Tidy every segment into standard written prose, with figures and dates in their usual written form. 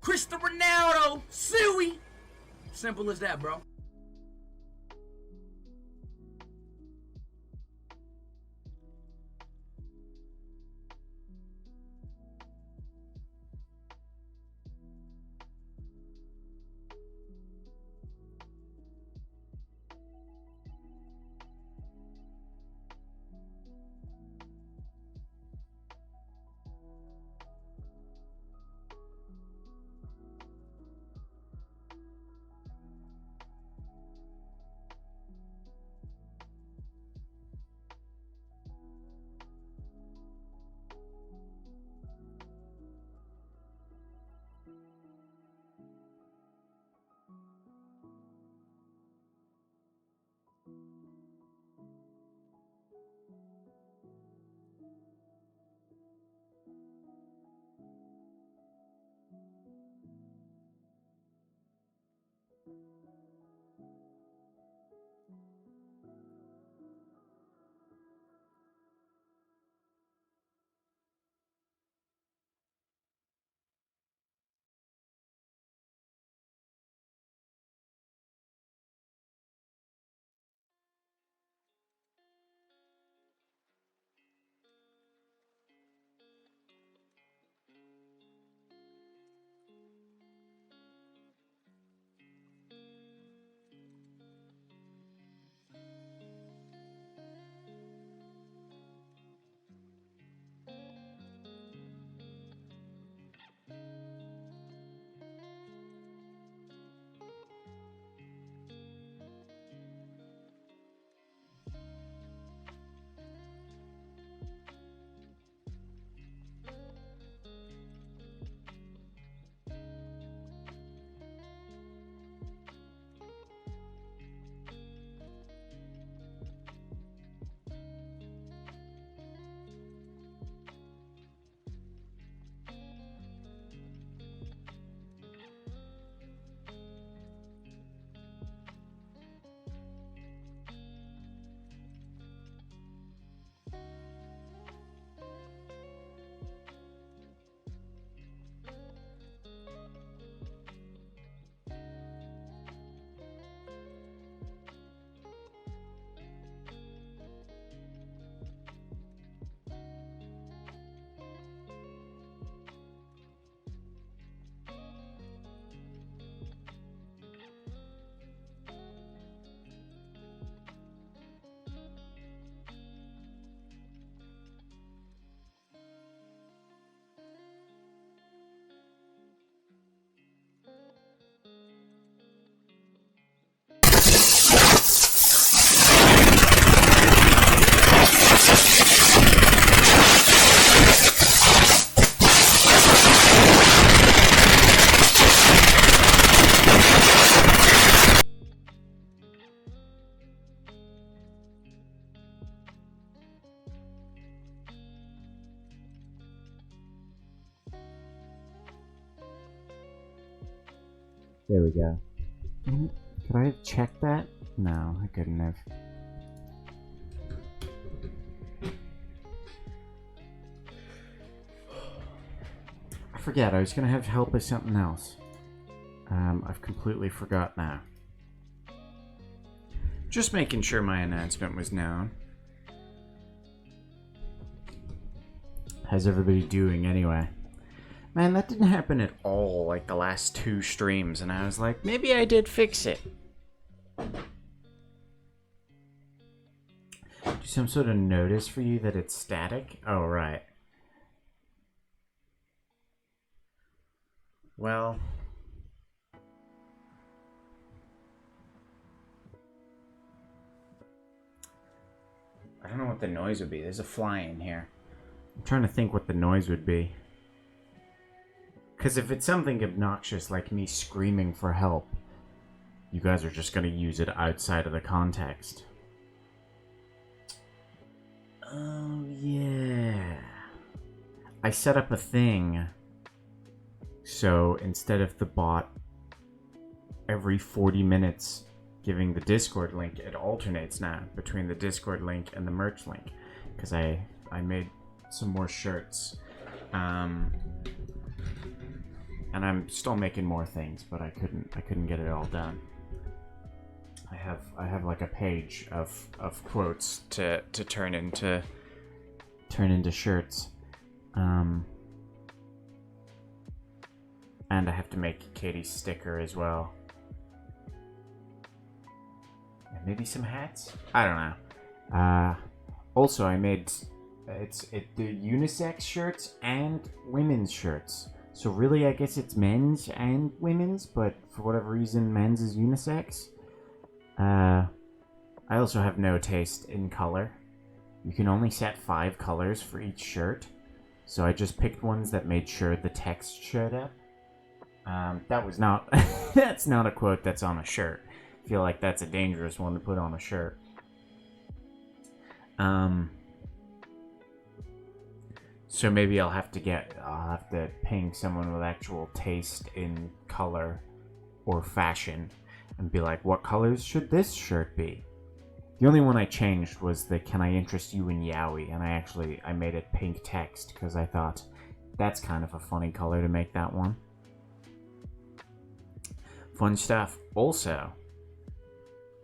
Cristiano Ronaldo, Suey. Simple as that, bro. There we go. Could I have checked that? No, I couldn't have. I forget, I was gonna have help with something else. I've completely forgot now. Just making sure my announcement was known. How's everybody doing anyway? Man, that didn't happen at all like the last 2 streams, and I was like, maybe I did fix it. Do some sort of notice for you that it's static? Oh, right. Well... I don't know what the noise would be. There's a fly in here. I'm trying to think what the noise would be. Because if it's something obnoxious like me screaming for help, you guys are just going to use it outside of the context. Oh, yeah. I set up a thing. So instead of the bot every 40 minutes giving the Discord link, it alternates now between the Discord link and the merch link. Because I made some more shirts. and I'm still making more things, but I couldn't get it all done. I have like a page of quotes to turn into shirts. And I have to make Katie's sticker as well. And maybe some hats? I don't know. Also, I made the unisex shirts and women's shirts. So really, I guess it's men's and women's, but for whatever reason, men's is unisex. I also have no taste in color. You can only set 5 colors for each shirt. So I just picked ones that made sure the text showed up. That was not... that's not a quote that's on a shirt. I feel like that's a dangerous one to put on a shirt. So maybe I'll have to ping someone with actual taste in color or fashion and be like, what colors should this shirt be? The only one I changed was the "Can I interest you in yaoi?" and I made it pink text because I thought that's kind of a funny color to make that one. Fun stuff. Also,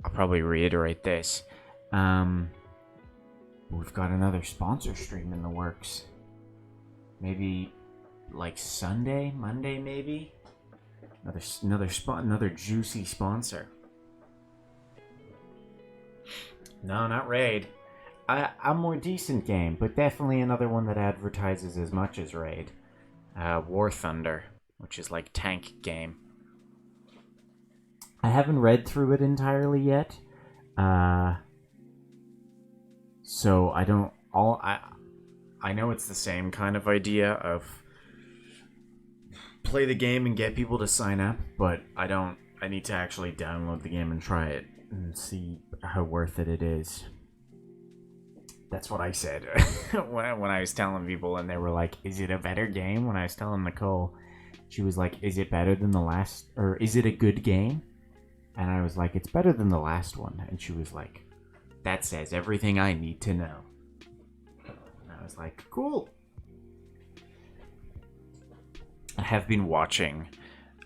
I'll probably reiterate this. We've got another sponsor stream in the works. Maybe like Sunday, Monday, maybe. Another juicy sponsor. No, not Raid. A more decent game, but definitely another one that advertises as much as Raid. War Thunder, which is like tank game. I haven't read through it entirely yet. So I don't... I know it's the same kind of idea of play the game and get people to sign up, but I need to actually download the game and try it and see how worth it is. That's what I said when I was telling people, and they were like, is it a better game? When I was telling Nicole, she was like, is it better than the last, or is it a good game? And I was like, it's better than the last one. And she was like, that says everything I need to know. And I was like, cool. I have been watching,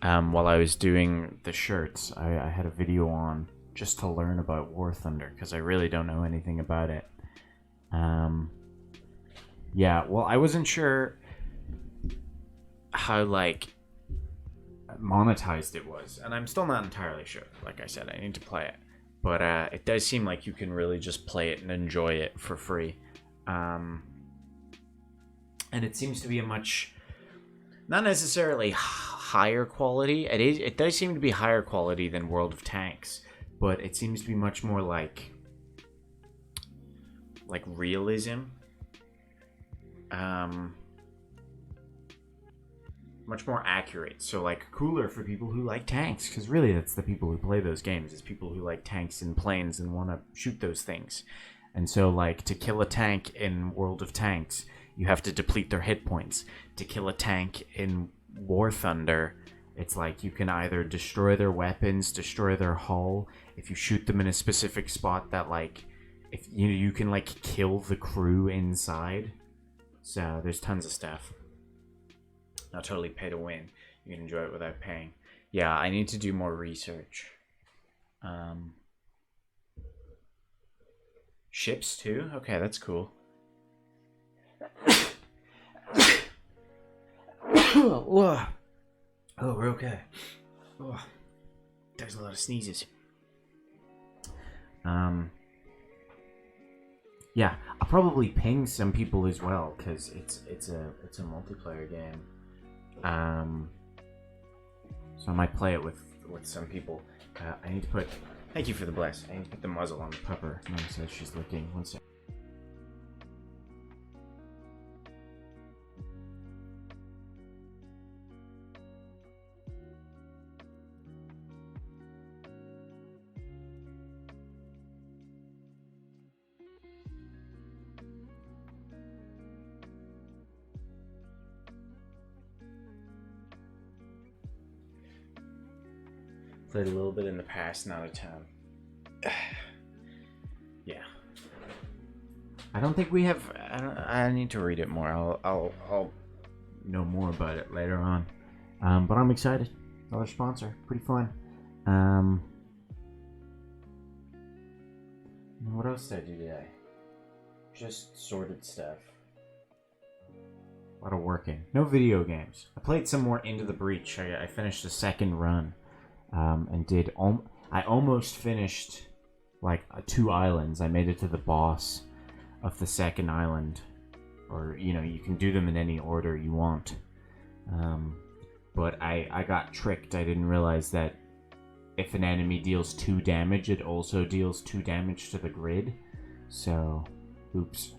while I was doing the shirts, I had a video on just to learn about War Thunder, because I really don't know anything about it. Yeah, well, I wasn't sure how, like, monetized it was, and I'm still not entirely sure. Like I said, I need to play it. But it does seem like you can really just play it and enjoy it for free. And it seems to be a much... not necessarily higher quality. It does seem to be higher quality than World of Tanks, but it seems to be much more like realism. Much more accurate. So like cooler for people who like tanks, because really that's the people who play those games. It's people who like tanks and planes and want to shoot those things. And so like to kill a tank in World of Tanks, you have to deplete their hit points. To kill a tank in War Thunder, it's like you can either destroy their weapons, destroy their hull. If you shoot them in a specific spot, that like, if you can like kill the crew inside. So there's tons of stuff. Not totally pay to win. You can enjoy it without paying. Yeah, I need to do more research. Ships too? Okay, that's cool. Oh, we're okay. Oh, there's a lot of sneezes. Yeah, I'll probably ping some people as well, because it's a multiplayer game. So I might play it with some people. I need to put... Thank you for the bless. I need to put the muzzle on the pupper. Mom says she's looking. One second. Played a little bit in the past, not a ton. Yeah. I don't think we have... I need to read it more. I'll know more about it later on. But I'm excited. Another sponsor. Pretty fun. What else did I do today? Just sorted stuff. A lot of working. No video games. I played some more Into the Breach. I finished the second run. And did... I almost finished, like, 2 islands. I made it to the boss of the second island. Or, you know, you can do them in any order you want. But I got tricked. I didn't realize that if an enemy deals 2 damage, it also deals 2 damage to the grid. So, oops.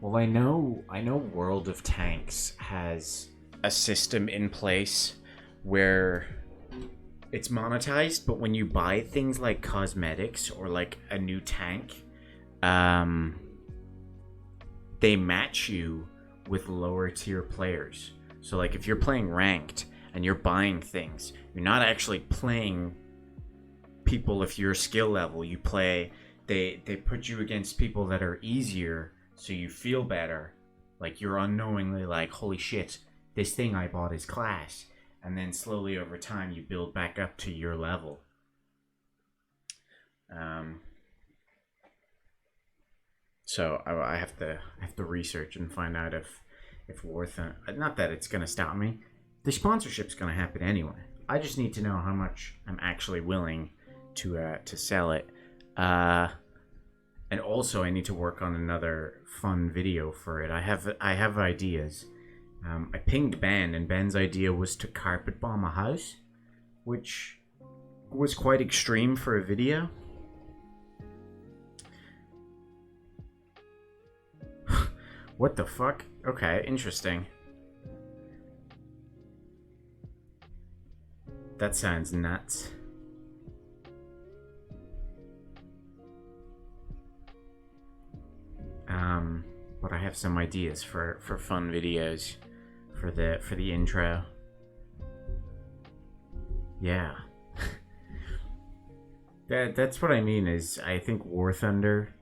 Well, I know World of Tanks has a system in place where it's monetized, but when you buy things like cosmetics or like a new tank, they match you with lower tier players. So like if you're playing ranked and you're buying things, you're not actually playing people of your skill level. You play, they put you against people that are easier, so you feel better. Like you're unknowingly like, holy shit, this thing I bought is class. And then slowly over time you build back up to your level. So I have to research and find out if worth it. Not that it's gonna stop me. The sponsorship's gonna happen anyway. I just need to know how much I'm actually willing to sell it. And also I need to work on another fun video for it. I have ideas. I pinged Ben, and Ben's idea was to carpet bomb a house, which was quite extreme for a video. What the fuck? Okay, interesting. That sounds nuts. But I have some ideas for fun videos for the intro. Yeah. That's what I mean is I think War Thunder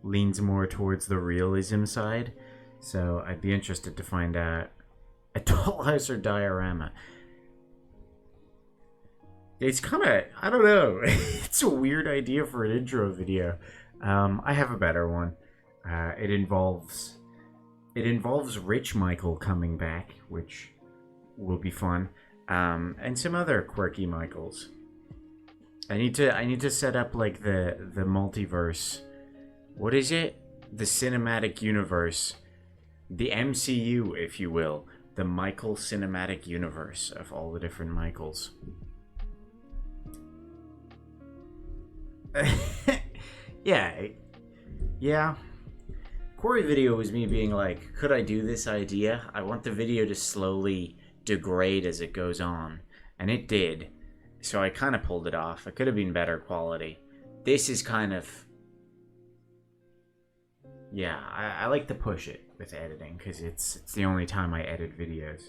leans more towards the realism side. So I'd be interested to find out a dollhouse or diorama. It's kind of, I don't know. It's a weird idea for an intro video. I have a better one. It involves Rich Michael coming back, which will be fun, and some other quirky Michaels. I need to set up like the multiverse. What is it? The cinematic universe, the MCU, if you will, the Michael cinematic universe of all the different Michaels. Yeah. Quarry video was me being like, could I do this idea? I want the video to slowly degrade as it goes on. And it did. So I kind of pulled it off. It could have been better quality. This is kind of... Yeah, I like to push it with editing, because it's the only time I edit videos.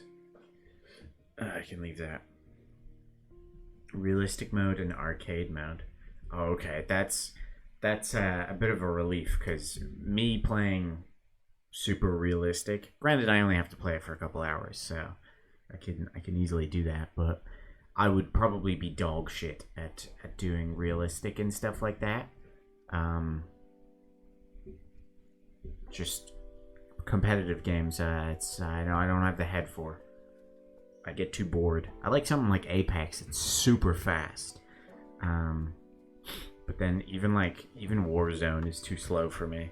I can leave that. Realistic mode and arcade mode. Oh, okay, that's a bit of a relief, because me playing super realistic, granted I only have to play it for a couple hours, so I can easily do that, but I would probably be dog shit at doing realistic and stuff like that. Just competitive games, I don't have the head for. I get too bored. I like something like Apex, it's super fast. But then even Warzone is too slow for me.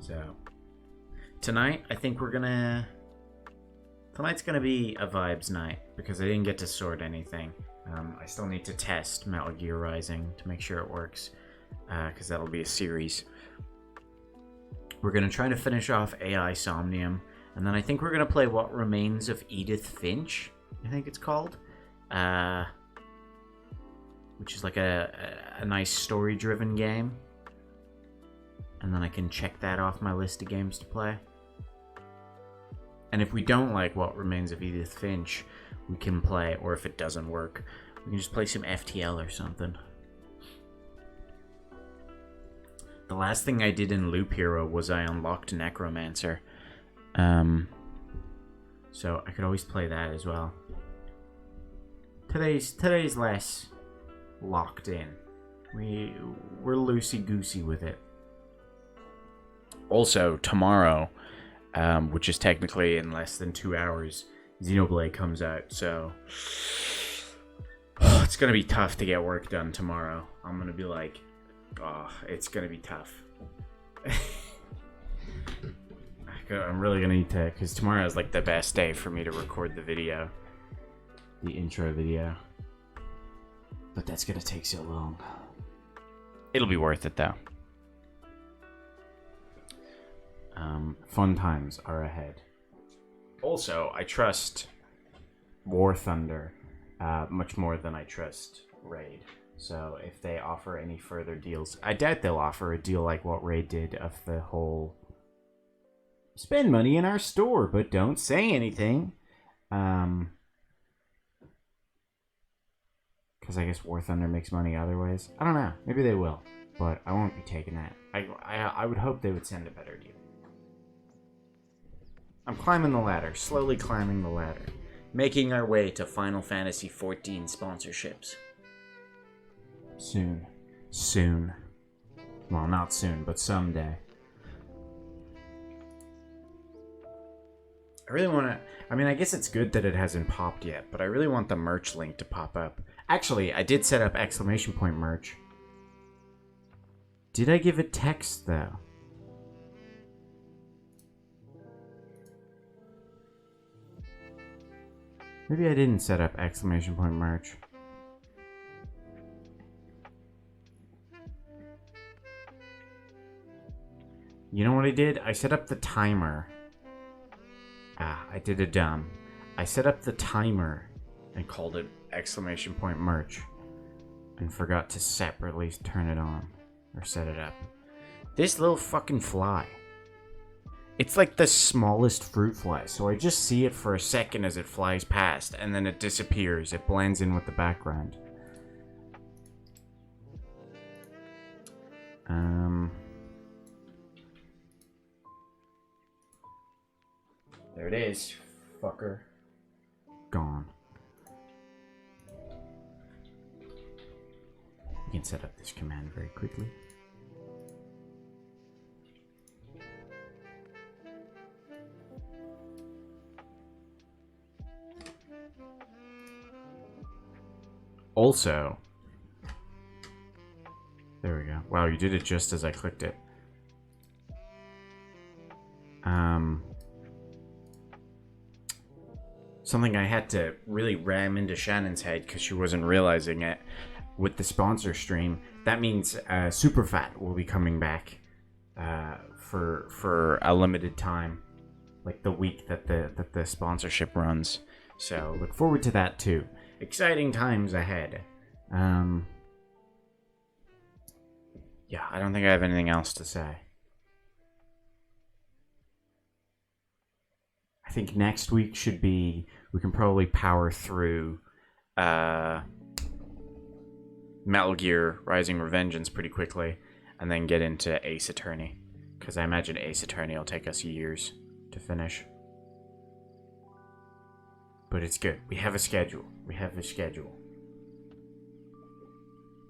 So tonight I think tonight's gonna be a vibes night, because I didn't get to sort anything. I still need to test Metal Gear Rising to make sure it works, because that'll be a series. We're gonna try to finish off AI Somnium, and then I think we're gonna play What Remains of Edith Finch, I think it's called. Which is like a nice story-driven game. And then I can check that off my list of games to play. And if we don't like What Remains of Edith Finch, we can play, or if it doesn't work, we can just play some FTL or something. The last thing I did in Loop Hero was I unlocked Necromancer. So I could always play that as well. Today's less locked in. We're loosey-goosey with it. Also, tomorrow, which is technically in less than 2 hours, Xenoblade comes out, so it's gonna be tough to get work done tomorrow. I'm gonna be like, it's gonna be tough. I'm really gonna need to, because tomorrow is like the best day for me to record the video, the intro video. But that's gonna take so long. It'll be worth it though. Fun times are ahead. Also, I trust War Thunder much more than I trust Raid. So if they offer any further deals, I doubt they'll offer a deal like what Raid did of the whole spend money in our store, but don't say anything. Because I guess War Thunder makes money other ways. I don't know. Maybe they will, but I won't be taking that. I would hope they would send a better deal. I'm climbing the ladder, slowly climbing the ladder, making our way to Final Fantasy XIV sponsorships. Soon. Soon. Well, not soon, but someday. I really want to... I mean, I guess it's good that it hasn't popped yet, but I really want the merch link to pop up. Actually, I did set up exclamation point merch. Did I give it text, though? Maybe I didn't set up exclamation point merch. You know what I did? I set up the timer. I did a dumb. I set up the timer and called it exclamation point merch and forgot to separately turn it on or set it up. This little fucking fly. It's like the smallest fruit fly, so I just see it for a second as it flies past, and then it disappears. It blends in with the background. There it is, fucker. Gone. You can set up this command very quickly. Also, there we go. Wow, you did it just as I clicked it. Something I had to really ram into Shannon's head because she wasn't realizing it with the sponsor stream. That means Superfat will be coming back for a limited time, like the week that the sponsorship runs. So look forward to that too. Exciting times ahead. Yeah, I don't think I have anything else to say. I think next week should be... We can probably power through Metal Gear Rising Revengeance pretty quickly, and then get into Ace Attorney. Because I imagine Ace Attorney will take us years to finish. But it's good. We have a schedule. We have a schedule.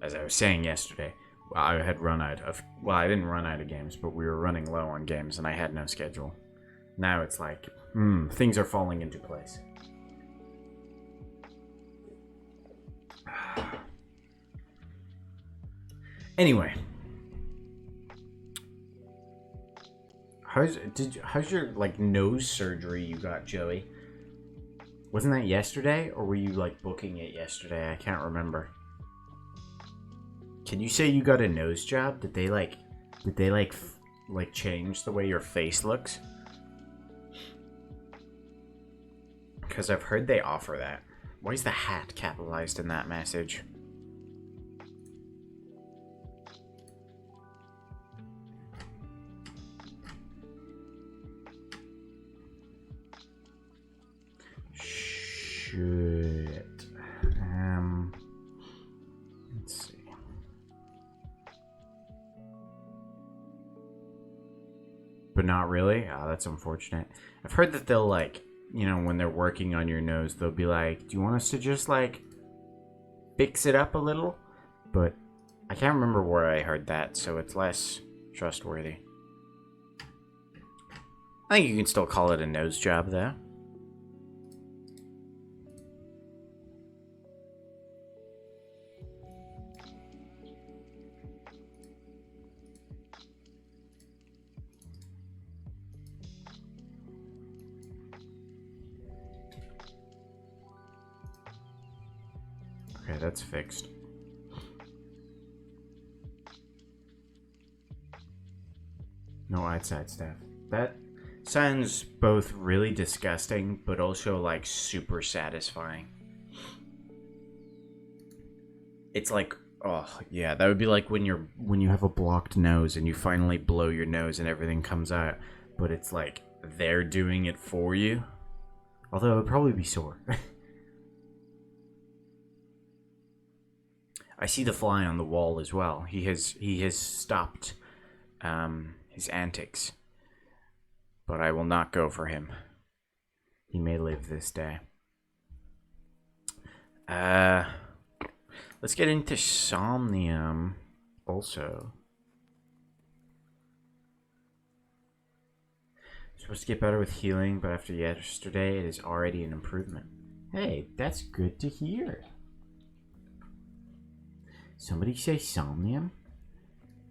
As I was saying yesterday, I had run out of... Well, I didn't run out of games, but we were running low on games, and I had no schedule. Now it's like, things are falling into place. Anyway. How's your, like, nose surgery you got, Joey? Wasn't that yesterday, or were you, like, booking it yesterday? I can't remember. Can you say you got a nose job? Did they change the way your face looks? Because I've heard they offer that. Why is the hat capitalized in that message? Shit. Let's see. not really? Oh, that's unfortunate. I've heard that they'll, like, you know, when they're working on your nose, they'll be like, do you want us to just, like, fix it up a little? But I can't remember where I heard that, so it's less trustworthy. I think you can still call it a nose job, though. Okay, that's fixed. No outside staff. That sounds both really disgusting, but also, like, super satisfying. It's like, oh, yeah, that would be like when you have a blocked nose and you finally blow your nose and everything comes out, but it's like they're doing it for you. Although it would probably be sore. I see the fly on the wall as well. He has stopped his antics. But I will not go for him. He may live this day. Let's get into Somnium also. Supposed to get better with healing, but after yesterday, it is already an improvement. Hey, that's good to hear. Somebody say Somnium?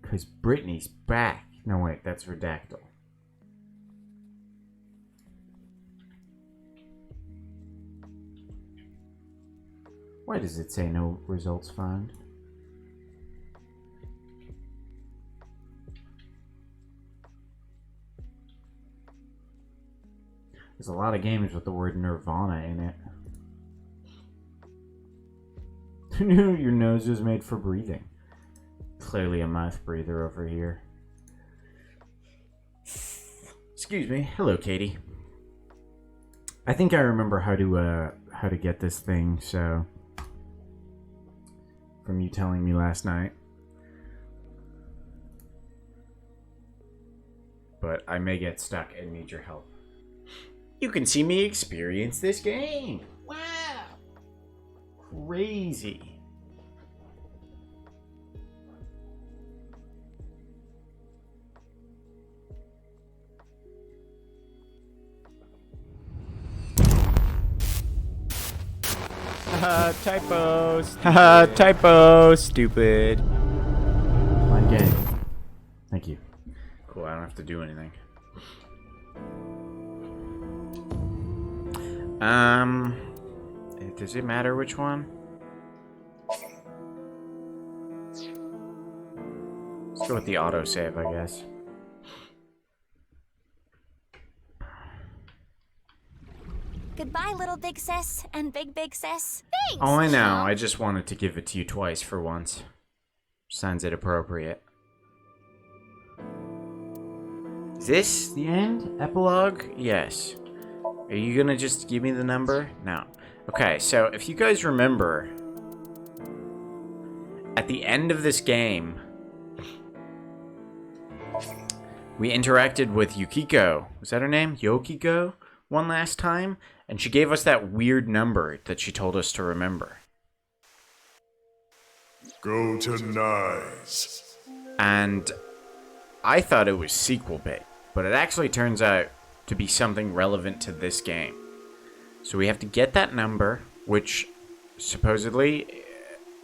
Because Brittany's back. No, wait, that's Redactyl. Why does it say no results found? There's a lot of games with the word Nirvana in it. Who knew your nose was made for breathing? Clearly a mouth breather over here. Excuse me. Hello, Katie. I think I remember how to get this thing, so from you telling me last night. But I may get stuck and need your help. You can see me experience this game. Wow. Crazy. Typos. Haha, typo. Stupid. I'm gay. Thank you. Cool, I don't have to do anything. Does it matter which one? Let's go with the autosave, I guess. Goodbye, little big sis and big sis. Thanks! Oh, I know. I just wanted to give it to you twice for once. Sounds inappropriate. Is this the end? Epilogue? Yes. Are you gonna just give me the number? No. Okay, so if you guys remember, at the end of this game, we interacted with Yukiko. Was that her name? Yokiko? One last time? And she gave us that weird number that she told us to remember. Go to Nice. And I thought it was sequel bait, but it actually turns out to be something relevant to this game. So we have to get that number, which supposedly,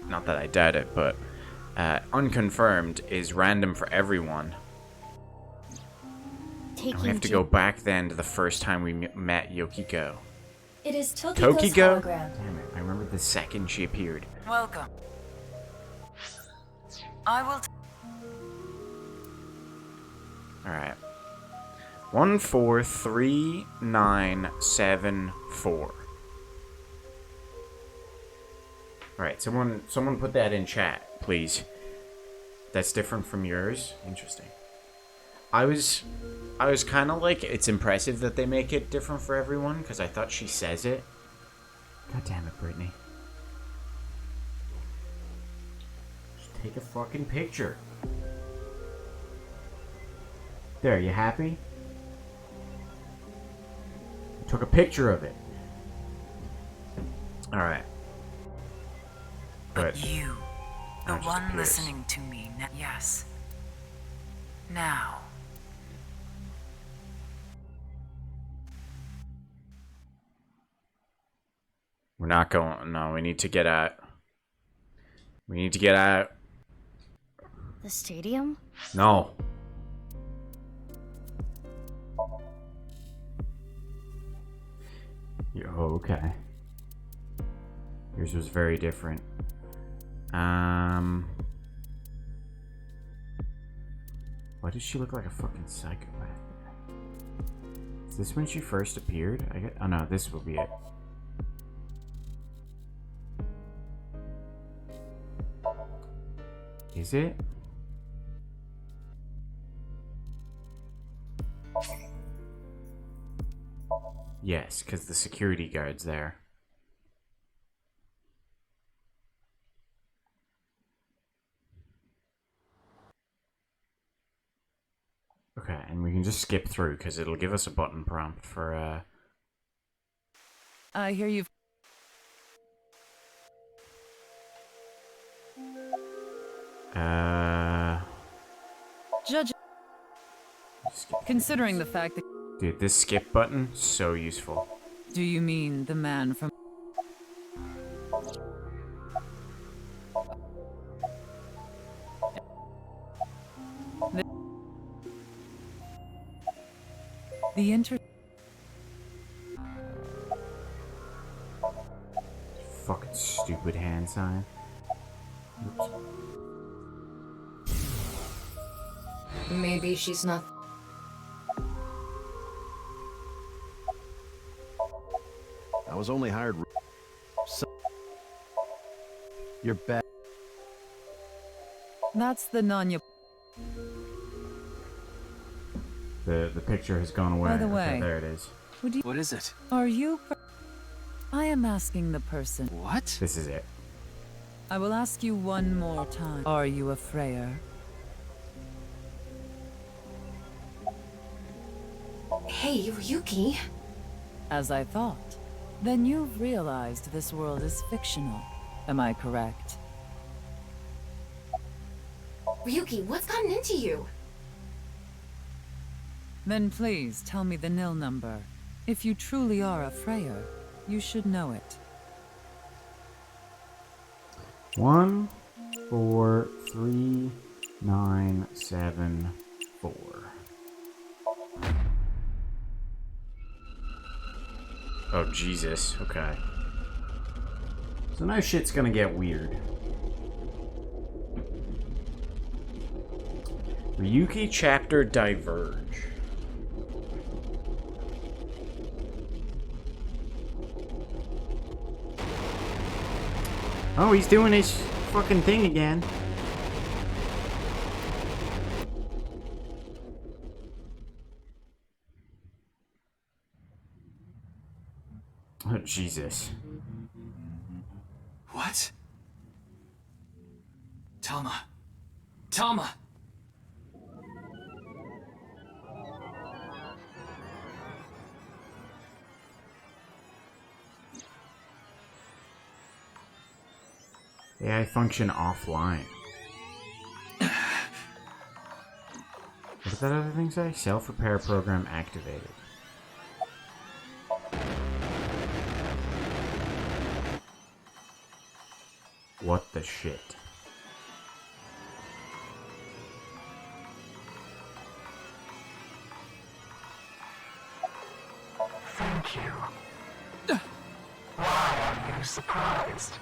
not that I doubt it, but unconfirmed, is random for everyone. And we have to go back then to the first time we met Yokiko. It is Tokiko's Tokiko? hologram. Damn it, I remember the second she appeared. Welcome. I will. Alright. 143974. Alright, someone put that in chat, please. That's different from yours? Interesting. I was kind of like, it's impressive that they make it different for everyone, because I thought she says it. God damn it, Brittany. Just take a fucking picture. There, you happy? Took a picture of it. Alright. But you, the just one appears. listening to me, yes. Now. We're not going. No, we need to get out. We need to get out. The stadium? No. Oh, okay. Yours was very different. Why does she look like a fucking psychopath? Is this when she first appeared? Oh no, this will be it. Is it? Yes, because the security guard's there. Okay, and we can just skip through because it'll give us a button prompt for I hear you've... Judge... Considering the fact that... Dude, this skip button, so useful. Do you mean the man from... The inter... Fucking stupid hand sign. Oops. Maybe she's not. I was only hired. So you're back. That's the Nanya... The picture has gone away. By the Okay, way, there it is. What is it? Are you... I am asking the person. What? This is it. I will ask you one more time. Are you a Freyer? Hey, Ryuki. As I thought. Then you've realized this world is fictional. Am I correct? Ryuki, what's gotten into you? Then please tell me the nil number. If you truly are a Freyer, you should know it. 1 4 3 9 7 4. Oh Jesus! Okay. So now shit's gonna get weird. Ryuki chapter diverge. Oh, he's doing his fucking thing again. Oh, Jesus. What? Tama. Tama! AI function offline. What did that other thing say? Self-repair program activated. What the shit? Thank you. Why are you surprised?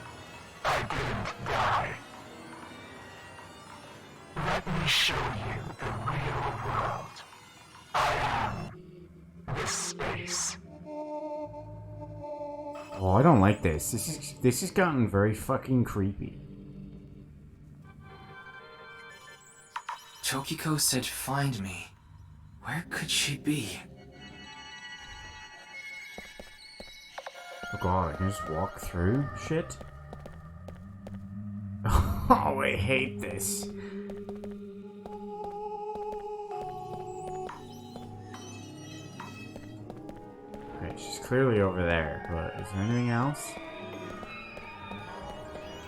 I didn't die. Let me show you the real world. I am this space. Oh, I don't like this. This has gotten very fucking creepy. Tokiko said find me. Where could she be? Oh god, I can just walk through shit? Oh, I hate this. Okay, she's clearly over there, but is there anything else?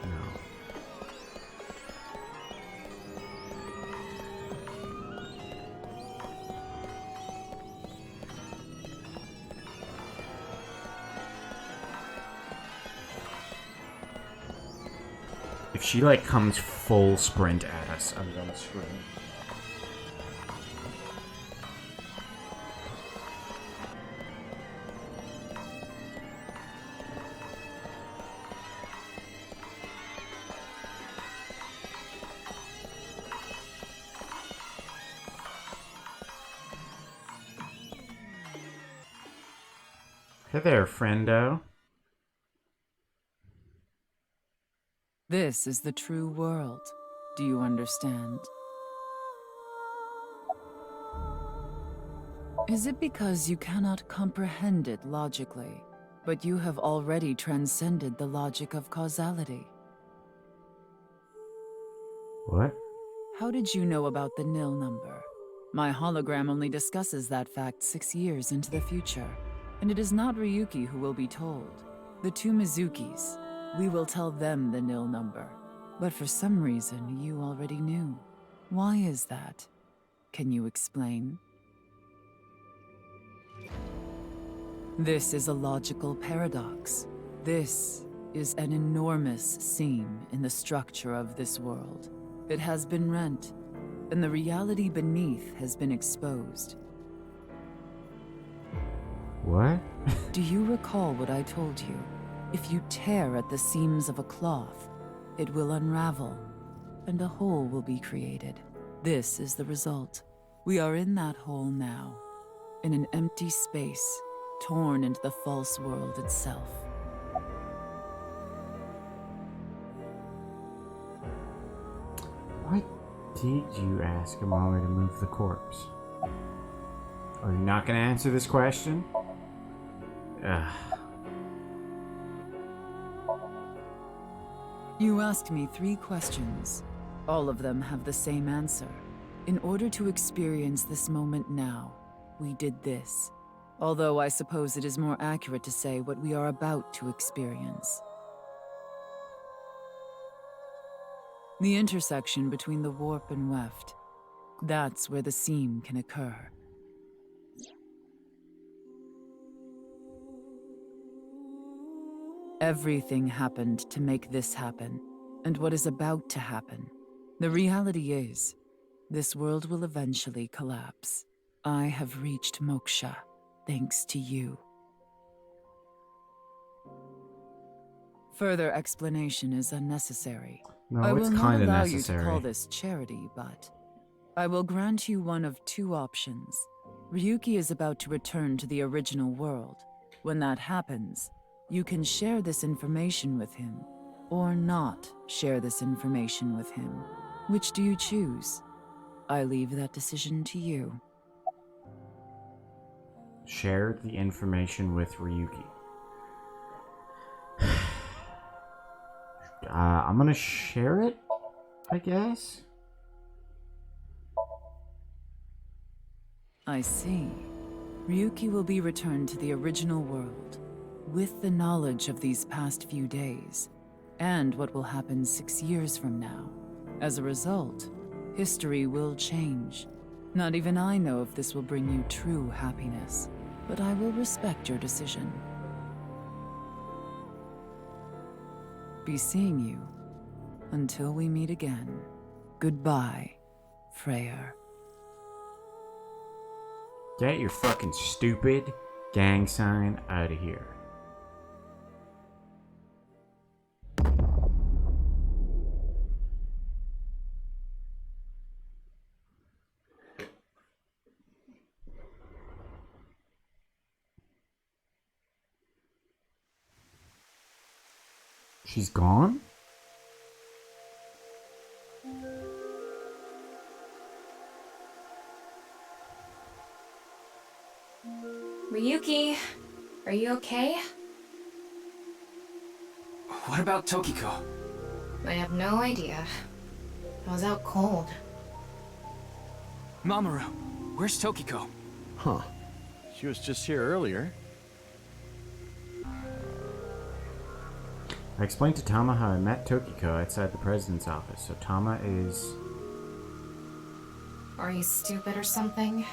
No. If she, like, comes full sprint at us, I'm gonna scream. Hey there, friendo. This is the true world. Do you understand? Is it because you cannot comprehend it logically, but you have already transcended the logic of causality? What? How did you know about the nil number? My hologram only discusses that fact 6 years into the future, and it is not Ryuki who will be told. The two Mizukis. We will tell them the nil number. But for some reason, you already knew. Why is that? Can you explain? This is a logical paradox. This is an enormous seam in the structure of this world. It has been rent, and the reality beneath has been exposed. What? Do you recall what I told you? If you tear at the seams of a cloth, it will unravel, and a hole will be created. This is the result. We are in that hole now, in an empty space, torn into the false world itself. Why did you ask Mommy to move the corpse? Are you not gonna answer this question? Ugh. You asked me 3 questions. All of them have the same answer. In order to experience this moment now, we did this. Although I suppose it is more accurate to say what we are about to experience. The intersection between the warp and weft. That's where the seam can occur. Everything happened to make this happen, and what is about to happen. The reality is, this world will eventually collapse. I have reached moksha, thanks to you. Further explanation is unnecessary. No, I it's will not kind of allow necessary. you to call this charity, but I will grant you one of 2 options. Ryuki is about to return to the original world. When that happens, you can share this information with him, or not share this information with him. Which do you choose? I leave that decision to you. Share the information with Ryuki. I'm gonna share it, I guess? I see. Ryuki will be returned to the original world, with the knowledge of these past few days, and what will happen 6 years from now. As a result, history will change. Not even I know if this will bring you true happiness, but I will respect your decision. Be seeing you. Until we meet again. Goodbye, Freyr. Get your fucking stupid gang sign out of here. She's gone? Ryuki, are you okay? What about Tokiko? I have no idea. I was out cold. Mamoru, where's Tokiko? Huh. She was just here earlier. I explained to Tama how I met Tokiko outside the president's office, so Tama is... Are you stupid or something?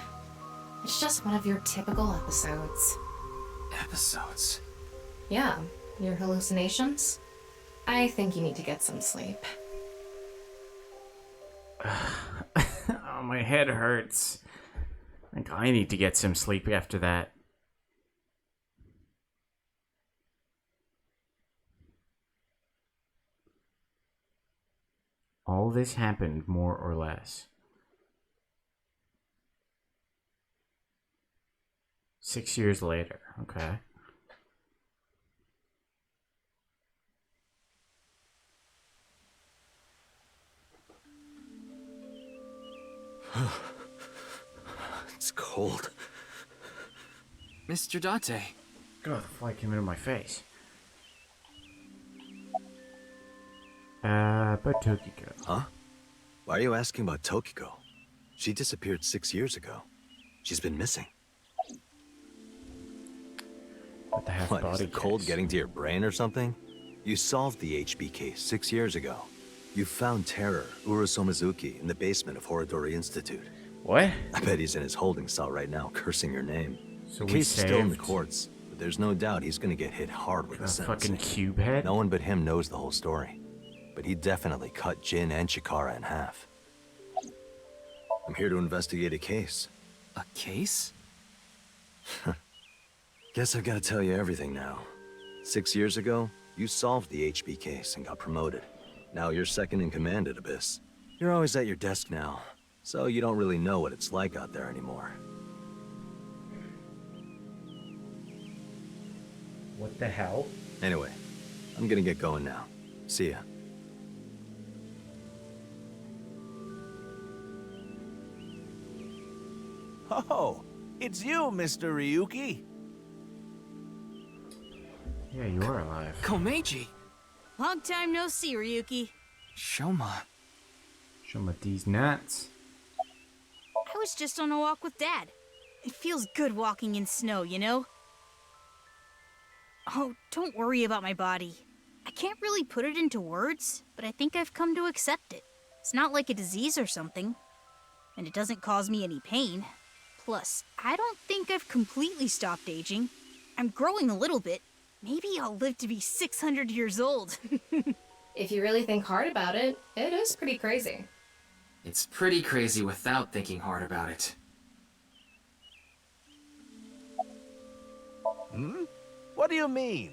It's just one of your typical episodes. Episodes? Yeah, your hallucinations? I think you need to get some sleep. Oh, my head hurts. I think I need to get some sleep after that. All this happened more or less 6 years later. Okay. It's cold. Mr. Date. God, the fly came into my face. But Tokiko. Huh? Why are you asking about Tokiko? She disappeared 6 years ago. She's been missing. What the half What, body is the cold case? getting to your brain or something? You solved the HB case 6 years ago. You found Terror, Urusomizuki, in the basement of Horodori Institute. What? I bet he's in his holding cell right now, cursing your name. So The we case is still in the saved courts, but there's no doubt he's gonna get hit hard with a the fucking sentencing. cube head? No one but him knows the whole story. But he definitely cut Jin and Chikara in half. I'm here to investigate a case. A case? Guess I've got to tell you everything now. 6 years ago, you solved the HB case and got promoted. Now you're second in command at Abyss. You're always at your desk now, so you don't really know what it's like out there anymore. What the hell? Anyway, I'm gonna get going now. See ya. Oh, it's you, Mr. Ryuki. Yeah, you are alive. Komeiji! Long time no see, Ryuki. Shoma. Show me these nuts. I was just on a walk with Dad. It feels good walking in snow, you know? Oh, don't worry about my body. I can't really put it into words, but I think I've come to accept it. It's not like a disease or something, and it doesn't cause me any pain. Plus, I don't think I've completely stopped aging. I'm growing a little bit. Maybe I'll live to be 600 years old. If you really think hard about it, it is pretty crazy. It's pretty crazy without thinking hard about it. Hmm? What do you mean?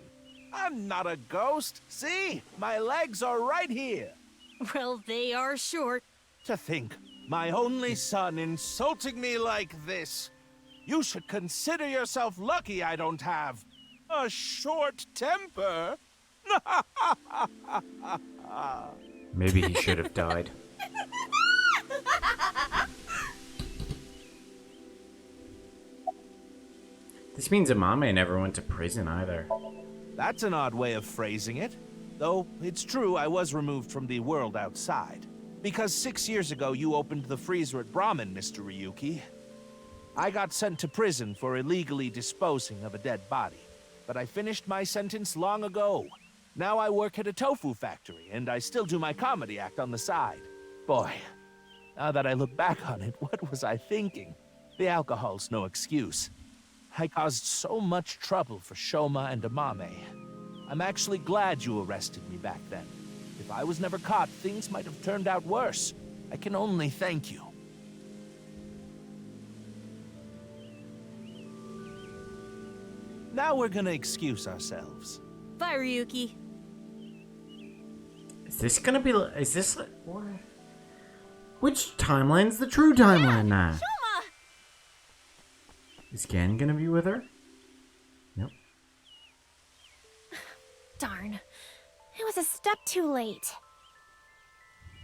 I'm not a ghost. See? My legs are right here. Well, they are short. To think, my only son insulting me like this. You should consider yourself lucky I don't have a short temper. Maybe he should have died. This means Amame never went to prison either. That's an odd way of phrasing it. Though, it's true I was removed from the world outside. Because 6 years ago you opened the freezer at Brahmin, Mr. Ryuki. I got sent to prison for illegally disposing of a dead body. But I finished my sentence long ago. Now I work at a tofu factory, and I still do my comedy act on the side. Boy, now that I look back on it, what was I thinking? The alcohol's no excuse. I caused so much trouble for Shoma and Amame. I'm actually glad you arrested me back then. If I was never caught, things might have turned out worse. I can only thank you. Now we're gonna excuse ourselves. Bye, Ryuki. Is this gonna be? Is this? What? Which timeline's the true timeline now? Shoma! Is Gen gonna be with her? Nope. Darn. It was a step too late.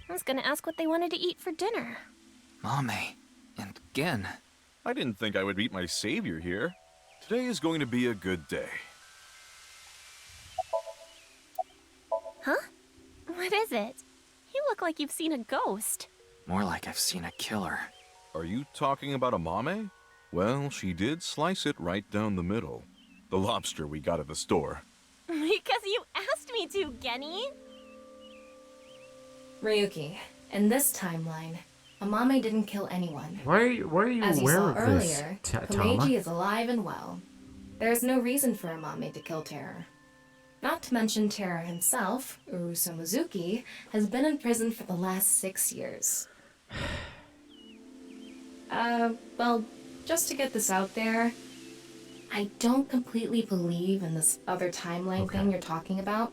I was gonna ask what they wanted to eat for dinner. Mame. And Gen. I didn't think I would meet my savior here. Today is going to be a good day. Huh? What is it? You look like you've seen a ghost. More like I've seen a killer. Are you talking about Amame? Well, she did slice it right down the middle. The lobster we got at the store. Because Because you asked me to, Genny. Ryuki, in this timeline, Amame didn't kill anyone. Why are you As you aware saw of earlier, this, Tama? Komeiji is alive and well. There's no reason for Amame to kill Terror. Not to mention Terror himself, Urusa Mizuki, has been in prison for the last 6 years. Well, just to get this out there, I don't completely believe in this other timeline thing you're talking about.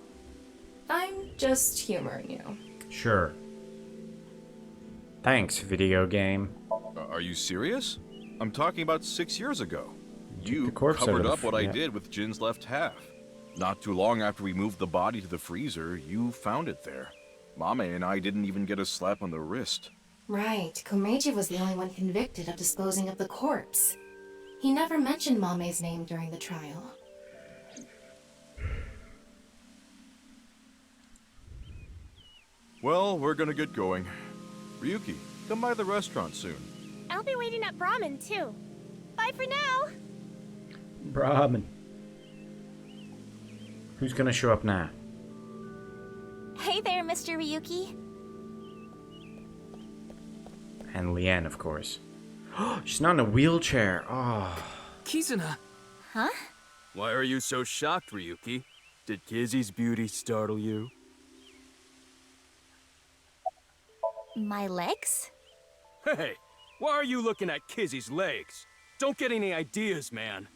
I'm just humoring you. Sure. Thanks, video game. Are you serious? I'm talking about 6 years ago. You corpse covered out up of what I yeah. did with Jin's left half. Not too long after we moved the body to the freezer, you found it there. Mame and I didn't even get a slap on the wrist. Right, Komeiji was the only one convicted of disposing of the corpse. He never mentioned Mame's name during the trial. Well, we're gonna get going. Ryuki, come by the restaurant soon. I'll be waiting at Brahmin, too. Bye for now. Brahmin. Who's gonna show up now? Hey there, Mr. Ryuki. And Leanne, of course. She's not in a wheelchair. Oh. Kizuna. Huh? Why are you so shocked, Ryuki? Did Kizzy's beauty startle you? My legs? Hey, why are you looking at Kizzy's legs? Don't get any ideas, man.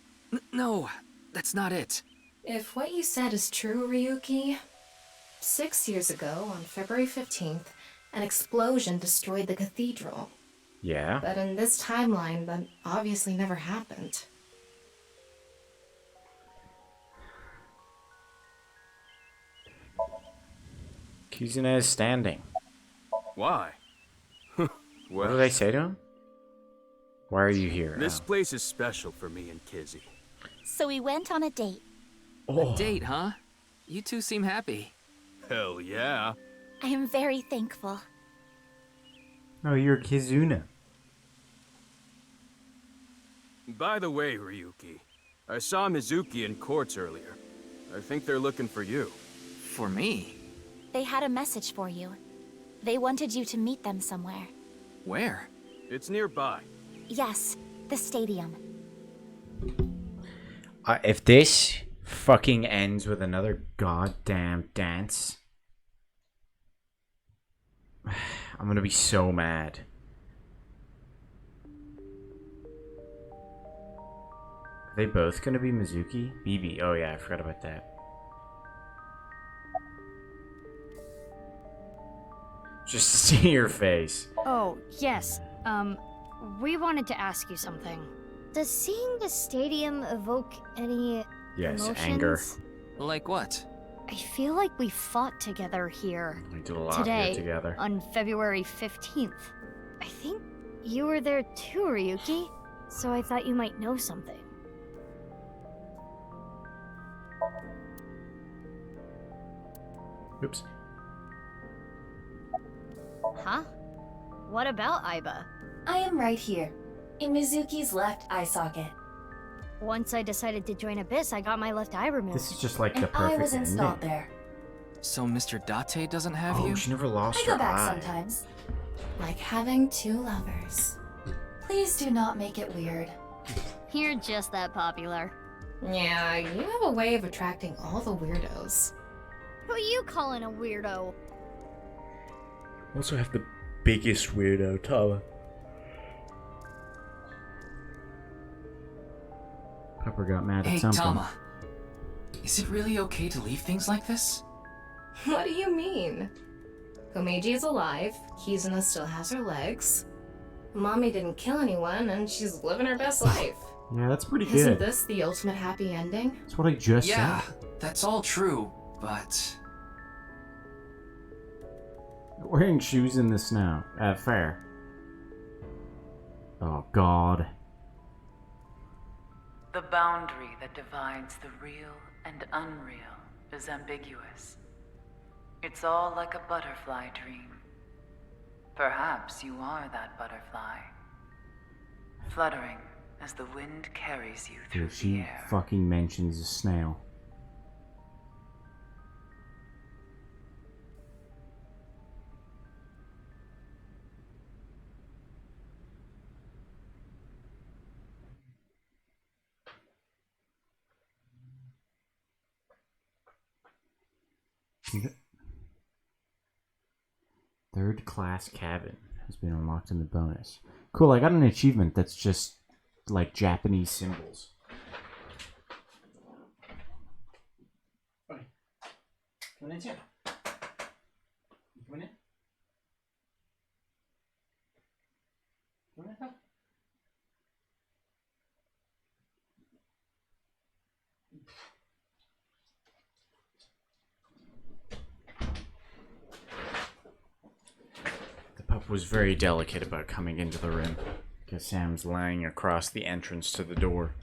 No, that's not it. If what you said is true, Ryuki, 6 years ago, on February 15th, an explosion destroyed the cathedral. Yeah? But in this timeline, that obviously never happened. Kizuna is standing. Why? What did I say to him? Why are you here? This place is special for me and Kizzy. So we went on a date. Oh. A date, huh? You two seem happy. Hell yeah. I am very thankful. Oh, you're Kizuna. By the way, Ryuki, I saw Mizuki in courts earlier. I think they're looking for you. For me? They had a message for you. They wanted you to meet them somewhere. Where? It's nearby. Yes, the stadium. If this fucking ends with another goddamn dance, I'm gonna be so mad. Are they both gonna be Mizuki? BB. Oh yeah, I forgot about that. Just to see your face. Oh, yes. We wanted to ask you something. Does seeing the stadium evoke any Yes, emotions? anger. Like what? I feel like we fought together here. We did a lot today, here together. on February 15th. I think you were there too, Ryuki. So I thought you might know something. Oops. Huh? What about Aiba? I am right here, in Mizuki's left eye socket. Once I decided to join Abyss, I got my left eye removed. This is just like the And perfect I was installed ending. there. So Mr. Date doesn't have Oh, you? she never lost I her go back eye. sometimes. Like having two lovers. Please do not make it weird. You're just that popular. Yeah, you have a way of attracting all the weirdos. Who you calling a weirdo? Also have the biggest weirdo, Tama. Pepper got mad at Hey, something. Tama. Is it really okay to leave things like this? What do you mean? Komeiji is alive, Kizuna still has her legs. Mommy didn't kill anyone, and she's living her best life. Yeah, that's pretty Isn't good. this the ultimate happy ending? That's what I just Yeah, said. that's all true, but... Wearing shoes in the snow. Fair. Oh, God. The boundary that divides the real and unreal is ambiguous. It's all like a butterfly dream. Perhaps you are that butterfly, fluttering as the wind carries you through Dude, the she air. fucking mentions a snail. Third class cabin has been unlocked in the bonus. Cool, I got an achievement that's just like Japanese symbols. Come in here. Come in. Come in. The pup was very delicate about coming into the room because Sam's lying across the entrance to the door.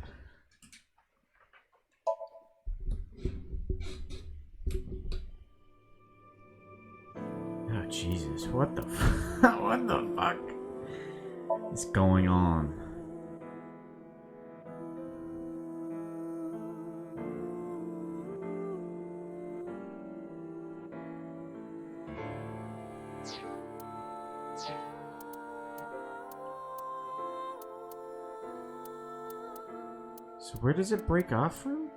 Oh Jesus! What the what the fuck is going on? So where does it break off from?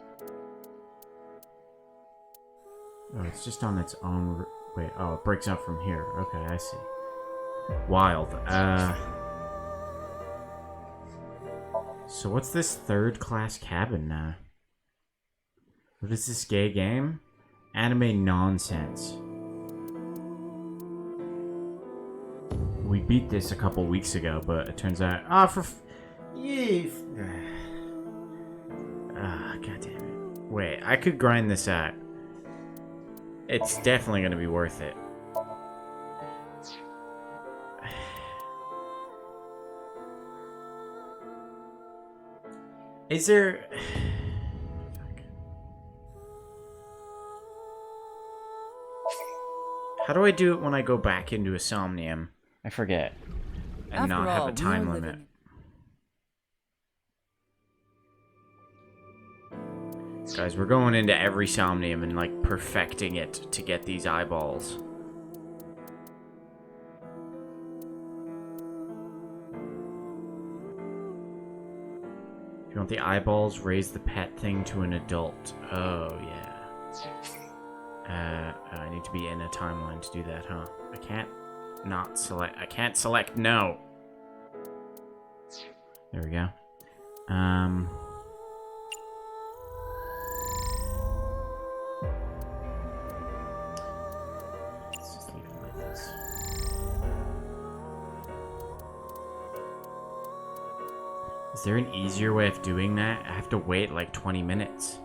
Oh, it's just on its own. Wait, oh, it breaks out from here. Okay, I see. Wild. So what's this third class cabin now? What is this gay game? Anime nonsense. We beat this a couple weeks ago, but it turns out... Ah, for... Yeah. Ah, god damn it. Wait, I could grind this out. It's definitely going to be worth it. Is there... How do I do it when I go back into a Somnium? I forget. And not have a time limit. Guys, we're going into every Somnium and, like, perfecting it to get these eyeballs. If you want the eyeballs, raise the pet thing to an adult. Oh, yeah. I need to be in a timeline to do that, huh? I can't not select... I can't select no! There we go. Let's just leave it like this. Is there an easier way of doing that? I have to wait like 20 minutes.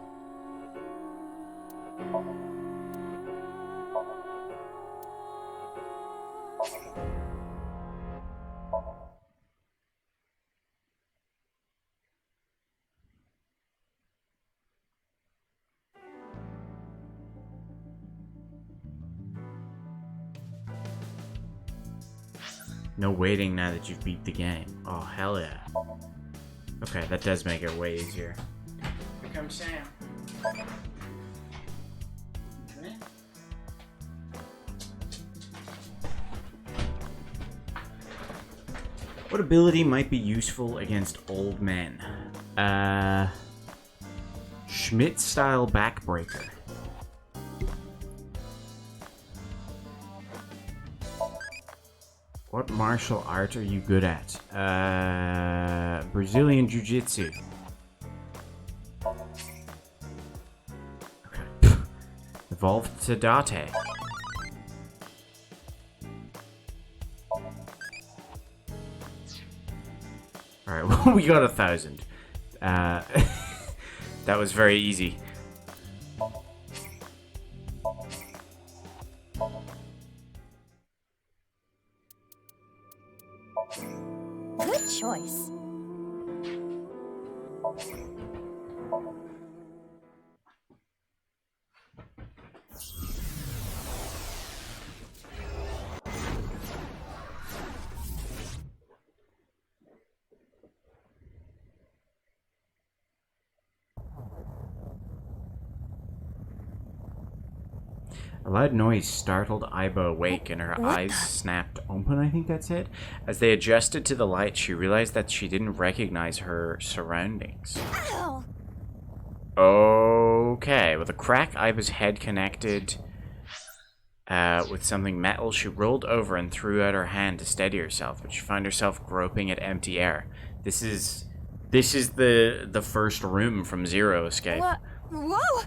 No waiting now that you've beat the game. Oh, hell yeah. Okay, that does make it way easier. Here comes Sam. Come in. What ability might be useful against old men? Schmidt-style backbreaker. What martial art are you good at? Brazilian Jiu-Jitsu. Okay. Evolved to Date. Alright, well, we got 1,000. That was very easy. Good choice. A loud noise startled Aiba awake and her eyes snapped open, I think that's it. As they adjusted to the light, she realized that she didn't recognize her surroundings. Ow. Okay, with a crack, Aiba's head connected with something metal. She rolled over and threw out her hand to steady herself, but she found herself groping at empty air. This is the first room from Zero Escape. What? Whoa!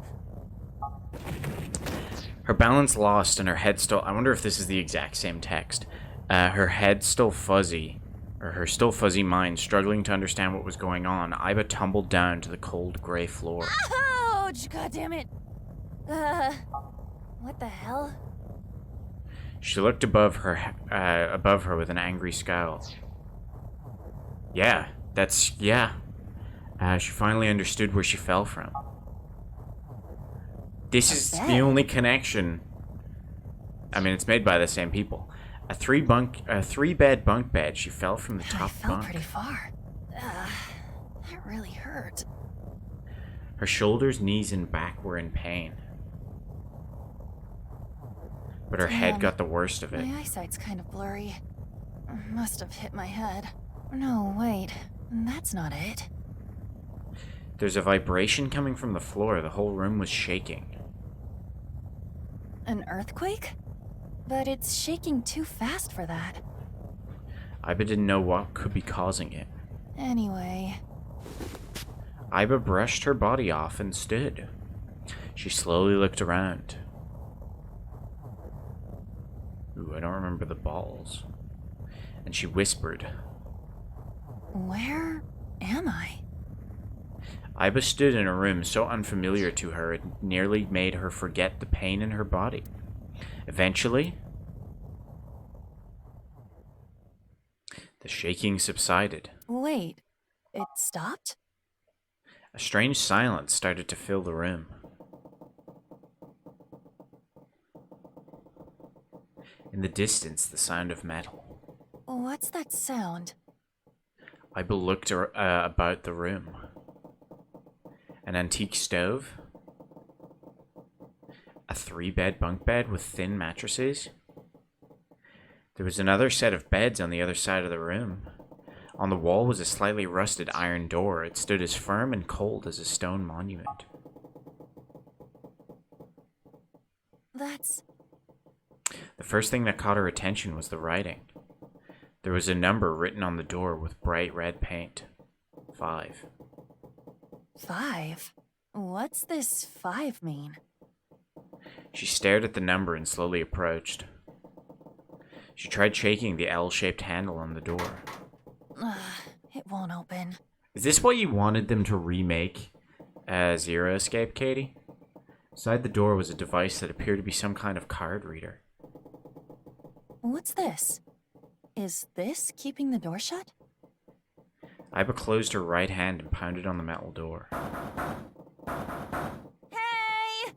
Her balance lost and her head still... I wonder if this is the exact same text. Her head still fuzzy, or her still fuzzy mind struggling to understand what was going on. Iba tumbled down to the cold gray floor. Ouch! God damn it! What the hell? She looked above her with an angry scowl. Yeah, she finally understood where she fell from. This is the only connection. I mean, it's made by the same people. A three-bed bunk bed. She fell from the top I fell bunk. pretty far. That really hurt. Her shoulders, knees, and back were in pain. But her head got the worst of it. My eyesight's kind of blurry. Must have hit my head. No, wait. That's not it. There's a vibration coming from the floor. The whole room was shaking. An earthquake? But it's shaking too fast for that. Iba didn't know what could be causing it. Anyway. Iba brushed her body off and stood. She slowly looked around. Ooh, I don't remember the balls. And she whispered. Where am I? Iba stood in a room so unfamiliar to her it nearly made her forget the pain in her body. Eventually, the shaking subsided. Wait, it stopped? A strange silence started to fill the room. In the distance, the sound of metal. What's that sound? Iba looked about the room. An antique stove. A 3-bed bunk bed with thin mattresses. There was another set of beds on the other side of the room. On the wall was a slightly rusted iron door. It stood as firm and cold as a stone monument. That's... The first thing that caught her attention was the writing. There was a number written on the door with bright red paint. 5. 5? What's this 5 mean? She stared at the number and slowly approached. She tried shaking the L-shaped handle on the door. It won't open. Is this what you wanted them to remake Zero Escape, Katie? Beside the door was a device that appeared to be some kind of card reader. What's this? Is this keeping the door shut? Iba closed her right hand and pounded on the metal door. Hey!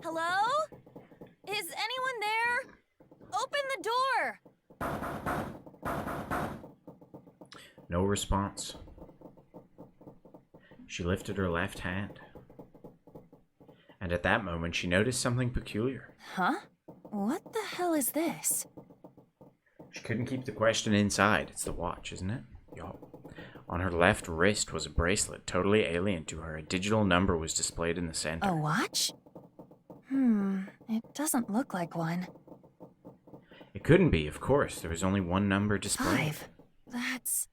Hello? Is anyone there? Open the door! No response. She lifted her left hand. And at that moment, she noticed something peculiar. Huh? What the hell is this? She couldn't keep the question inside. It's the watch, isn't it? Yup. On her left wrist was a bracelet, totally alien to her. A digital number was displayed in the center. A watch? It doesn't look like one. It couldn't be, of course. There was only one number displayed. 5.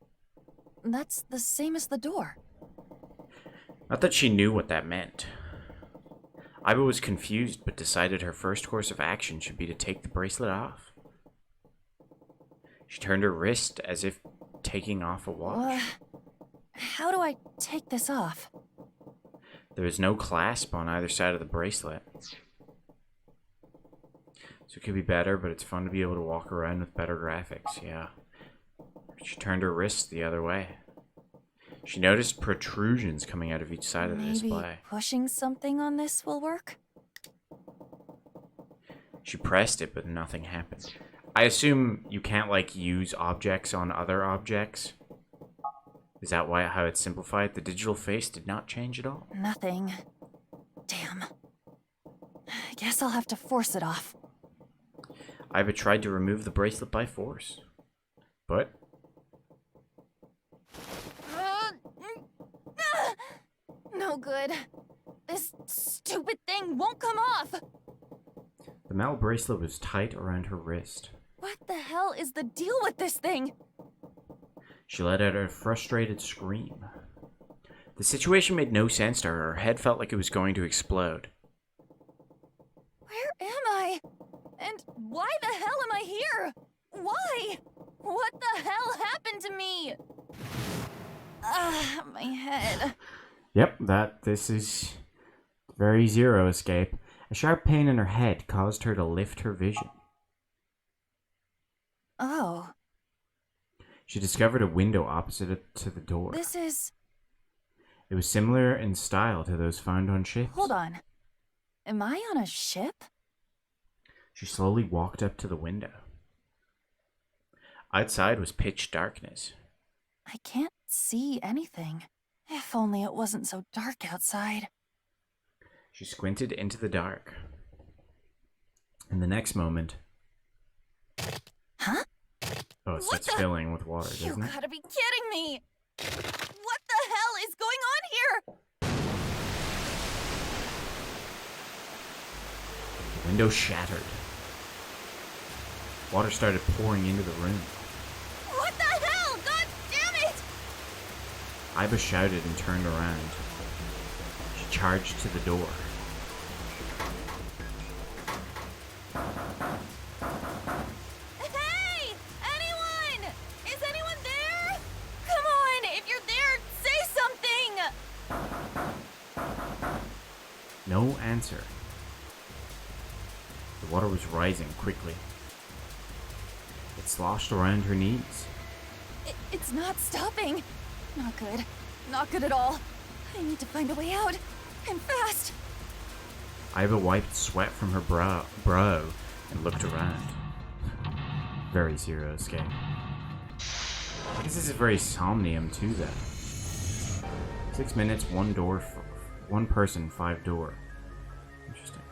That's the same as the door. Not that she knew what that meant. Iba was confused, but decided her first course of action should be to take the bracelet off. She turned her wrist as if taking off a watch. How do I take this off? There was no clasp on either side of the bracelet. So it could be better, but it's fun to be able to walk around with better graphics, yeah. She turned her wrist the other way. She noticed protrusions coming out of each side of the display. Maybe pushing something on this will work? She pressed it, but nothing happened. I assume you can't, like, use objects on other objects? Is that how it's simplified? The digital face did not change at all? Nothing. Damn. I guess I'll have to force it off. Iba tried to remove the bracelet by force. But... No good. This stupid thing won't come off. The metal bracelet was tight around her wrist. What the hell is the deal with this thing? She let out a frustrated scream. The situation made no sense to her. Her head felt like it was going to explode. Where am I? And why the hell am I here? Why? What the hell happened to me? My head. Yep, this is very Zero escape. A sharp pain in her head caused her to lift her vision. Oh. She discovered a window opposite to the door. This is... It was similar in style to those found on ships. Hold on. Am I on a ship? She slowly walked up to the window. Outside was pitch darkness. I can't see anything. If only it wasn't so dark outside. She squinted into the dark. In the next moment... Huh? Oh, it starts filling with water, doesn't You it? gotta be kidding me! What the hell is going on here? The window shattered. Water started pouring into the room. What the hell? God damn it! Iba shouted and turned around. She charged to the door. Hey! Anyone? Is anyone there? Come on! If you're there, say something! No answer. The water was rising quickly. It sloshed around her knees. It's not stopping. Not good. Not good at all. I need to find a way out. And fast. Iva wiped sweat from her brow and looked around. Very Zero escape. I guess this is very Somnium too, though. 6 minutes, one door, one person, 5 door. Interesting.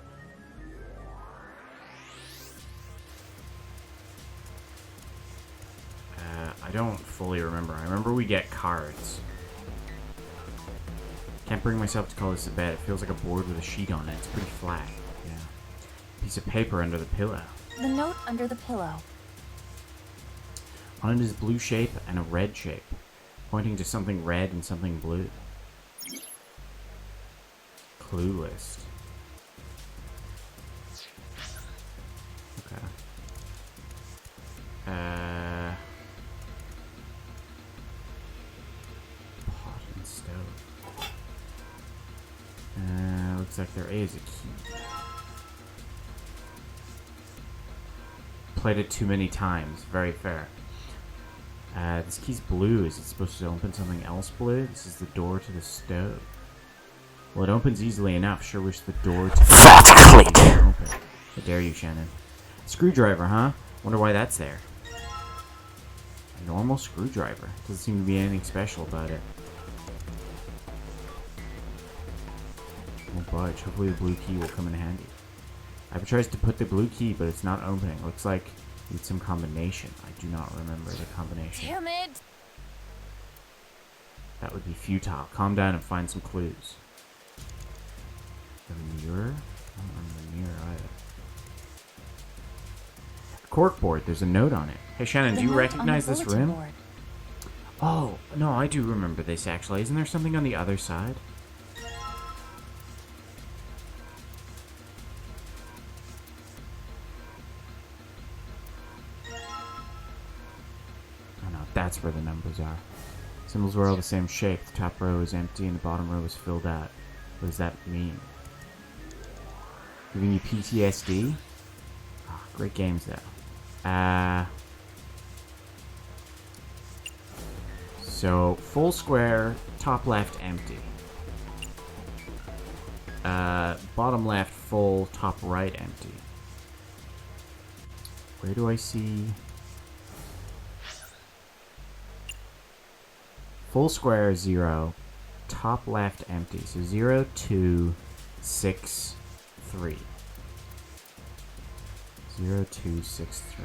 I don't fully remember. I remember we get cards. Can't bring myself to call this a bed. It feels like a board with a sheet on it. It's pretty flat. Yeah. Piece of paper under the pillow. The note under the pillow. On it is blue shape and a red shape, pointing to something red and something blue. Clue list. Okay. Pot and stove. Looks like there is a key. Played it too many times. Very fair. This key's blue. Is it supposed to open something else blue? This is the door to the stove. Well, it opens easily enough. Sure wish the door to the stove open. How dare you, Shannon? Screwdriver, huh? Wonder why that's there. A normal screwdriver. Doesn't seem to be anything special about it. Won't budge. Hopefully the blue key will come in handy. I've tried to put the blue key, but it's not opening. Looks like it's some combination. I do not remember the combination. Damn it! That would be futile. Calm down and find some clues. The mirror? I don't remember the mirror either. Corkboard. There's a note on it. Hey Shannon, do you recognize this room? Oh, no, I do remember this actually. Isn't there something on the other side? Oh no, that's where the numbers are. Symbols were all the same shape. The top row is empty and the bottom row is filled out. What does that mean? Giving you PTSD? Oh, great games though. So, full square, top left empty. Bottom left full, top right empty. Where do I see... Full square 0, top left empty. So 0, 2, 6, 3. 0, 2, 6, 3.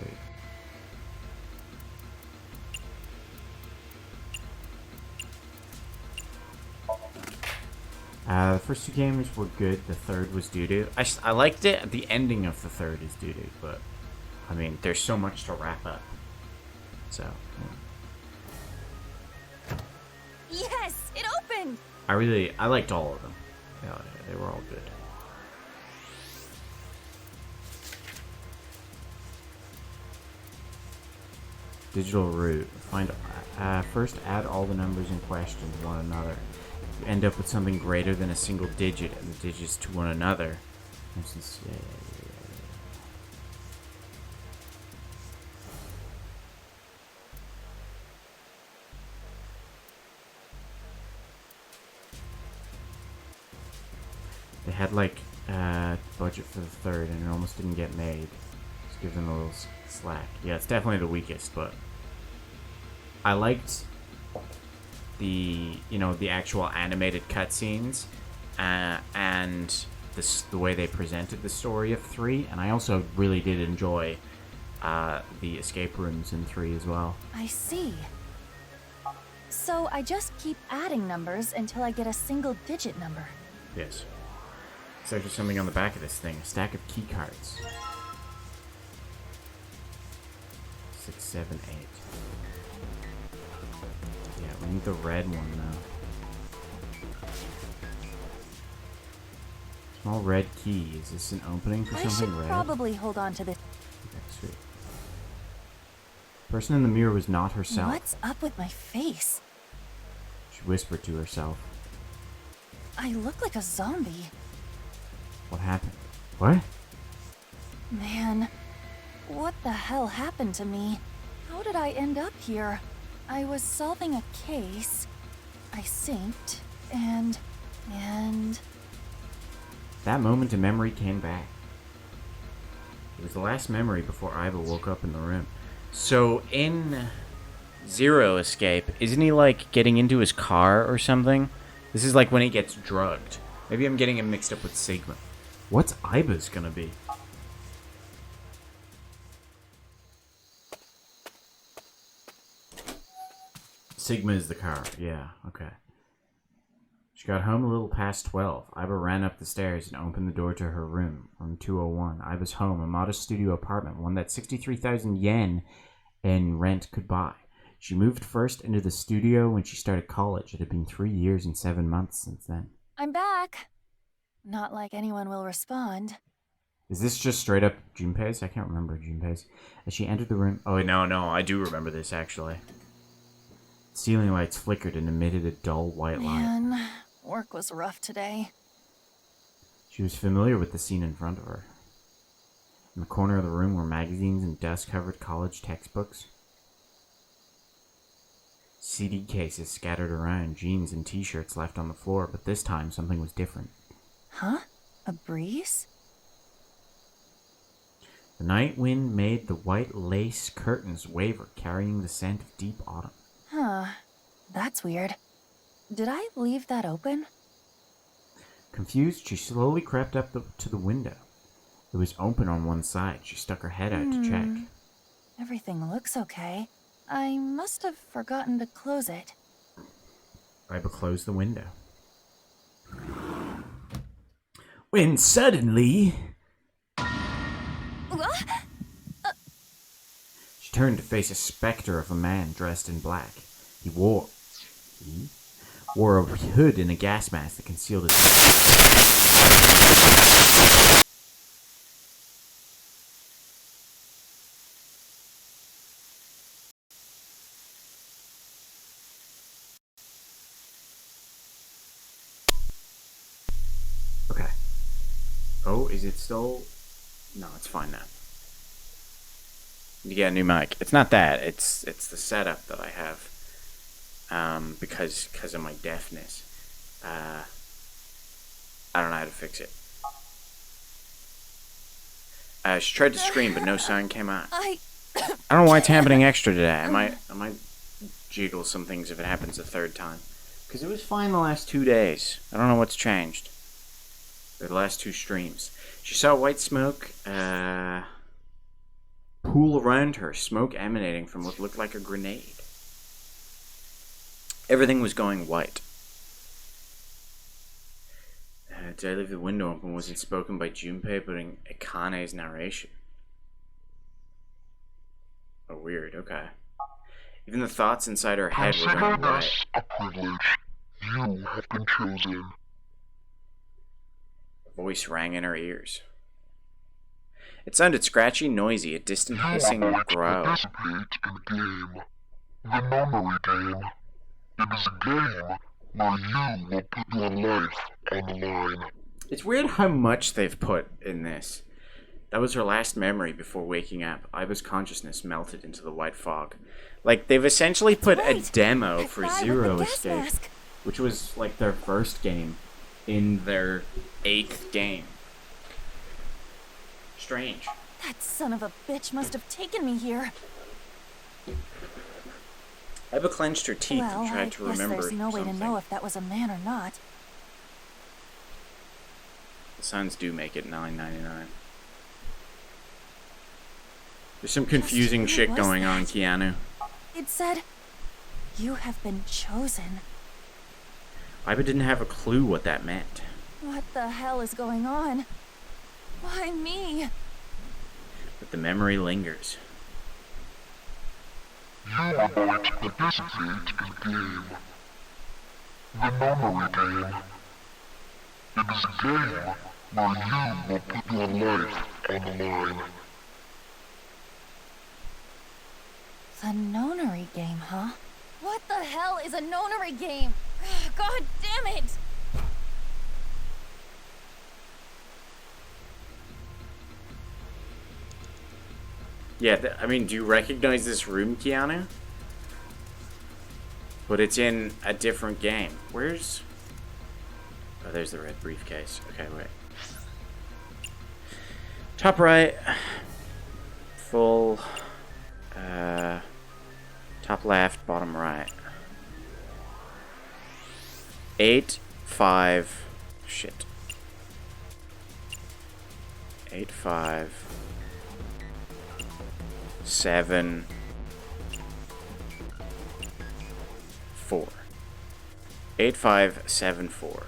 The first two games were good. The third was doo-doo. I liked it. The ending of the third is doo-doo, but I mean, there's so much to wrap up. So, yeah. Yes, it opened. I liked all of them. Yeah, they were all good. Digital route. First add all the numbers in question to one another. You end up with something greater than a single digit and the digits to one another. For instance, they had like budget for the third and it almost didn't get made. Just give them a little slack. Yeah, it's definitely the weakest, but I liked the actual animated cutscenes and the way they presented the story of 3, and I also really did enjoy the escape rooms in 3 as well. I see. So I just keep adding numbers until I get a single digit number. Yes. There's actually something on the back of this thing. A stack of key cards. 6, 7, 8. Yeah, we need the red one now. Small red key. Is this an opening for something red? I should probably hold on to this. Okay, sweet. The person in the mirror was not herself. What's up with my face? She whispered to herself. I look like a zombie. What happened? What? Man, what the hell happened to me? How did I end up here? I was solving a case. I synced, and... That moment of memory came back. It was the last memory before Iva woke up in the room. So, in Zero Escape, isn't he, like, getting into his car or something? This is like when he gets drugged. Maybe I'm getting him mixed up with Sigma. What's Iva's gonna be? Sigma is the car. Yeah, okay. She got home a little past 12. Iva ran up the stairs and opened the door to her room 201. Iva's home, a modest studio apartment, one that 63,000 yen in rent could buy. She moved first into the studio when she started college. It had been 3 years and 7 months since then. I'm back. Not like anyone will respond. Is this just straight up Junpei's? I can't remember Junpei's. As she entered the room... Oh, no, I do remember this, actually. Ceiling lights flickered and emitted a dull white light. Man, work was rough today. She was familiar with the scene in front of her. In the corner of the room were magazines and dust-covered college textbooks. CD cases scattered around, jeans and t-shirts left on the floor, but this time something was different. Huh? A breeze? The night wind made the white lace curtains waver, carrying the scent of deep autumn. Huh. That's weird. Did I leave that open? Confused, she slowly crept up to the window. It was open on one side. She stuck her head out to check. Everything looks okay. I must have forgotten to close it. Iva closed the window. When suddenly... She turned to face a specter of a man dressed in black. He wore a hood and a gas mask that concealed his face. Okay. Oh, is it still... No, it's fine now. You get a new mic. It's not that. It's the setup that I have. Because of my deafness. I don't know how to fix it. She tried to scream, but no sound came out. I don't know why it's happening extra today. I might jiggle some things if it happens a third time. Because it was fine the last 2 days. I don't know what's changed. The last 2 streams. She saw white smoke pool around her, smoke emanating from what looked like a grenade. Everything was going white. Did I leave the window open? Was it spoken by Junpei, but in Akane's narration? Oh, weird. Okay. Even the thoughts inside her head were going right. A privilege. You have been chosen. A voice rang in her ears. It sounded scratchy, noisy, a distant hissing growl. Participate in the game. The memory game. It is a game where you will put your life on the line. It's weird how much they've put in this. That was her last memory before waking up. Iba's consciousness melted into the white fog. Like, they've essentially put a demo for Zero Escape, which was like their first game in their 8th game. Strange. That son of a bitch must have taken me here. Iba clenched her teeth and tried to remember there's no way to something. know if that was a man or not. The signs do make it $9.99. There's some confusing shit going on, Keanu. It said, "You have been chosen." Iba didn't have a clue what that meant. What the hell is going on? Why me? But the memory lingers. You are going to participate in the game. The memory game. It is a game where you will put your life on the line. The nonary game, huh? What the hell is a nonary game? God damn it! Yeah, I mean, do you recognize this room, Keanu? But it's in a different game. Where's... Oh, there's the red briefcase. Okay, wait. Top right. Full... top left, bottom right. 8, 5... Shit. 8, 5... 7, 4. 8, 5, 7, 4.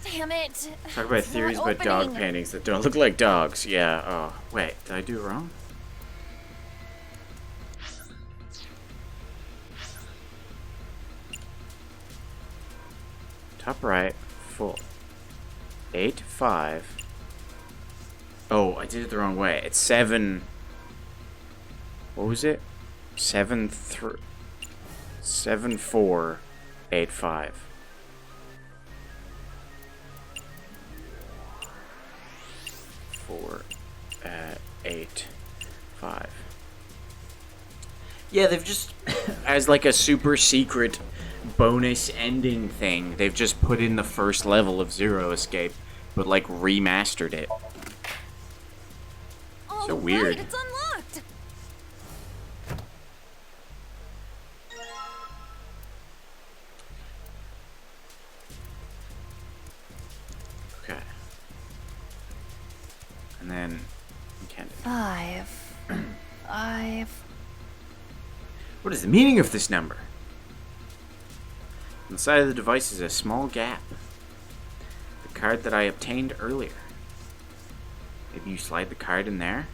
Damn it! Talk about theories about dog paintings that don't look like dogs. Yeah, oh. Wait, did I do it wrong? Top right, full. 8, 5. Oh, I did it the wrong way. It's 7. What was it? 7, 3. 7, 4, 8, 5. Four, 8, 5. Yeah, they've just, as like a super secret bonus ending thing, they've just put in the first level of Zero Escape, but like remastered it. So weird. Right, it's unlocked. Okay. And then we can 5. 5. What is the meaning of this number? On the side of the device is a small gap. The card that I obtained earlier. Maybe you slide the card in there?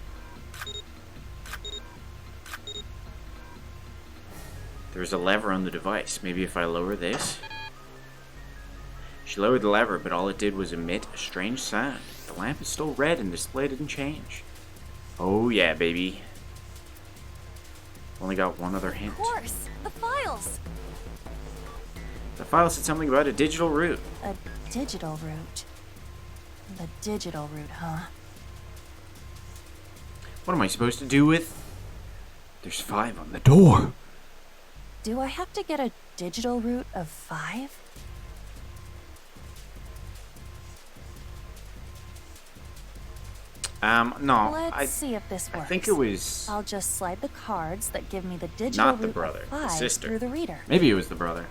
There's a lever on the device. Maybe if I lower this? She lowered the lever, but all it did was emit a strange sound. The lamp is still red and display didn't change. Oh yeah, baby. Only got one other hint. Of course, the files. The file said something about a digital route. A digital route. The digital route, huh? What am I supposed to do with... There's 5 on the door. Do I have to get a digital route of 5? No. Let's see if this works. I think it was... I'll just slide the cards that give me the digital Not the route brother, of the 5 sister. through the reader. Maybe it was the brother.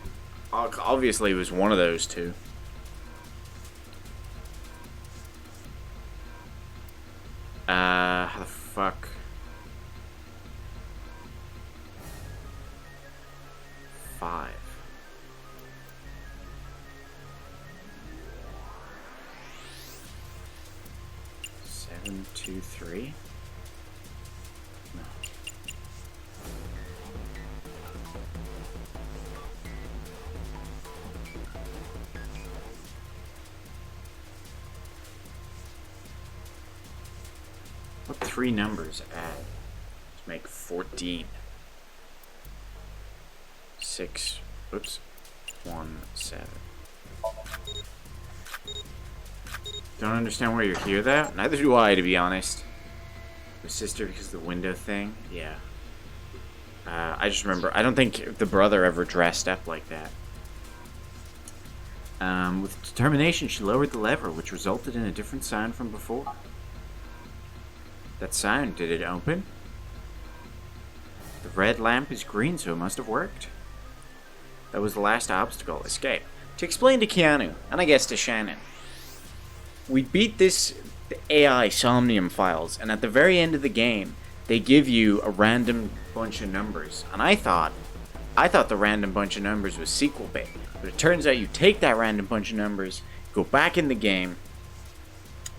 Obviously it was one of those two. How the fuck... 5. Seven, 2, 3. No. What 3 numbers add to make 14? 6. Oops. 1, 7. Don't understand why you're here, though. Neither do I, to be honest. The sister, because of the window thing? Yeah. I just remember, I don't think the brother ever dressed up like that. With determination, she lowered the lever, which resulted in a different sound from before. That sound, did it open? The red lamp is green, so it must have worked. That was the last obstacle, escape. To explain to Keanu, and I guess to Shannon, we beat this AI Somnium files, and at the very end of the game, they give you a random bunch of numbers. And I thought the random bunch of numbers was sequel bait. But it turns out you take that random bunch of numbers, go back in the game,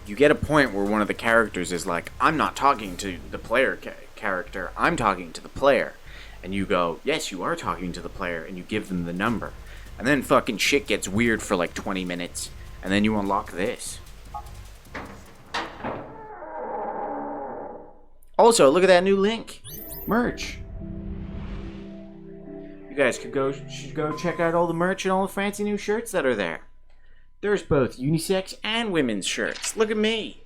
you get a point where one of the characters is like, I'm not talking to the player character, I'm talking to the player. And you go, yes, you are talking to the player, and you give them the number. And then fucking shit gets weird for like 20 minutes, and then you unlock this. Also, look at that new link. Merch. You guys should go check out all the merch and all the fancy new shirts that are there. There's both unisex and women's shirts. Look at me.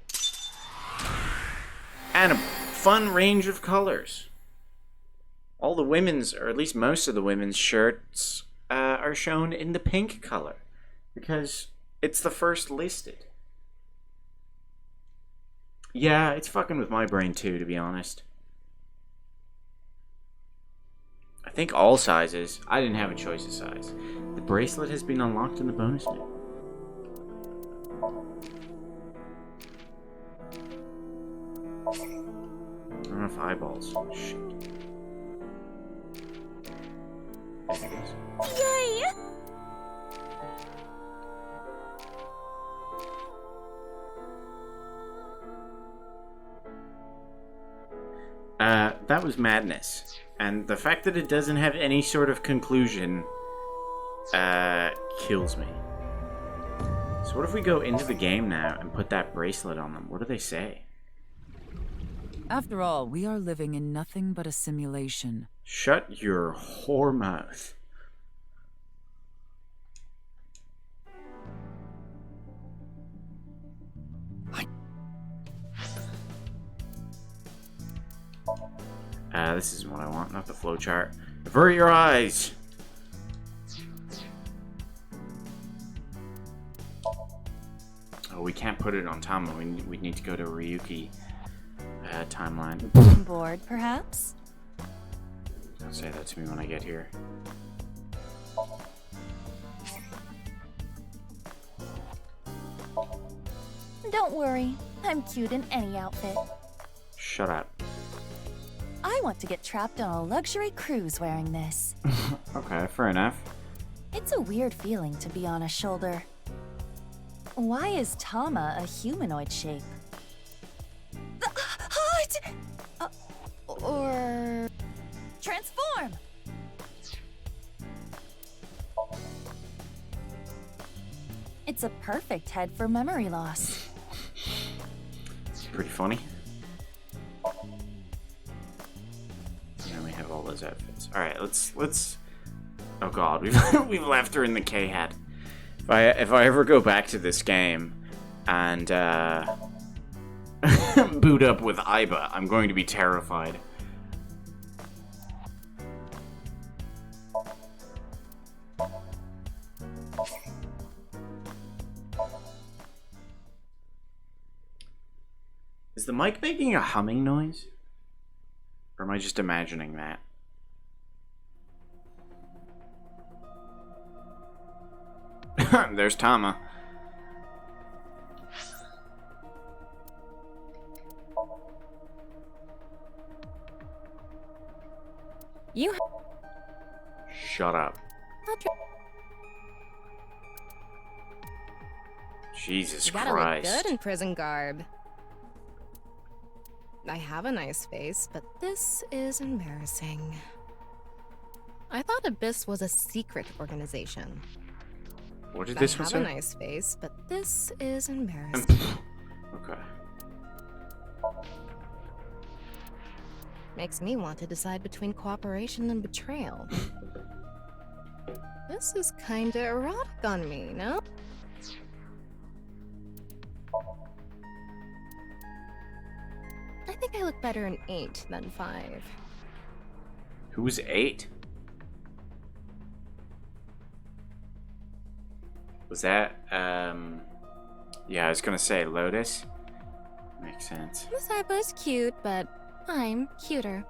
And a fun range of colors. All the women's, or at least most of the women's shirts, are shown in the pink color. Because it's the first listed. Yeah, it's fucking with my brain too, to be honest. I think all sizes. I didn't have a choice of size. The bracelet has been unlocked in the bonus menu. I don't have eyeballs. Shit. Yay! That was madness. And the fact that it doesn't have any sort of conclusion, kills me. So what if we go into the game now and put that bracelet on them? What do they say? After all, we are living in nothing but a simulation. Shut your whore mouth. This isn't what I want, not the flowchart. Avert your eyes! Oh, we can't put it on Tama. We need to go to Ryuki timeline. Bored, perhaps? Don't say that to me when I get here. Don't worry, I'm cute in any outfit. Shut up. I want to get trapped on a luxury cruise wearing this. Okay, fair enough. It's a weird feeling to be on a shoulder. Why is Tama a humanoid shape? Or... transform! It's a perfect head for memory loss. It's pretty funny. And we have all those outfits. Alright, let's... Oh god, we've left her in the K-hat. If I ever go back to this game and boot up with Aiba, I'm going to be terrified. Is the mic making a humming noise? Or am I just imagining that? There's Tama. You Shut up. Jesus You gotta Christ. look good in prison garb. I have a nice face, but this is embarrassing. I thought Abyss was a secret organization. What did this I one have a say? nice face, but this is embarrassing. Okay. Makes me want to decide between cooperation and betrayal. This is kinda erotic on me, no? I think I look better in 8 than 5. Who's 8? Was that, yeah, I was gonna say Lotus. Makes sense. Musaiba's cute, but I'm cuter.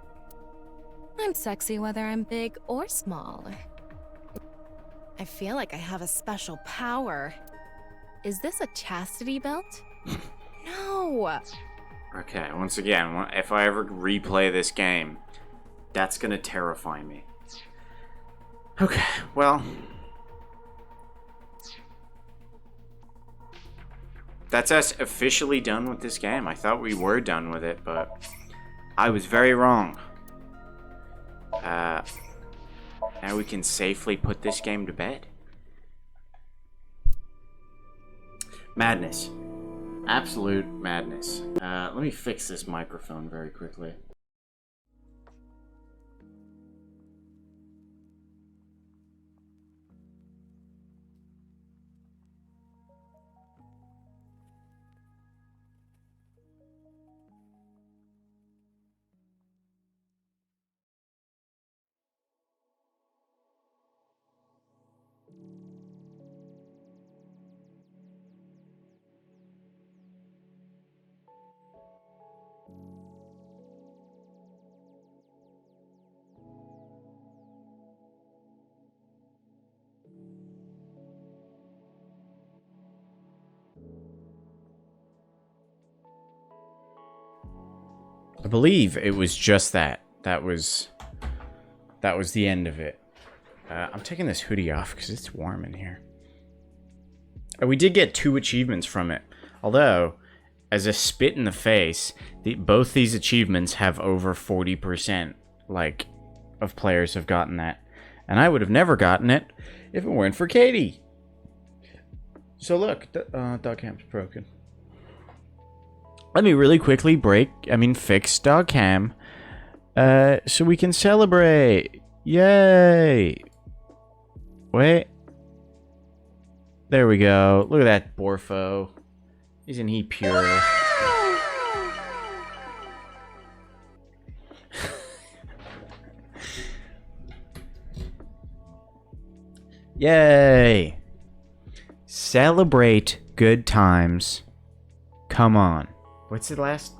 I'm sexy whether I'm big or small. I feel like I have a special power. Is this a chastity belt? No! Okay, once again, if I ever replay this game, that's gonna terrify me. Okay, well... That's us officially done with this game. I thought we were done with it, but I was very wrong. Now we can safely put this game to bed. Madness. Absolute madness. Let me fix this microphone very quickly. I believe it was just that. That was the end of it. I'm taking this hoodie off because it's warm in here. We did get 2 achievements from it. Although, as a spit in the face, both these achievements have over 40%, like, of players have gotten that. And I would have never gotten it if it weren't for Katie. So look, dog camp's broken. Let me really quickly fix dog cam, so we can celebrate. Yay! Wait. There we go. Look at that Borfo. Isn't he pure? Yay! Celebrate good times. Come on. What's the last?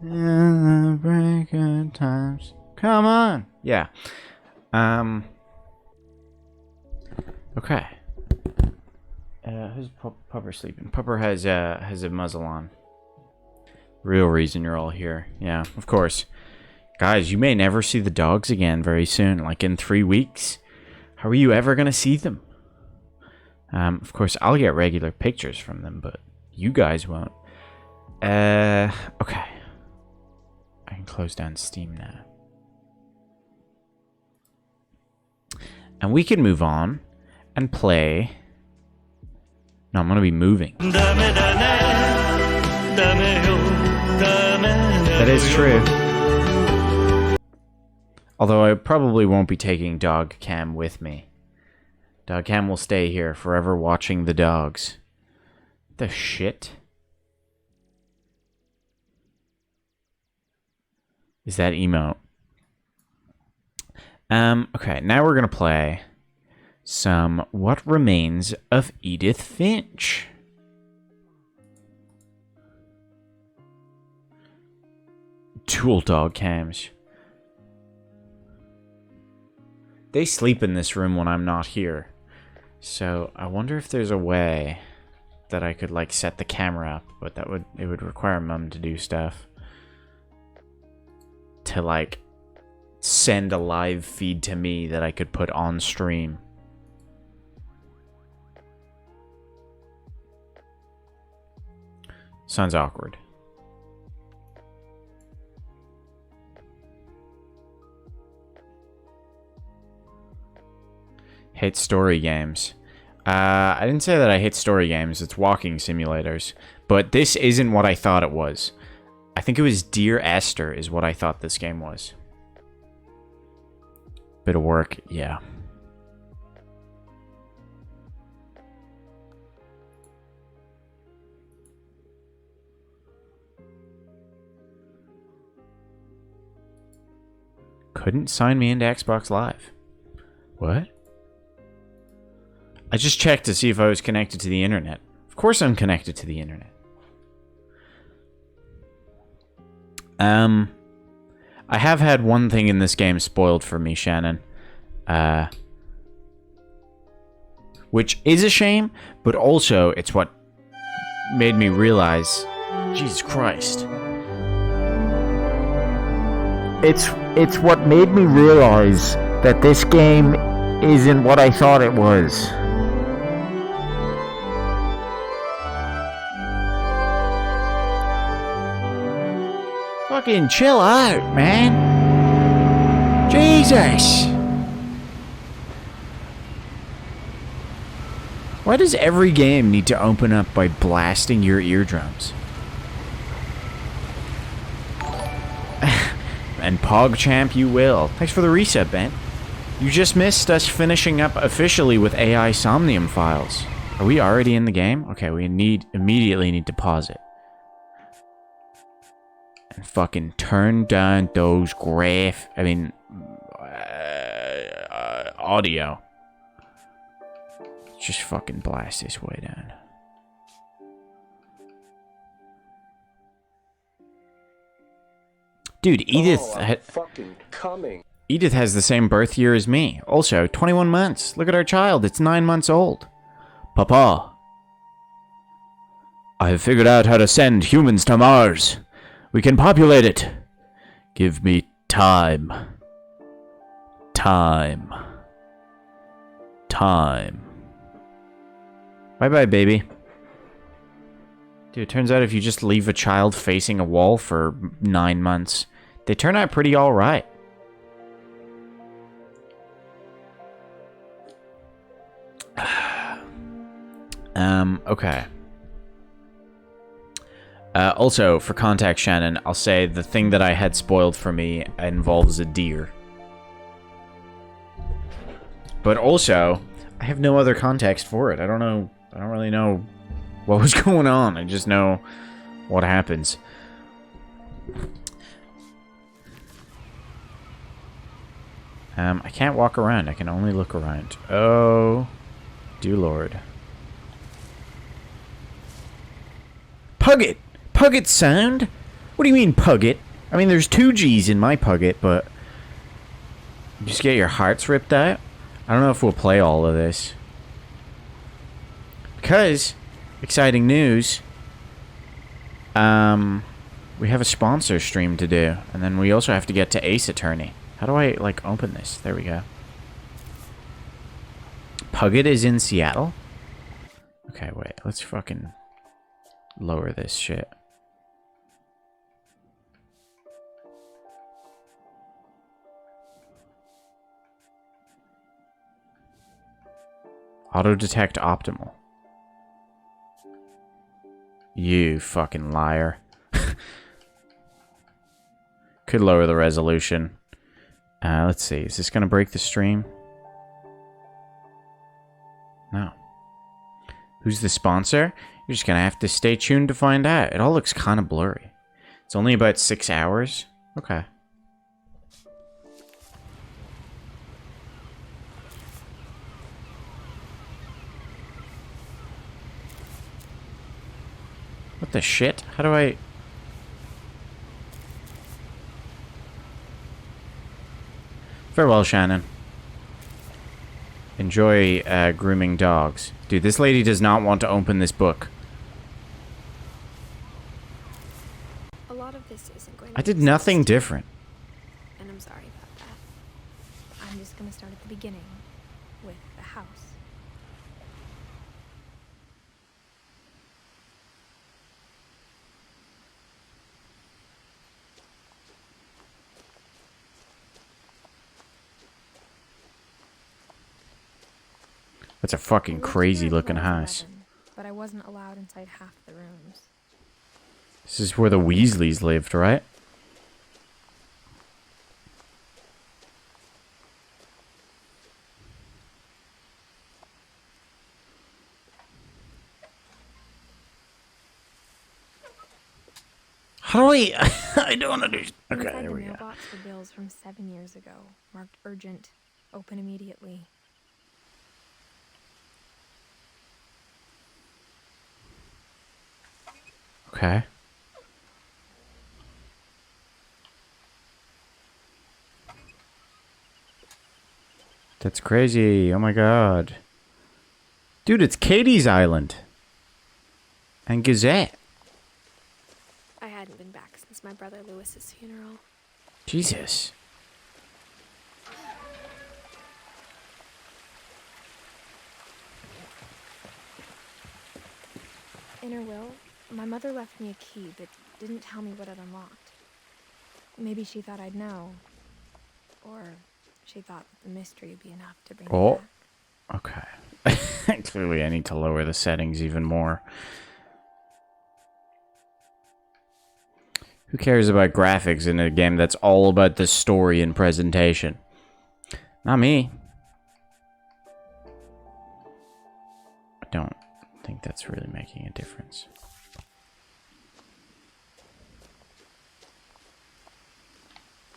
Celebrate good times. Come on. Yeah. Okay. Who's Pupper sleeping? Pupper has a muzzle on. Real reason you're all here. Yeah, of course. Guys, you may never see the dogs again very soon. Like in 3 weeks. How are you ever gonna see them? Of course, I'll get regular pictures from them, but you guys won't. Okay. I can close down Steam now. And we can move on and play. No, I'm gonna be moving. That is true. Although I probably won't be taking dog cam with me. Dog cam will stay here forever watching the dogs. The shit? Is that emote? Okay, now we're gonna play some What Remains of Edith Finch. Dual dog cams. They sleep in this room when I'm not here. So I wonder if there's a way that I could like set the camera up, but it would require Mum to do stuff. To like send a live feed to me that I could put on stream. Sounds awkward. Hate story games. I didn't say that I hate story games. It's walking simulators. But this isn't what I thought it was. I think it was Dear Esther is what I thought this game was. Bit of work, yeah. Couldn't sign me into Xbox Live. What? I just checked to see if I was connected to the internet. Of course I'm connected to the internet. I have had one thing in this game spoiled for me, Shannon. Which is a shame, but also it's what made me realize... Jesus Christ. It's what made me realize that this game isn't what I thought it was. Fucking chill out, man. Jesus. Why does every game need to open up by blasting your eardrums? And PogChamp you will. Thanks for the reset, Ben. You just missed us finishing up officially with AI Somnium files. Are we already in the game? Okay, we immediately need to pause it. And fucking turn down those audio. Just fucking blast this way down. Dude, Edith... fucking coming. Edith has the same birth year as me. Also, 21 months. Look at our child. It's 9 months old. Papa. I have figured out how to send humans to Mars. We can populate it. Give me time. Time. Time. Bye-bye, baby. Dude, it turns out if you just leave a child facing a wall for 9 months, they turn out pretty alright. Okay. Also, for context, Shannon, I'll say the thing that I had spoiled for me involves a deer. But also, I have no other context for it. I don't really know what was going on. I just know what happens. I can't walk around. I can only look around. Oh, dear Lord. Pugget! Pugget sound? What do you mean, Pugget? I mean, there's 2 G's in my Pugget, but... You just get your hearts ripped out? I don't know if we'll play all of this. Because, exciting news, we have a sponsor stream to do, and then we also have to get to Ace Attorney. How do I, like, open this? There we go. Pugget is in Seattle? Okay, wait, let's fucking lower this shit. Auto detect optimal. You fucking liar. Could lower the resolution. Let's see. Is this gonna break the stream? No. Who's the sponsor? You're just gonna have to stay tuned to find out. It all looks kind of blurry. It's only about 6 hours. Okay. What the shit? How do I... Farewell, Shannon. Enjoy grooming dogs. Dude, this lady does not want to open this book. A lot of this isn't going to I did nothing different. And I'm sorry about that. I'm just gonna start at the beginning with the house. That's a fucking crazy looking house. But I wasn't allowed inside half the rooms. This is where the Weasleys lived, right? How do we... I don't understand. Okay, Inside there the we go. mailbox were bills from 7 years ago, marked urgent, open immediately. Okay. That's crazy. Oh my god. Dude, it's Katie's Island. And Gazette. I hadn't been back since my brother Lewis's funeral. Jesus. In her will, my mother left me a key but didn't tell me what it unlocked. Maybe she thought I'd know. Or she thought the mystery would be enough to bring me Oh. back. Okay. Clearly I need to lower the settings even more. Who cares about graphics in a game that's all about the story and presentation? Not me. I don't think that's really making a difference.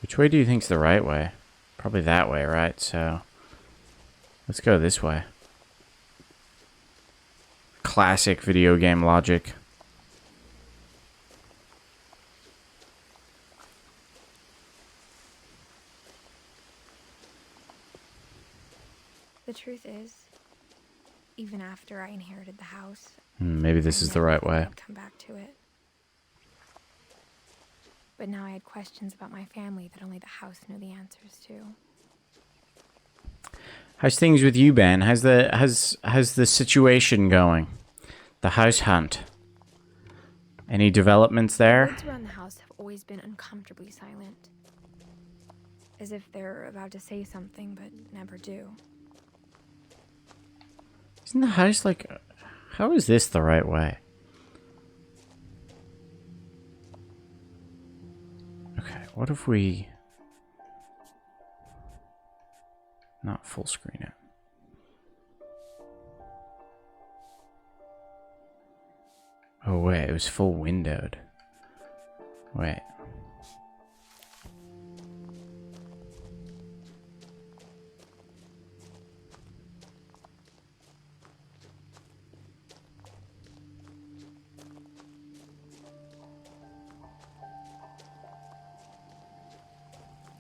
Which way do you think's the right way? Probably that way, right? So let's go this way. Classic video game logic. The truth is, even after I inherited the house, Maybe this is the right way. I'd come back to it. But now I had questions about my family that only the house knew the answers to. How's things with you, Ben? How's the situation going? The house hunt. Any developments The there? woods around the house have always been uncomfortably silent. As if they're about to say something, but never do. Isn't the house like... How is this the right way? Okay, what if we... Not full screen it. Oh wait, it was full windowed. Wait.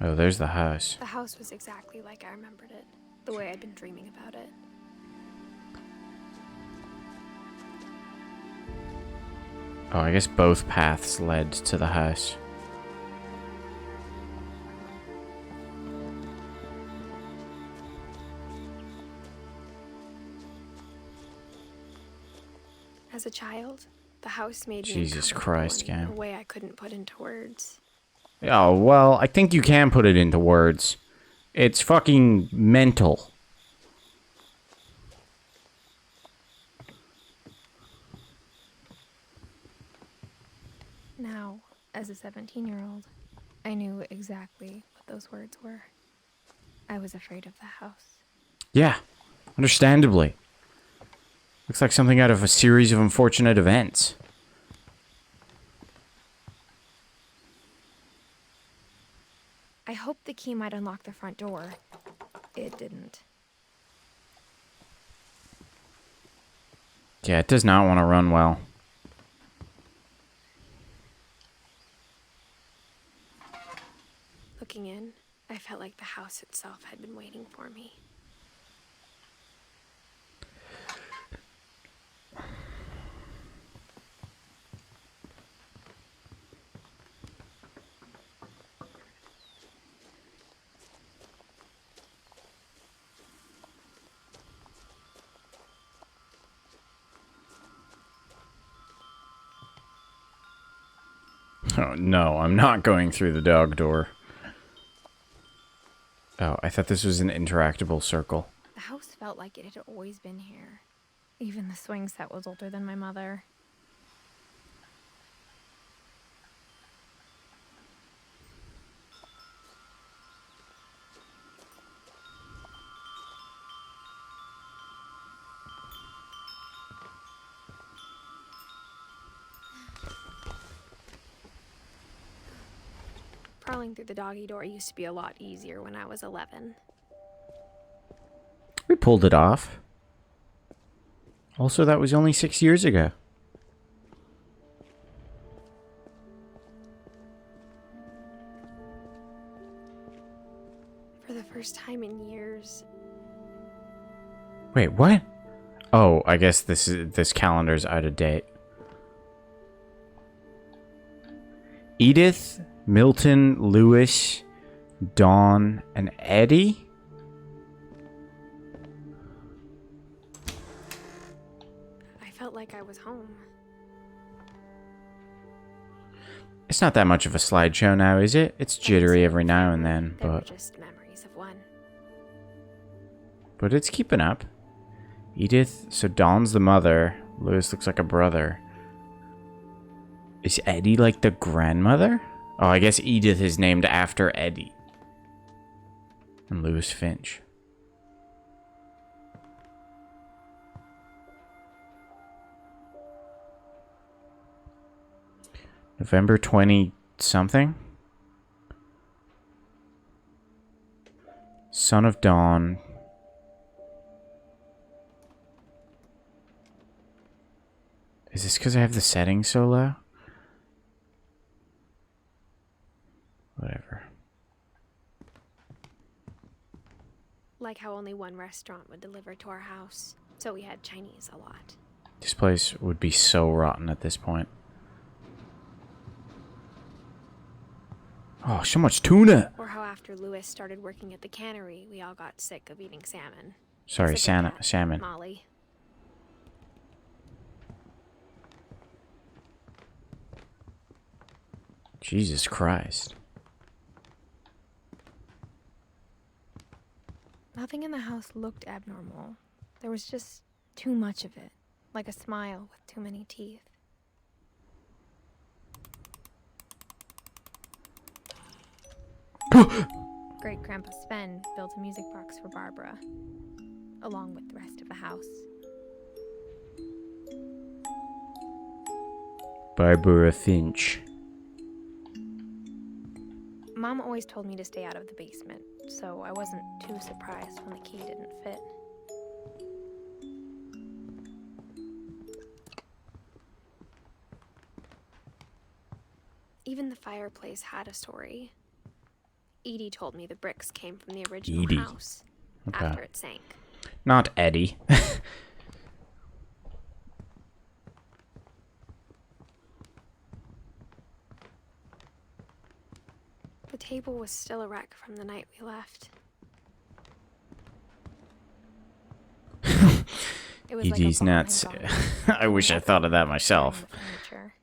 Oh, there's the house. The house was exactly like I remembered it, the way I'd been dreaming about it. Oh, I guess both paths led to the house. As a child, the house made me Jesus uncomfortable Christ, in game. a way I couldn't put into words. Oh, well, I think you can put it into words. It's fucking mental. Now, as a 17-year-old, I knew exactly what those words were. I was afraid of the house. Yeah, understandably. Looks like something out of a series of unfortunate events. I hoped the key might unlock the front door. It didn't. Yeah, it does not want to run well. Looking in, I felt like the house itself had been waiting for me. Oh, no, I'm not going through the dog door. Oh, I thought this was an interactable circle. The house felt like it had always been here. Even the swing set was older than my mother. Crawling through the doggy door used to be a lot easier when I was 11. We pulled it off. Also, that was only 6 years ago. For the first time in years. Wait, what? Oh, I guess this calendar's out of date. Edith, Milton, Lewis, Dawn, and Eddie? I felt like I was home. It's not that much of a slideshow now, is it? It's jittery every now and then, They were but just memories of one. it's keeping up. Edith, so Dawn's the mother. Lewis looks like a brother. Is Eddie like the grandmother? Oh, I guess Edith is named after Eddie. And Lewis Finch. November 20-something? Son of Dawn. Is this because I have the settings so low? Whatever. Like how only one restaurant would deliver to our house, so we had Chinese a lot. This place would be so rotten at this point. Oh, so much tuna! Or how after Lewis started working at the cannery, we all got sick of eating salmon. Sorry, Except for Kat, salmon. Molly. Jesus Christ. Nothing in the house looked abnormal. There was just too much of it, like a smile with too many teeth. Great Grandpa Sven built a music box for Barbara, along with the rest of the house. Barbara Finch. Mom always told me to stay out of the basement, so I wasn't too surprised when the key didn't fit. Even the fireplace had a story. Edie told me the bricks came from the original Edie. house Okay. after it sank. Not Eddie. The table was still a wreck from the night we left. It was Edie's like a bomb nuts. had gone I wish I thought of that myself. the furniture.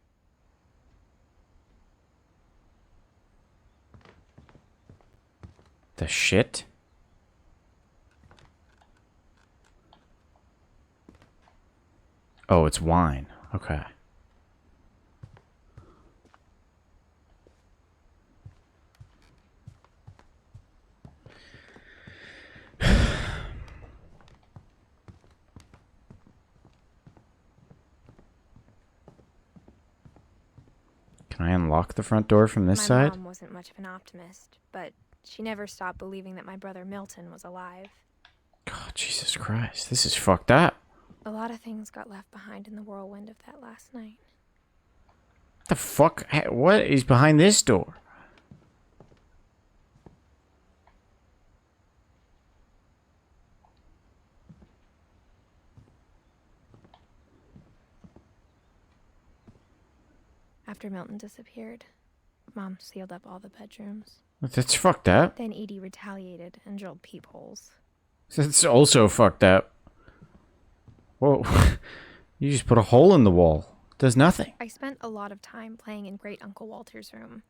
The shit? Oh, it's wine. Okay. Can I unlock the front door from this My side? mom wasn't much of an optimist, but she never stopped believing that my brother Milton was alive. God, Jesus Christ. This is fucked up. A lot of things got left behind in the whirlwind of that last night. The fuck? What is behind this door? After Milton disappeared, Mom sealed up all the bedrooms. That's fucked up. Then Edie retaliated and drilled peepholes. That's also fucked up. Whoa. You just put a hole in the wall. Does nothing. I spent a lot of time playing in Great Uncle Walter's room.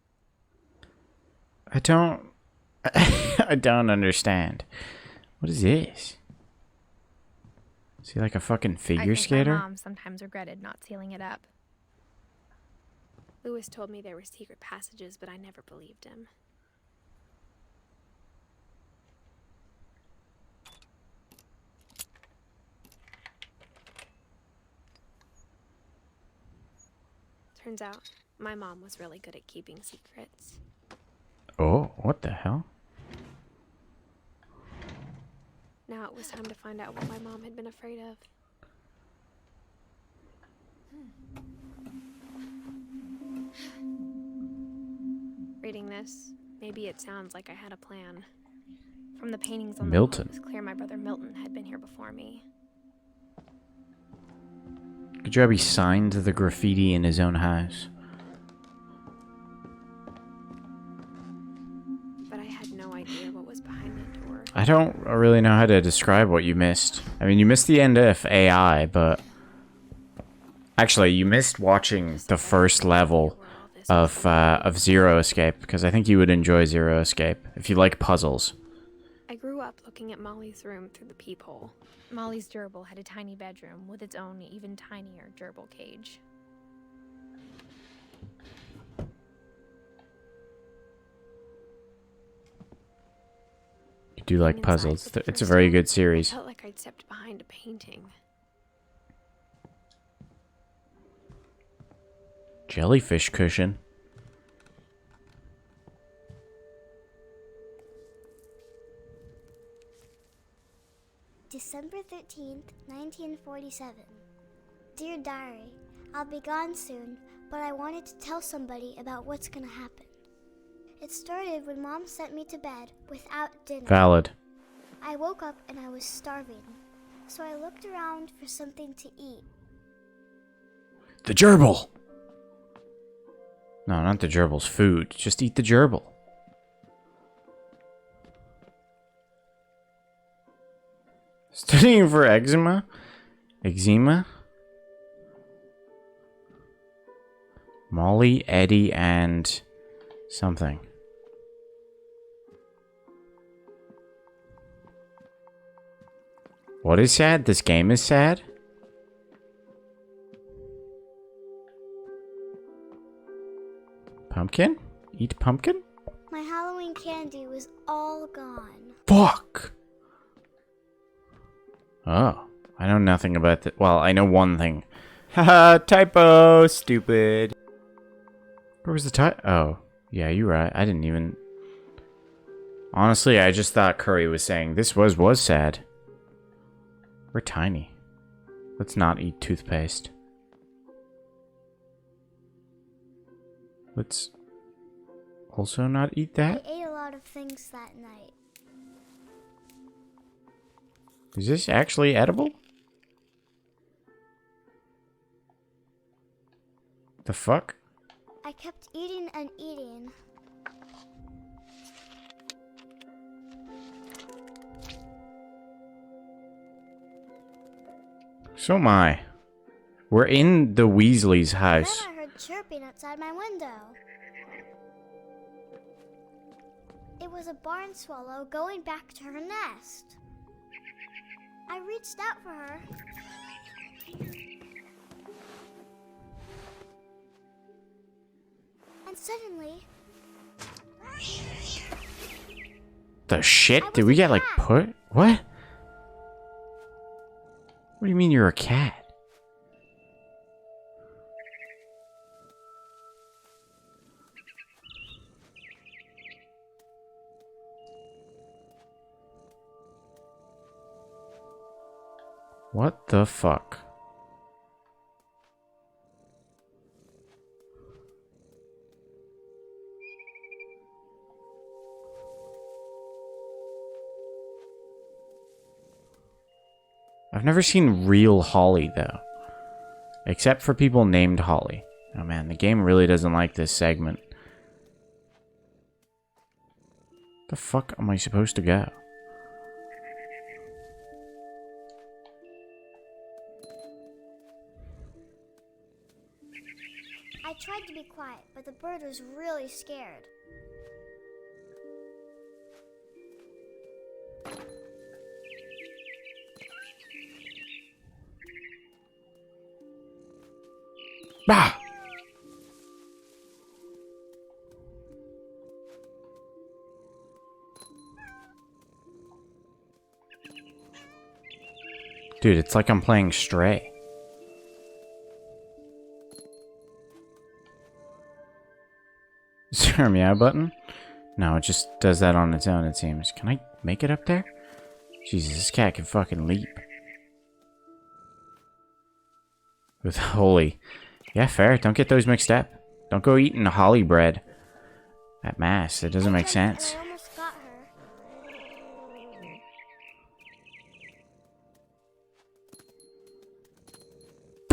I don't... I don't understand. What is this? Is he like a fucking I figure think skater? my mom sometimes regretted not sealing it up. Lewis told me there were secret passages, but I never believed him. Turns out, my mom was really good at keeping secrets. Oh, what the hell? Now it was time to find out what my mom had been afraid of. Reading this, maybe it sounds like I had a plan. From the paintings on Milton. the wall, it was clear my brother Milton had been here before me. Good job he signed the graffiti in his own house. But I had no idea what was behind that door. I don't really know how to describe what you missed. I mean, you missed the end of AI, but... Actually, you missed watching the first level of Zero Escape, because I think you would enjoy Zero Escape, if you like puzzles. I grew up looking at Molly's room through the peephole. Molly's gerbil had a tiny bedroom with its own even tinier gerbil cage. You do like puzzles. It's a very good I series. felt like I'd stepped behind a painting. Jellyfish cushion. December 13th, 1947. Dear Diary, I'll be gone soon, but I wanted to tell somebody about what's gonna happen. It started when Mom sent me to bed without dinner. Valid. I woke up and I was starving, so I looked around for something to eat. The gerbil! No, not the gerbil's food. Just eat the gerbil. Studying for eczema? Eczema? Molly, Eddie, and something. What is sad? This game is sad? Pumpkin? Eat pumpkin? My Halloween candy was all gone. Fuck! Oh, I know nothing about that. Well, I know one thing. Haha, typo, stupid. Where was the typo? Oh, yeah, you're right. I didn't even... Honestly, I just thought Curry was saying this was sad. We're tiny. Let's not eat toothpaste. Let's also not eat that. I ate a lot of things that night. Is this actually edible? The fuck? I kept eating and eating. So am I. We're in the Weasley's house. Then I heard chirping outside my window. It was a barn swallow going back to her nest. I reached out for her. And suddenly... The shit? Did we get like put? What? What do you mean you're a cat? What the fuck? I've never seen real Holly, though. Except for people named Holly. Oh man, the game really doesn't like this segment. The fuck am I supposed to go? I tried to be quiet, but the bird was really scared. Bah! Dude, it's like I'm playing Stray. Is there a meow button? No, it just does that on its own, it seems. Can I make it up there? Jesus, this cat can fucking leap. With holy. Yeah, fair. Don't get those mixed up. Don't go eating holly bread at mass. It doesn't make sense. I almost got her.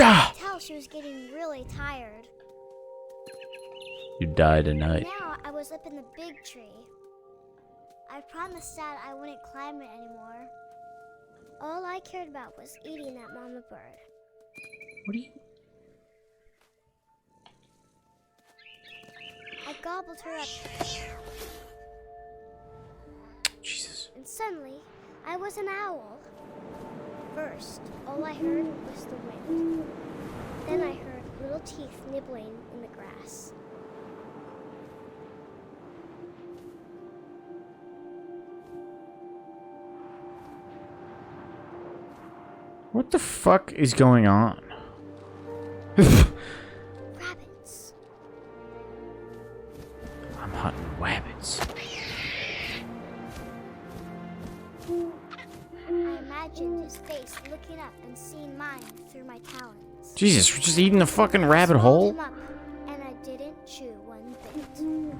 I could tell she was getting really tired. You died tonight. Now I was up in the big tree. I promised Dad I wouldn't climb it anymore. All I cared about was eating that mama bird. What are you... I gobbled her up. Jesus. And suddenly, I was an owl. First, all I heard was the wind. Then I heard little teeth nibbling in the grass. What the fuck is going on? Rabbits. I'm hunting rabbits. I imagined his face looking up and seeing mine through my talons. Jesus, we're just eating a fucking rabbit hole? Him up, and I didn't chew one bit. Then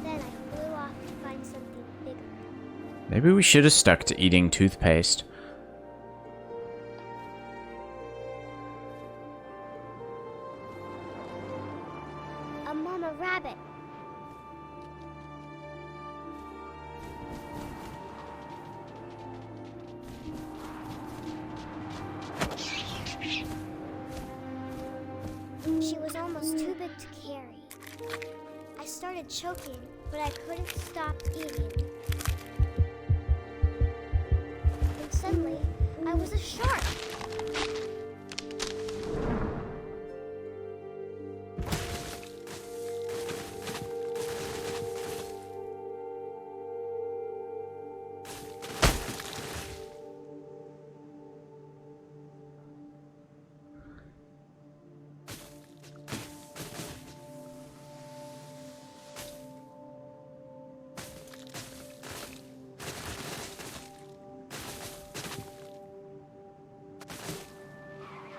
I flew off to find something bigger. Maybe we should have stuck to eating toothpaste. A mama rabbit. She was almost too big to carry. I started choking, but I couldn't stop eating. And suddenly, I was a shark.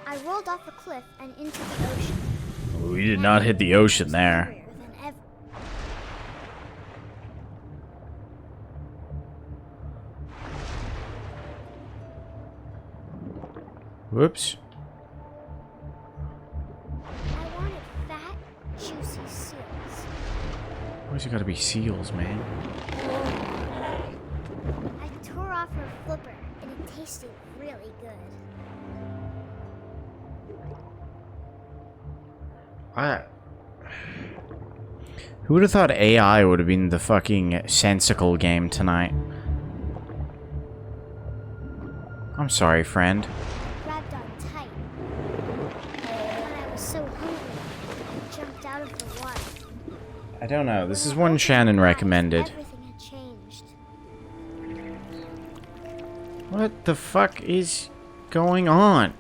I rolled off a cliff and into the ocean. We did not hit the ocean there. Whoops. I wanted fat, juicy seals. Why's it gotta be seals, man? I tore off her flipper, and it tasted really good. Who would have thought AI would have been the fucking sensical game tonight? I'm sorry, friend. Grabbed on tight. When I was so hungry, I jumped out of the water. I don't know. This is one Shannon recommended. Everything had changed. What the fuck is going on?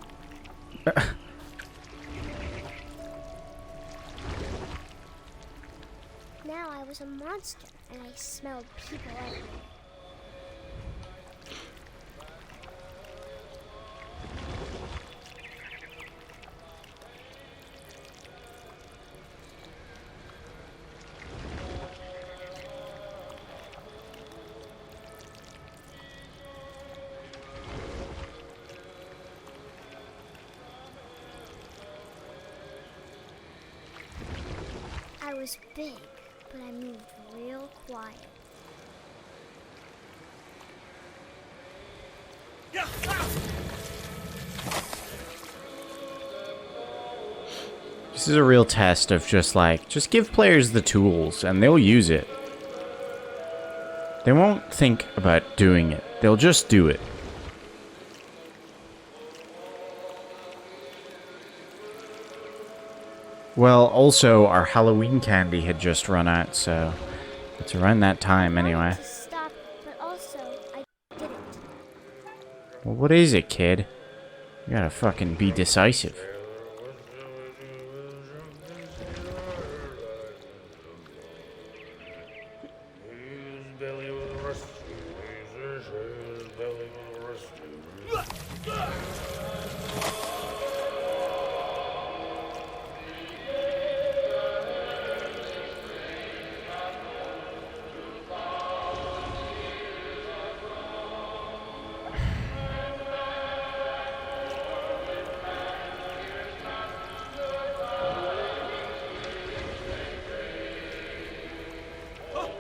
Now I was a monster, and I smelled people everywhere. I was big, but I moved real quiet. This is a real test of just give players the tools and they'll use it. They won't think about doing it. They'll just do it. Well, also, our Halloween candy had just run out, so it's around that time anyway. To stop, but also I didn't. Well, what is it, kid? You gotta fucking be decisive.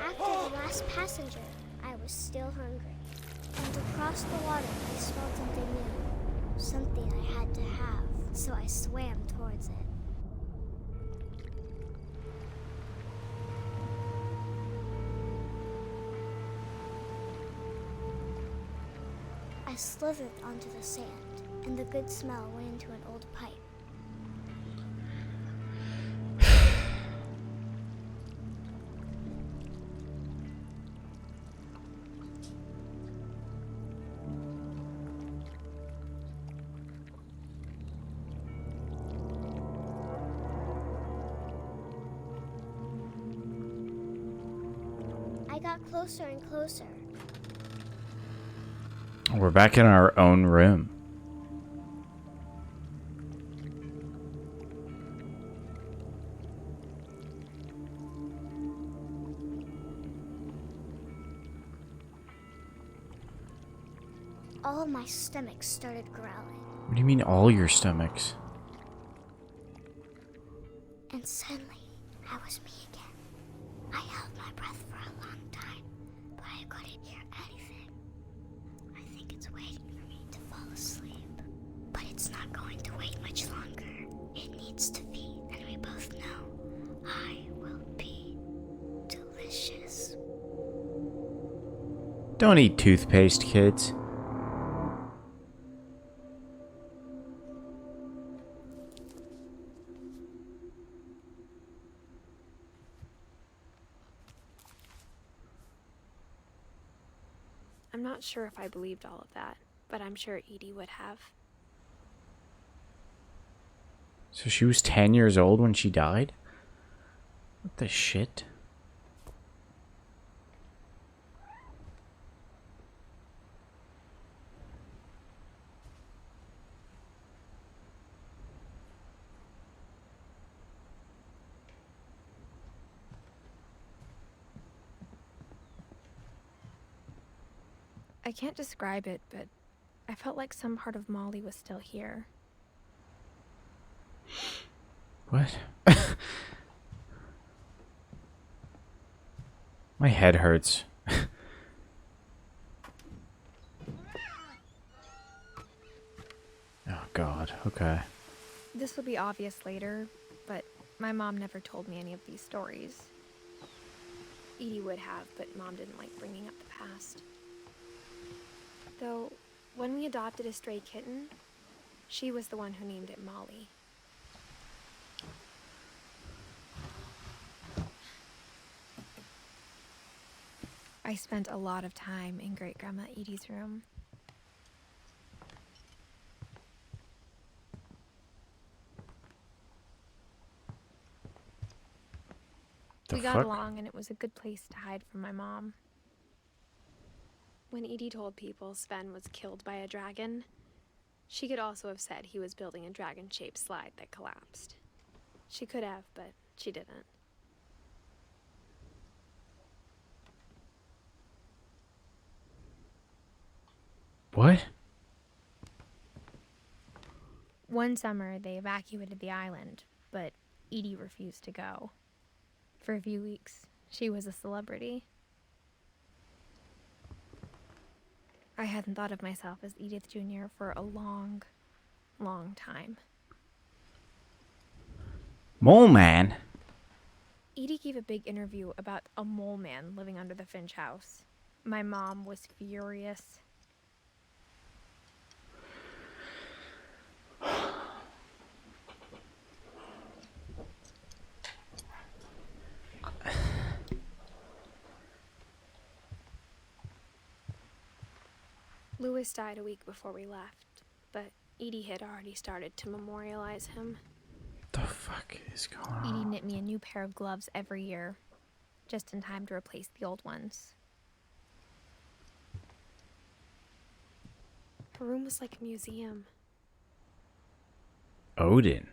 After the last passenger, I was still hungry. And across the water, I smelled something new. Something I had to have, so I swam towards it. I slithered onto the sand, and the good smell went into an old pipe. I got closer and closer. We're back in our own room. All my stomach started growling. What do you mean, all your stomachs? And suddenly, I was me again. I held my breath for a long time, but I couldn't hear anything. I think it's waiting for me to fall asleep. But it's not going to wait much longer. It needs to feed, and we both know I will be delicious. Don't eat toothpaste, kids. I'm not sure if I believed all of that, but I'm sure Edie would have. So she was 10 years old when she died? What the shit? I can't describe it, but I felt like some part of Molly was still here. What? My head hurts. Oh god, okay. This will be obvious later, but my mom never told me any of these stories. Edie would have, but Mom didn't like bringing up the past. Though, when we adopted a stray kitten, she was the one who named it Molly. I spent a lot of time in Great-Grandma Edie's room. We got along, and it was a good place to hide from my mom. When Edie told people Sven was killed by a dragon, she could also have said he was building a dragon-shaped slide that collapsed. She could have, but she didn't. What? One summer, they evacuated the island, but Edie refused to go. For a few weeks, she was a celebrity. I hadn't thought of myself as Edith Jr. for a long, long time. Mole man? Edie gave a big interview about a mole man living under the Finch house. My mom was furious. Louis died a week before we left, but Edie had already started to memorialize him. The fuck is going on? Edie knit me a new pair of gloves every year, just in time to replace the old ones. Her room was like a museum. Odin.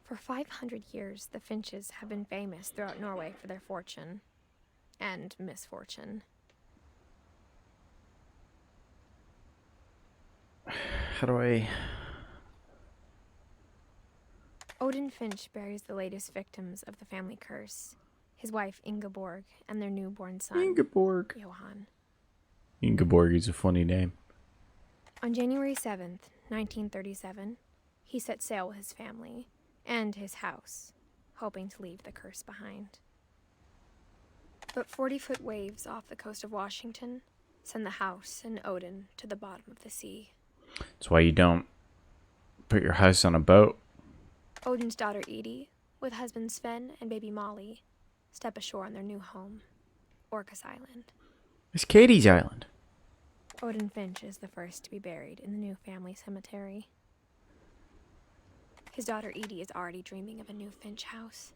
For 500 years, the Finches have been famous throughout Norway for their fortune and misfortune. How do I... Odin Finch buries the latest victims of the family curse, his wife Ingeborg and their newborn son, Ingeborg. Johan. Ingeborg is a funny name. On January 7th, 1937, he set sail with his family and his house, hoping to leave the curse behind. But 40-foot waves off the coast of Washington send the house and Odin to the bottom of the sea. That's why you don't put your house on a boat. Odin's daughter Edie, with husband Sven and baby Molly, step ashore on their new home, Orcas Island. It's Katie's Island. Odin Finch is the first to be buried in the new family cemetery. His daughter Edie is already dreaming of a new Finch house.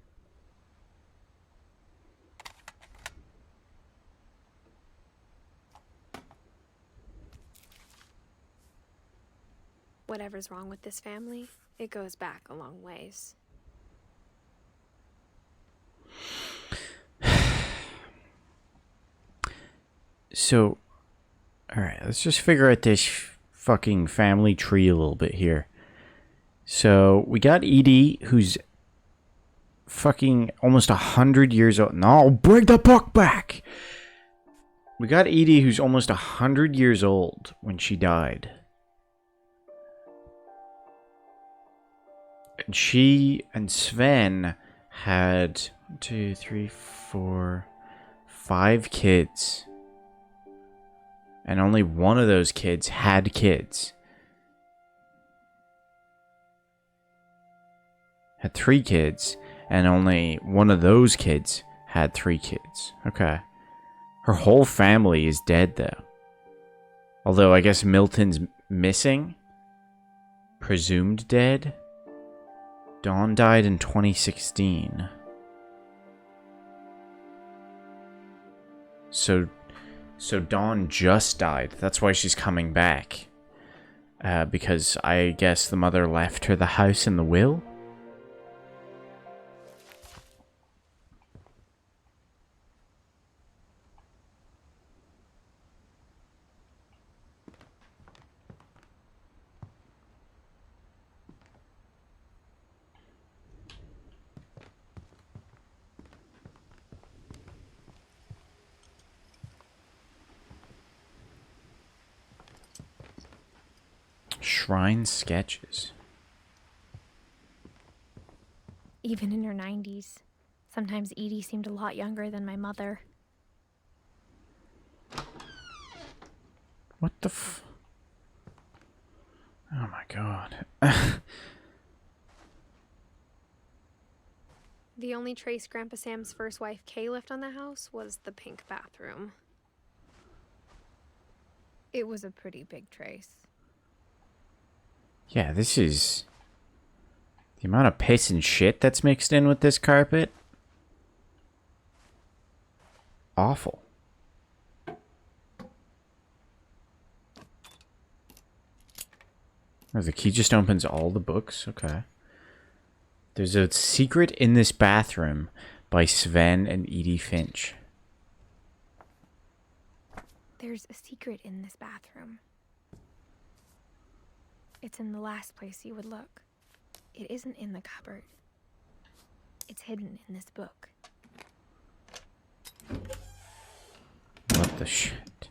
Whatever's wrong with this family, it goes back a long ways. So, alright, let's just figure out this fucking family tree a little bit here. So, we got Edie, who's fucking almost 100 years old. No, bring the book back! We got Edie, who's almost 100 years old when she died. And she and Sven had 2, 3, 4, 5 kids. And only one of those kids had kids. Had 3 kids, and only one of those kids had 3 kids. Okay. Her whole family is dead, though. Although, I guess Milton's missing. Presumed dead. Dawn died in 2016. So Dawn just died. That's why she's coming back. Because I guess the mother left her the house and the will? Shrine sketches. Even in her 90s, sometimes Edie seemed a lot younger than my mother. What the f... Oh my god. The only trace Grandpa Sam's first wife Kay left on the house was the pink bathroom. It was a pretty big trace. Yeah, this is... The amount of piss and shit that's mixed in with this carpet. Awful. Oh, the key just opens all the books? Okay. There's a secret in this bathroom by Sven and Edie Finch. There's a secret in this bathroom. It's in the last place you would look. It isn't in the cupboard. It's hidden in this book. What the shit?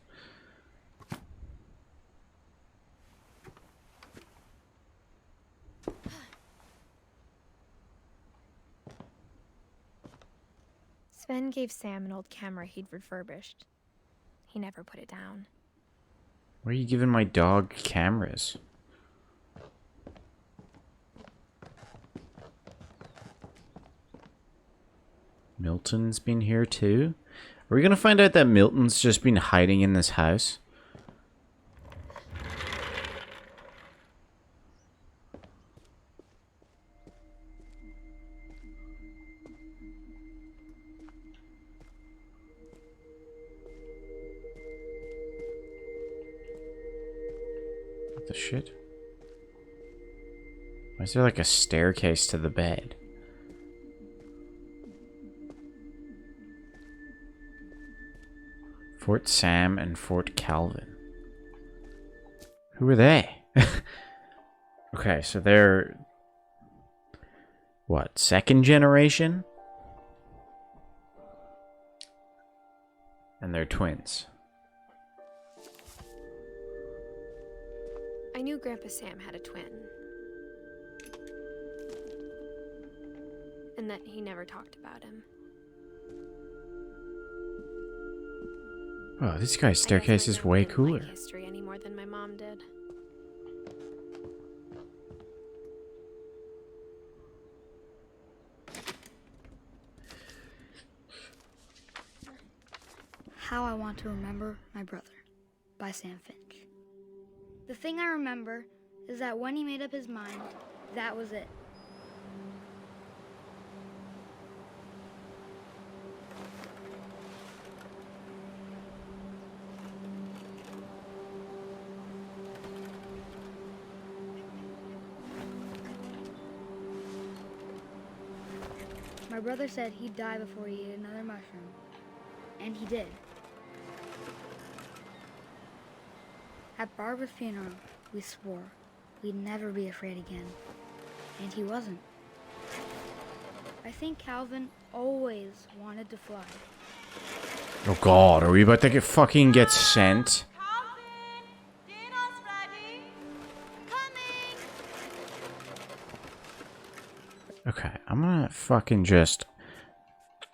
Sven gave Sam an old camera he'd refurbished. He never put it down. Where are you giving my dog cameras? Milton's been here too? Are we gonna find out that Milton's just been hiding in this house? What the shit? Why is there like a staircase to the bed? Fort Sam and Fort Calvin. Who are they? Okay, so they're... what, second generation? And they're twins. I knew Grandpa Sam had a twin. And that he never talked about him. Oh, this guy's staircase is way cooler. History any more than my mom did. How I Want to Remember My Brother by Sam Finch. The thing I remember is that when he made up his mind, that was it. My brother said he'd die before he ate another mushroom, and he did. At Barbara's funeral, we swore we'd never be afraid again, and he wasn't. I think Calvin always wanted to fly. Oh god, are we about to get sent? Okay, I'm gonna fucking just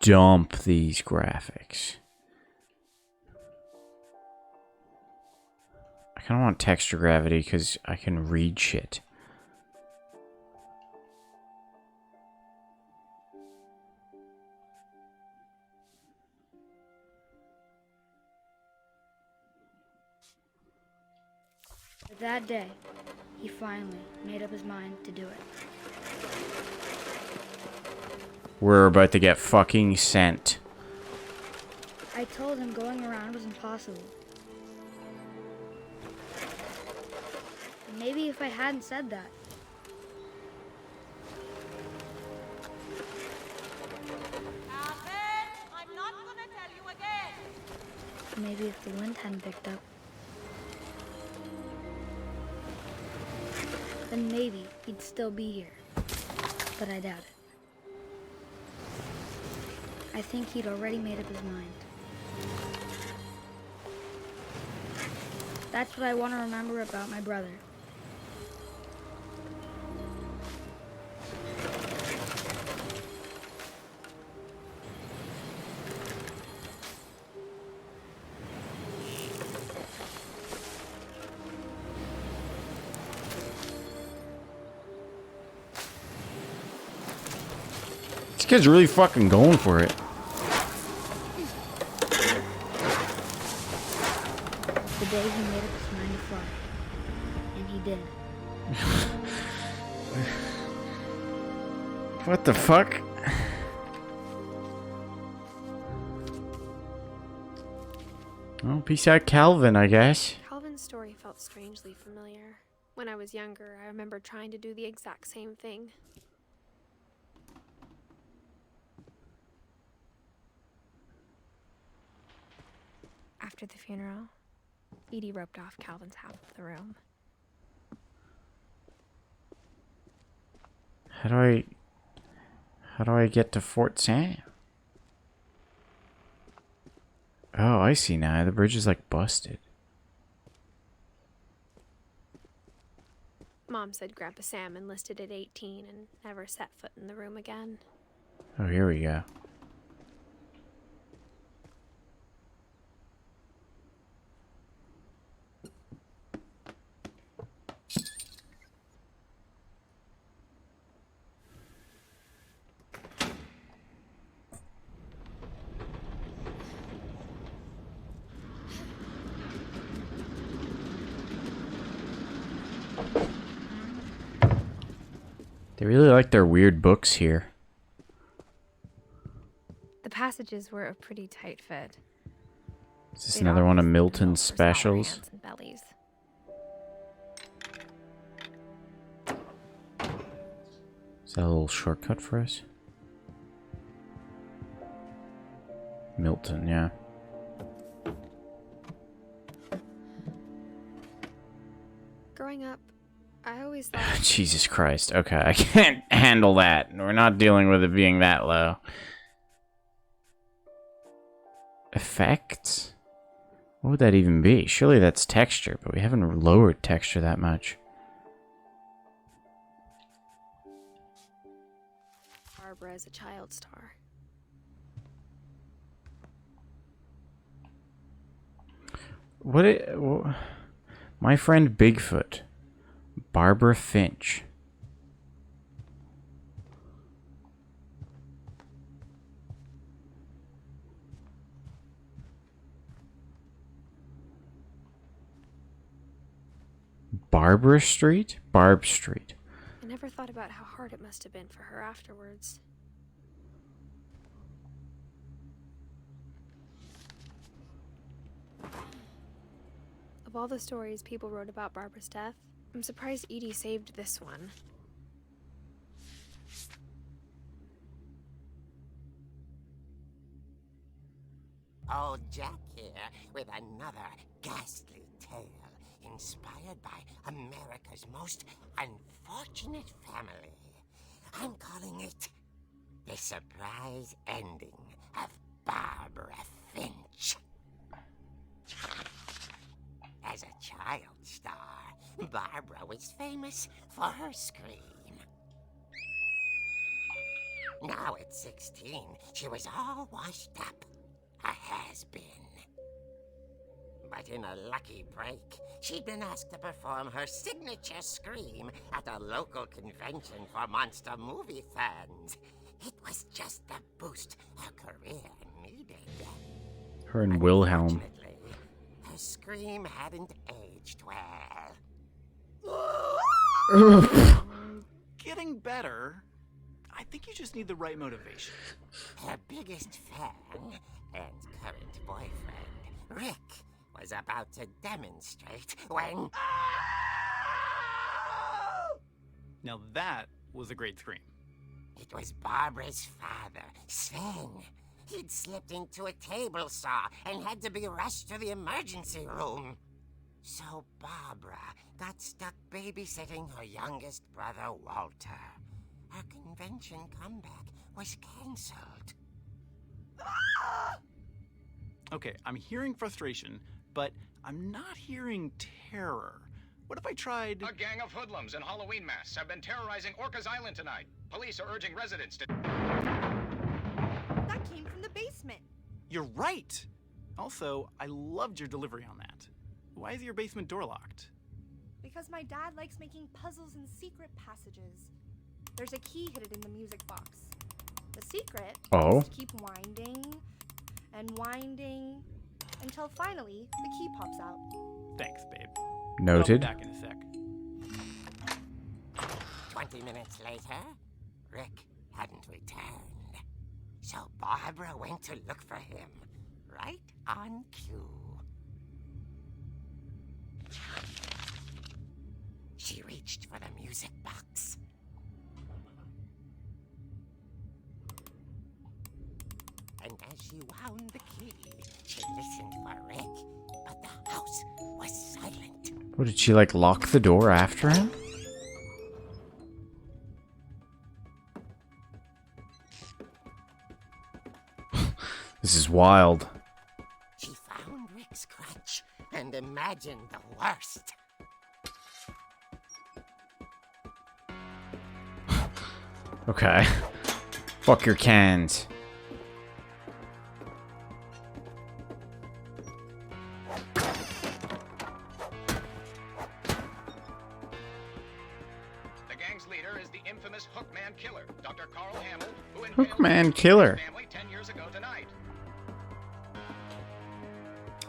dump these graphics. I kinda want texture gravity because I can read shit. That day, he finally made up his mind to do it. We're about to get fucking sent. I told him going around was impossible. Maybe if I hadn't said that. I'm not gonna tell you again. Maybe if the wind hadn't picked up. Then maybe he'd still be here. But I doubt it. I think he'd already made up his mind. That's what I want to remember about my brother. This kid's really fucking going for it. The day he made up his mind to fly. And he did. What the fuck? Oh, peace out, Calvin, I guess. Calvin's story felt strangely familiar. When I was younger, I remember trying to do the exact same thing. After the funeral, Edie roped off Calvin's half of the room. How do I get to Fort Sam? Oh, I see now. The bridge is like busted. Mom said Grandpa Sam enlisted at 18 and never set foot in the room again. Oh, here we go. They really like their weird books here. The passages were a pretty tight fit. Is this They'd another one of obviously been Milton's built for smaller specials? hands and bellies. Is that a little shortcut for us? Milton, yeah. Growing up, I always thought... Jesus Christ. Okay, I can't handle that. We're not dealing with it being that low. Effects? What would that even be? Surely that's texture, but we haven't lowered texture that much. Barbara as a child star. My friend Bigfoot. Barbara Finch. Barbara Street? Barb Street. I never thought about how hard it must have been for her afterwards. Of all the stories people wrote about Barbara's death, I'm surprised Edie saved this one. Old Jack here with another ghastly tale inspired by America's most unfortunate family. I'm calling it The Surprise Ending of Barbara Finch. As a child star, Barbara was famous for her scream. Now at 16, she was all washed up, a has-been. But in a lucky break, she'd been asked to perform her signature scream at a local convention for monster movie fans. It was just the boost her career needed. Her and Wilhelm. Her scream hadn't aged well. Getting better. I think you just need the right motivation. Her biggest fan and current boyfriend, Rick, was about to demonstrate when... Now that was a great scream. It was Barbara's father, Sven. He'd slipped into a table saw and had to be rushed to the emergency room. So Barbara got stuck babysitting her youngest brother, Walter. Her convention comeback was cancelled. Okay, I'm hearing frustration, but I'm not hearing terror. What if I tried... A gang of hoodlums in Halloween masks have been terrorizing Orcas Island tonight. Police are urging residents to... That came from the basement. You're right! Also, I loved your delivery on that. Why is your basement door locked? Because my dad likes making puzzles and secret passages. There's a key hidden in the music box. The secret is to keep winding and winding until finally the key pops out. Thanks, babe. Noted. I'll be back in a sec. 20 minutes later, Rick hadn't returned. So Barbara went to look for him, right on cue. She reached for the music box. And as she wound the key, she listened for Rick, but the house was silent. What, did she like lock the door after him? This is wild. She found Rick's crutch and imagined the worst. Okay. Fuck your cans. The gang's leader is the infamous Hookman Killer, Dr. Carl Hamill, who Hookman Killer. family 10 years ago tonight.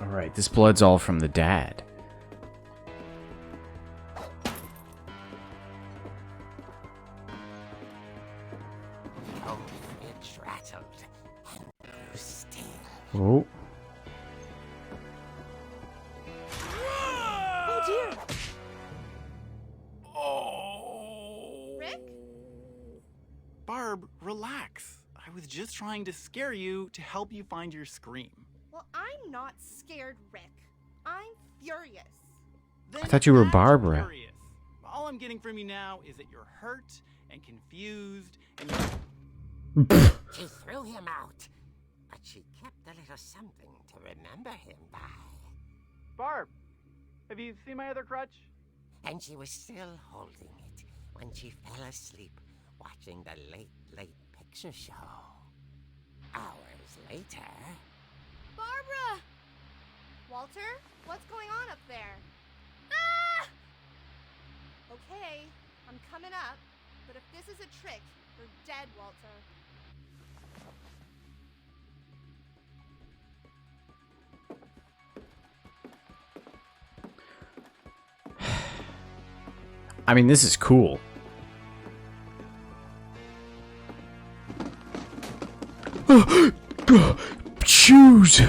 Alright, this blood's all from the dad. Oh. Oh dear! Rick? Barb, relax. I was just trying to scare you to help you find your scream. Well, I'm not scared, Rick. I'm furious. I thought you were Barbara. Furious. All I'm getting from you now is that you're hurt and confused and She threw him out, but she kept a little something to remember him by. Barb, have you seen my other crutch? And she was still holding it when she fell asleep watching the late picture show. Hours later... Barbara! Walter, what's going on up there? Ah! Okay, I'm coming up, but if this is a trick, you're dead, Walter. I mean, this is cool. Shoes!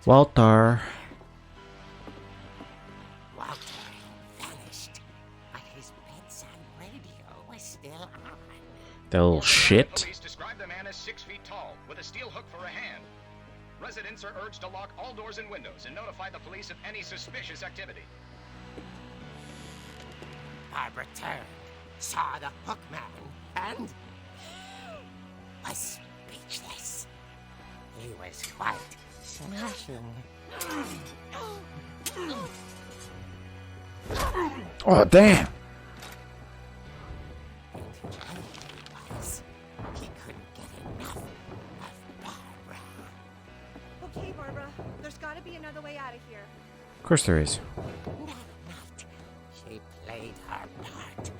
Walter. Walter had vanished, but his bedside radio was still on. The little shit. Police describe the man as 6 feet tall, with a steel hook for a hand. Residents are urged to lock all doors and windows and notify the police of any suspicious activity. Barbara turned, saw the hook man, and was speechless. He was quite smashing. Oh, damn. He couldn't get enough of Barbara. Okay, Barbara, there's gotta be another way out of here. Of course there is. That night, she played her part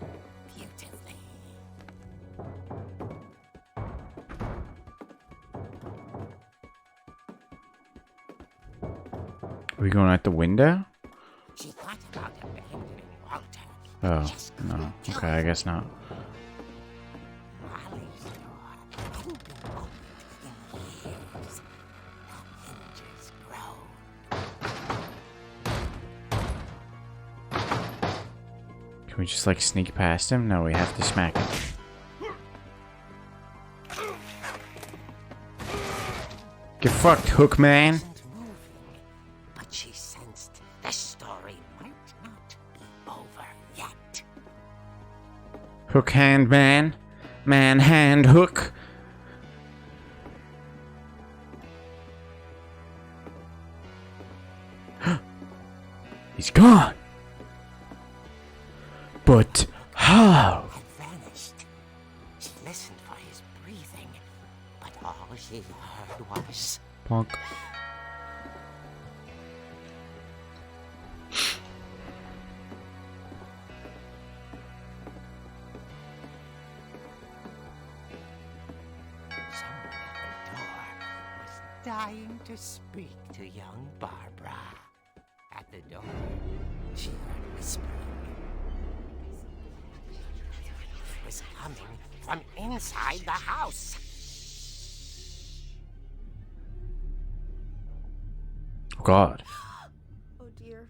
beautifully. Are we going out the window? She thought about abandoning Walter. Oh, no. Okay, I guess not. Molly's door hadn't been opened in years. The hinges groaned. Can we just, like, sneak past him? No, we have to smack him. Get fucked, Hook Man! But she sensed the story might not be over yet. Hook hand man. Man hand hook. He's gone. But how? Had vanished. She listened for his breathing, but all she heard was... Plonk. Someone at the door was dying to speak to young Barbara. At the door, she heard whispering. It was coming from inside the house. Oh, God. Oh dear.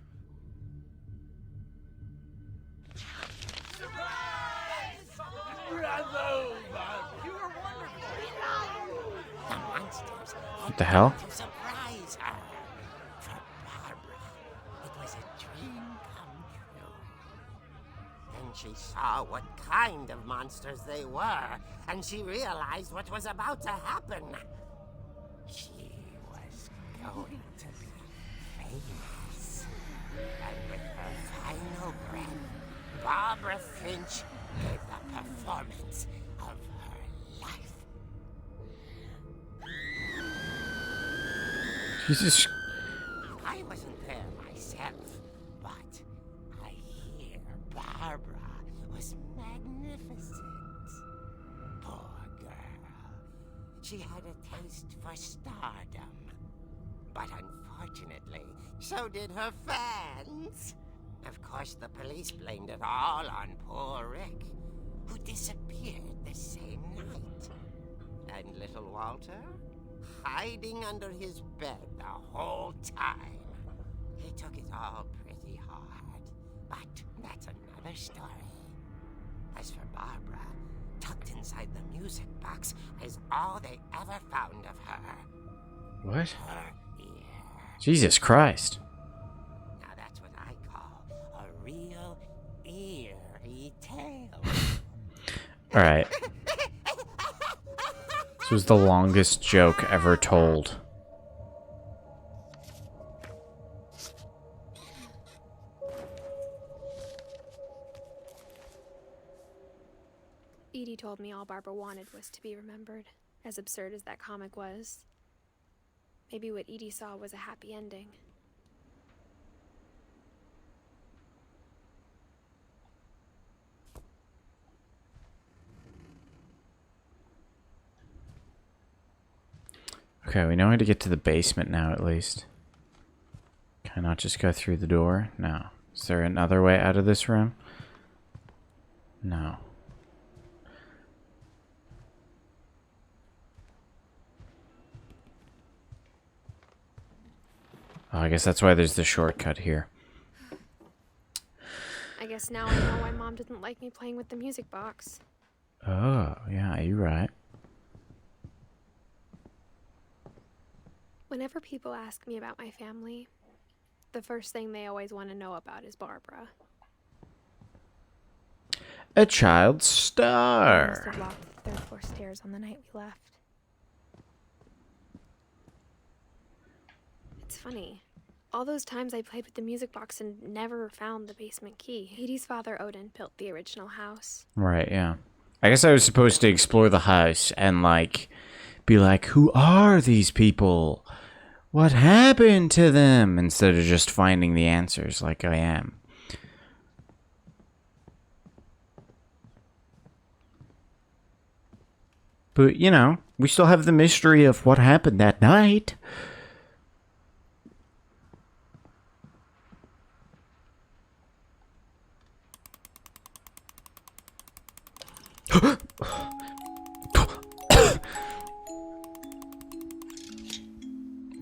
The monsters What the hell? to surprise her. For Barbara, it was a dream come true. Then she saw what kind of monsters they were, and she realized what was about to happen. She was going to be famous. And with her final breath, Barbara Finch gave the performance of her life. Jesus. I wasn't there myself, but I hear Barbara was magnificent. Poor girl. She had a taste for stardom. But unfortunately, so did her fans. Of course, the police blamed it all on poor Rick, who disappeared the same night. And little Walter, hiding under his bed the whole time. He took it all pretty hard, but that's another story. As for Barbara, tucked inside the music box is all they ever found of her. What? Her ear. Jesus Christ. Now that's what I call a real eerie tale. Alright. This was the longest joke ever told. Edie told me all Barbara wanted was to be remembered, as absurd as that comic was. Maybe what Edie saw was a happy ending. Okay, we know how to get to the basement now, at least. Can I not just go through the door? No. Is there another way out of this room? No. Oh, I guess that's why there's the shortcut here. I guess now I know why Mom didn't like me playing with the music box. Oh, yeah, you're right. Whenever people ask me about my family, the first thing they always want to know about is Barbara. A child I must star. have locked the third floor stairs on the night we left. It's funny. All those times I played with the music box and never found the basement key. Edie's father, Odin, built the original house. Right, yeah. I guess I was supposed to explore the house and, like, be like, who are these people? What happened to them? Instead of just finding the answers like I am. But, you know, we still have the mystery of what happened that night.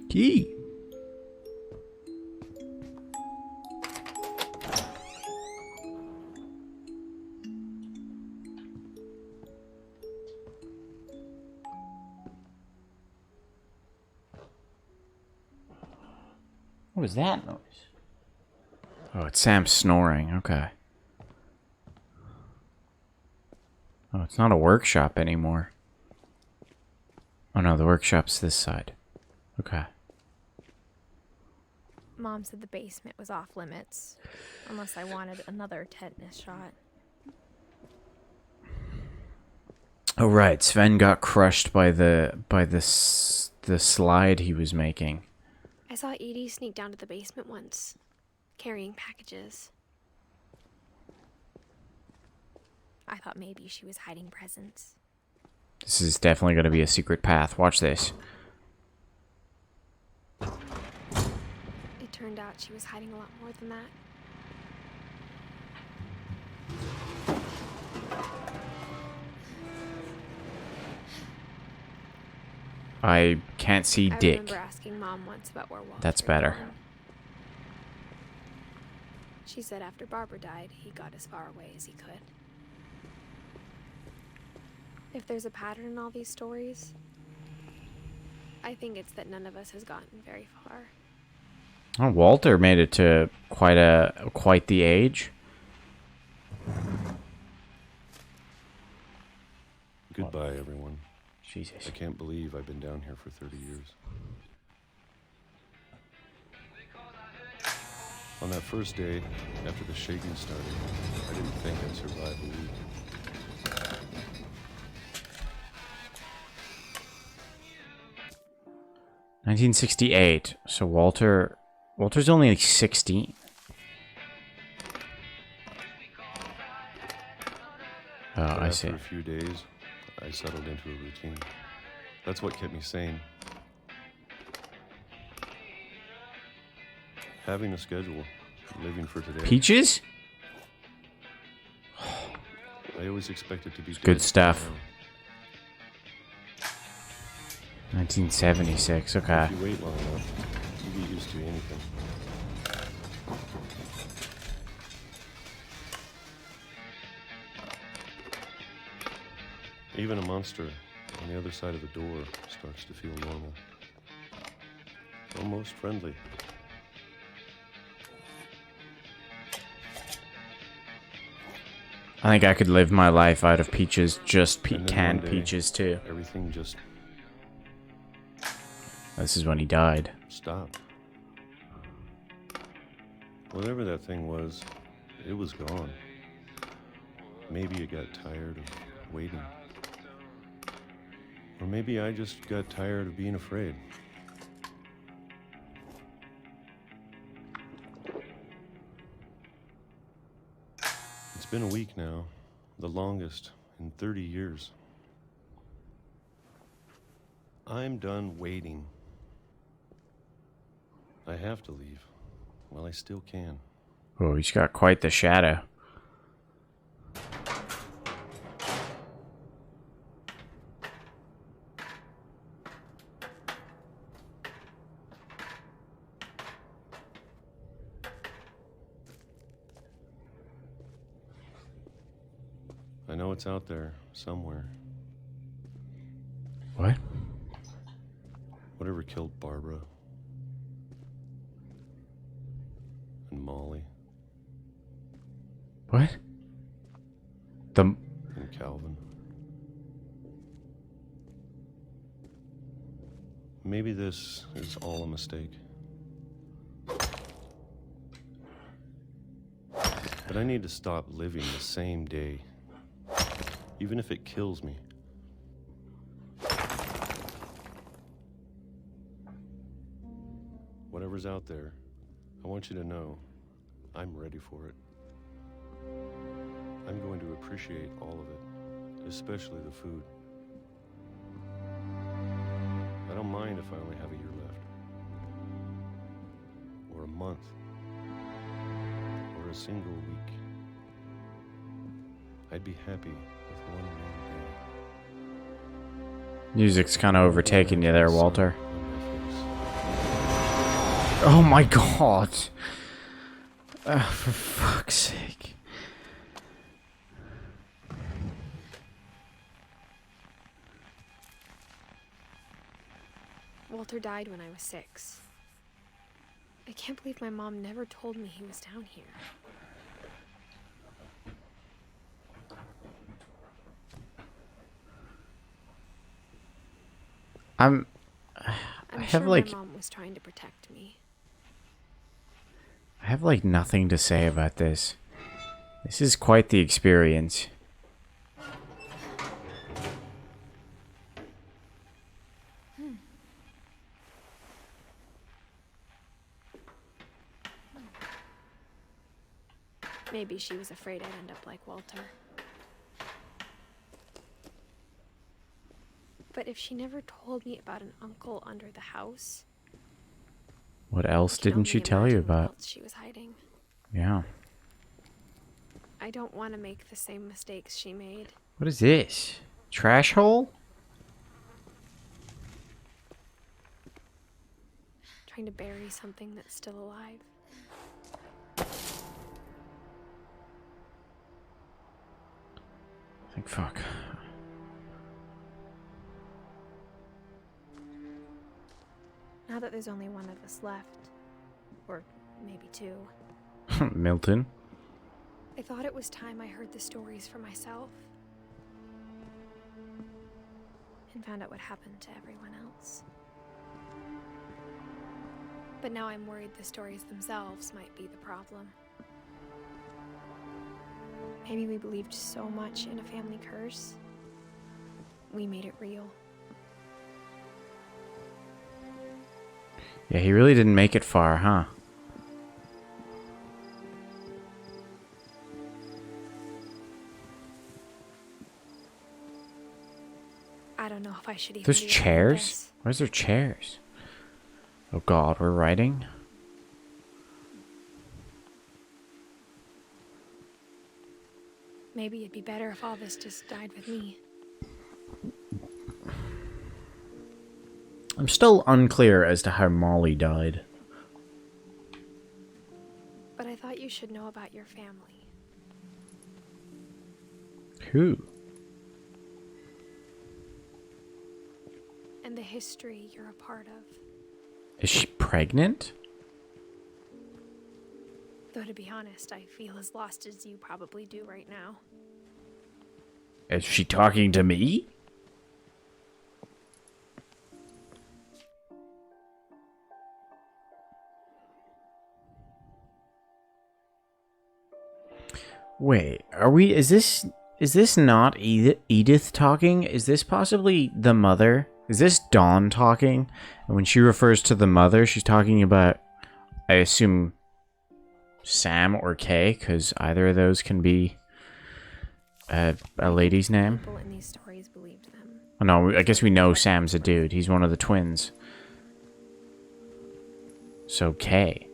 Key. What was that noise? Oh, it's Sam snoring. Okay. Oh, it's not a workshop anymore. Oh no, the workshop's this side. Okay. Mom said the basement was off limits, unless I wanted another tetanus shot. Oh right, Sven got crushed by the slide he was making. I saw Edie sneak down to the basement once, carrying packages. I thought maybe she was hiding presents. This is definitely going to be a secret path. Watch this. It turned out she was hiding a lot more than that. I can't see I Dick. remember asking Mom once about where Walter That's better. had gone. She said after Barbara died, he got as far away as he could. If there's a pattern in all these stories, I think it's that none of us has gotten very far. Oh, Walter made it to quite the age. Goodbye, everyone. Jesus. I can't believe I've been down here for 30 years. On that first day, after the shaking started, I didn't think I'd survive a week. $1968. So Walter's only like 16. Oh, But I see. After a few days, I settled into a routine. That's what kept me sane. Having a schedule, living for today. Peaches? I always expected to be Good stuff. 1976, okay. If you wait long enough, you get used to anything. Even a monster on the other side of the door starts to feel normal. Almost friendly. I think I could live my life out of peaches, just canned day, peaches too. Everything just This is when he died. stopped. Whatever that thing was, it was gone. Maybe it got tired of waiting. Or maybe I just got tired of being afraid. It's been a week now, the longest in 30 years. I'm done waiting. I have to leave. Well, I still can. Oh, he's got quite the shadow. I know it's out there somewhere. What? Whatever killed Barbara and Molly What? and Calvin. Maybe this is all a mistake. But I need to stop living the same day, even if it kills me. Whatever's out there, I want you to know I'm ready for it. I'm going to appreciate all of it, especially the food. I don't mind if I only have a year left, or a month, or a single week. I'd be happy with one more day. Music's kind of overtaking you there, Walter. Oh my god. For fuck's sake. Walter died when I was 6. I can't believe my mom never told me he was down here. I I'm have sure like my mom was trying to protect me. I have like nothing to say about this. This is quite the experience. Maybe she was afraid I'd end up like Walter. But if she never told me about an uncle under the house, What else didn't she tell you about? else she was hiding. Yeah. I don't want to make the same mistakes she made. What is this? Trash hole? Trying to bury something that's still alive. Like fuck. Now that there's only one of us left, or maybe 2, Milton. I thought it was time I heard the stories for myself and found out what happened to everyone else. But now I'm worried the stories themselves might be the problem. Maybe we believed so much in a family curse, we made it real. Yeah, he really didn't make it far, huh? I don't know if I should even There's be chairs? Where's there chairs? Oh god, we're writing? Maybe it'd be better if all this just died with me. I'm still unclear as to how Molly died. But I thought you should know about your family. Who? And the history you're a part of. Is she pregnant? Though to be honest, I feel as lost as you probably do right now. Is she talking to me? Wait, is this not Edith talking? Is this possibly the mother? Is this Dawn talking? And when she refers to the mother, she's talking about, I assume, Sam or Kay, because either of those can be a lady's name. People in these stories believed them. Oh, no, I guess we know Sam's a dude. He's one of the twins. So Kay.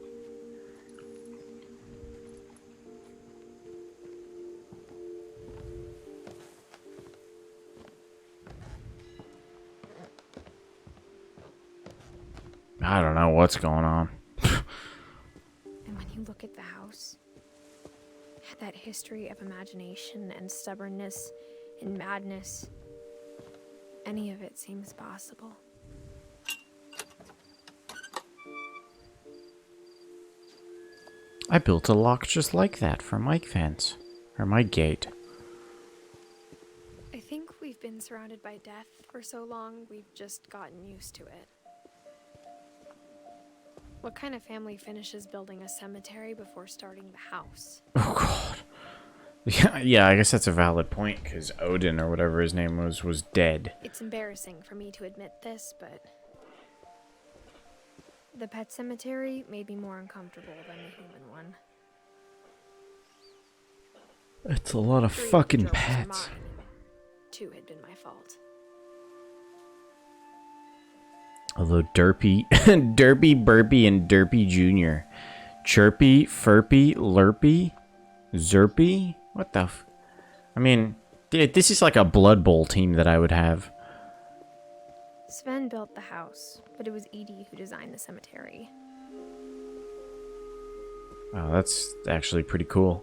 I don't know what's going on. And when you look at the house, that history of imagination and stubbornness and madness, any of it seems possible. I built a lock just like that for my fence. Or my gate. I think we've been surrounded by death for so long, we've just gotten used to it. What kind of family finishes building a cemetery before starting the house? Oh god. Yeah, I guess that's a valid point, because Odin, or whatever his name was dead. It's embarrassing for me to admit this, but the pet cemetery made me more uncomfortable than the human one. It's a lot of 3 fucking jokes are pets. mine. 2 had been my fault. Although Derpy, Burpy, and Derpy Jr. Chirpy, Furpy, Lurpy, Zerpy? What the I mean, this is like a Blood Bowl team that I would have. Sven built the house, but it was Edie who designed the cemetery. Wow, that's actually pretty cool.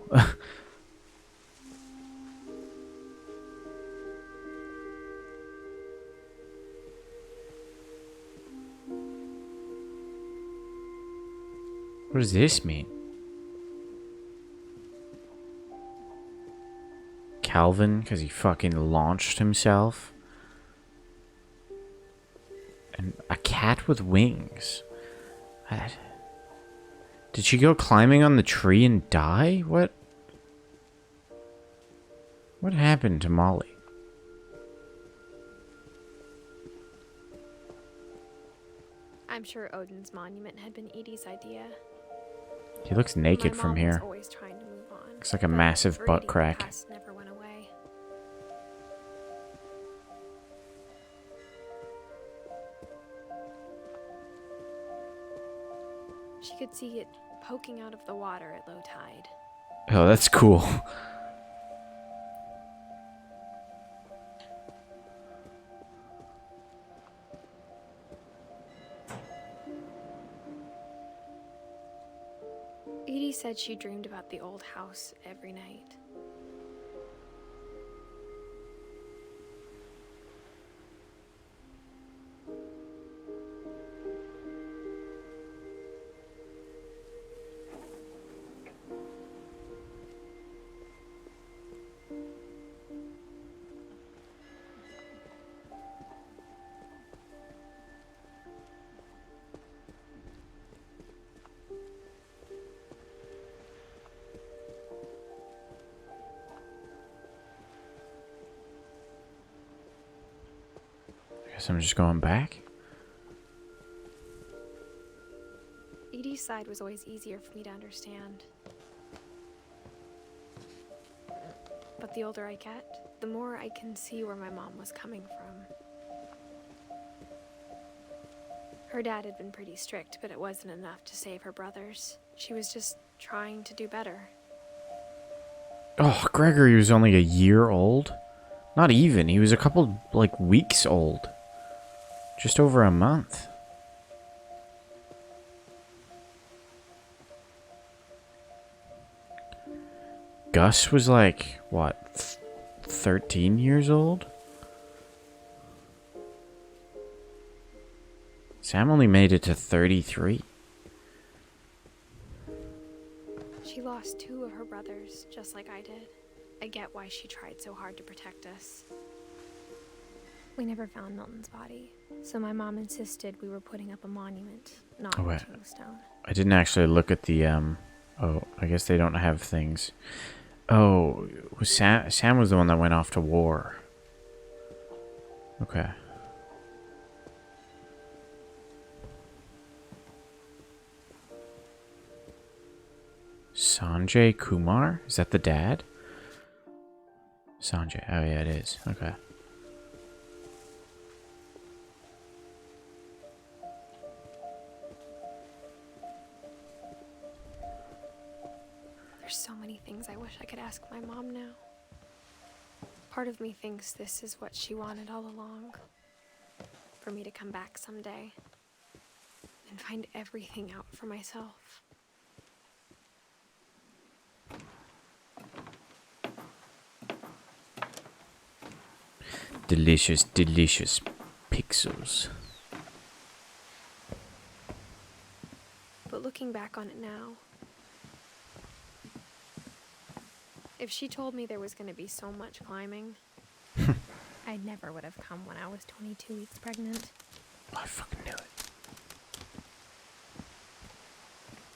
What does this mean? Calvin, because he fucking launched himself? And a cat with wings. Did she go climbing on the tree and die? What happened to Molly? I'm sure Odin's monument had been Edie's idea. He looks naked My from mom here. was always trying to move on. Looks like a but massive for butt Edie, the crack. past never went away. She could see it poking out of the water at low tide. Oh, that's cool. Edie said she dreamed about the old house every night. Guess I'm just going back. Edie's side was always easier for me to understand. But the older I get, the more I can see where my mom was coming from. Her dad had been pretty strict, but it wasn't enough to save her brothers. She was just trying to do better. Oh, Gregory was only a year old? Not even. He was a couple, like, weeks old. Just over a month. Gus was like, what, 13 years old? Sam only made it to 33. She lost 2 of her brothers, just like I did. I get why she tried so hard to protect us. We never found Milton's body, so my mom insisted we were putting up a monument, not a tombstone. I didn't actually look at the, oh, I guess they don't have things. Oh, Sam was the one that went off to war. Okay. Sanjay Kumar? Is that the dad? Sanjay. Oh, yeah, it is. Okay. There's so many things I wish I could ask my mom now. Part of me thinks this is what she wanted all along. For me to come back someday and find everything out for myself. Delicious, delicious pixels. But looking back on it now, if she told me there was going to be so much climbing, I never would have come when I was 22 weeks pregnant. I fucking knew it.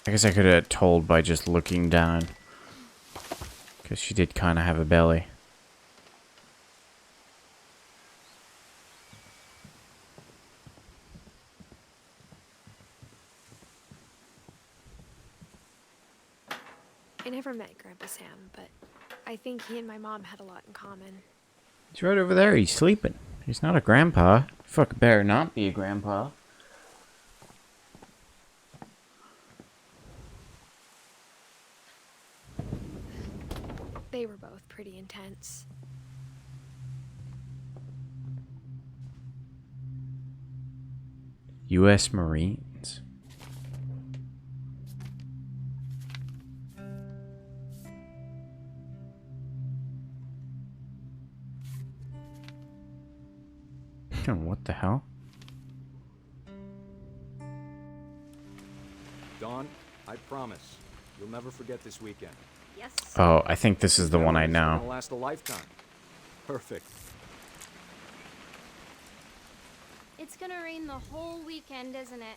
I guess I could have told by just looking down. Because she did kind of have a belly. I never met Grandpa Sam, but I think he and my mom had a lot in common. He's right over there. He's sleeping. He's not a grandpa. Fuck, better not be a grandpa. They were both pretty intense. U.S. Marines. What the hell? Dawn, I promise, you'll never forget this weekend. Yes. Oh, I think this is the one I know. It'll last a lifetime. Perfect. It's gonna rain the whole weekend, isn't it?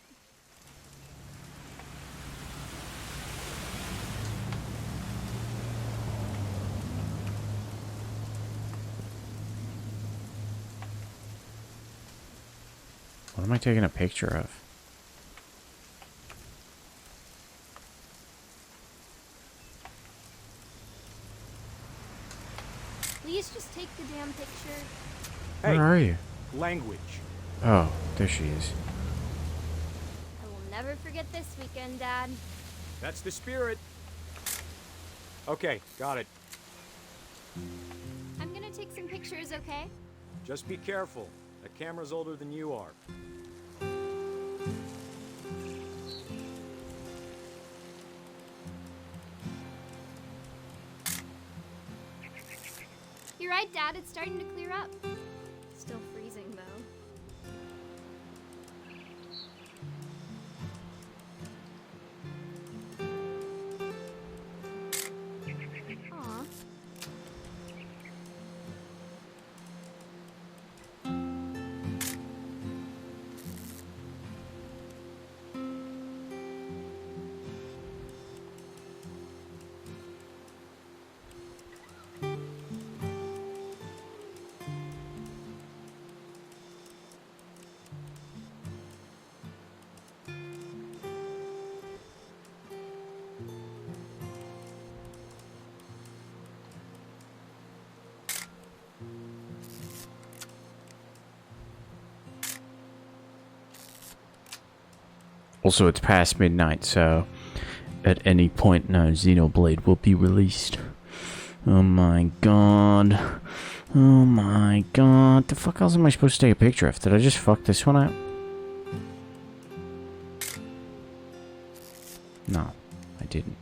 What am I taking a picture of? Please just take the damn picture. Hey, Where are you? Language. Oh, there she is. I will never forget this weekend, Dad. That's the spirit. Okay, got it. I'm gonna take some pictures, okay? Just be careful. That camera's older than you are. You're right, Dad. It's starting to clear up. Still freezing, though. Aw. Also, it's past midnight, so at any point now, Xenoblade will be released. Oh my god. Oh my god. The fuck else am I supposed to take a picture of? Did I just fuck this one up? No, I didn't.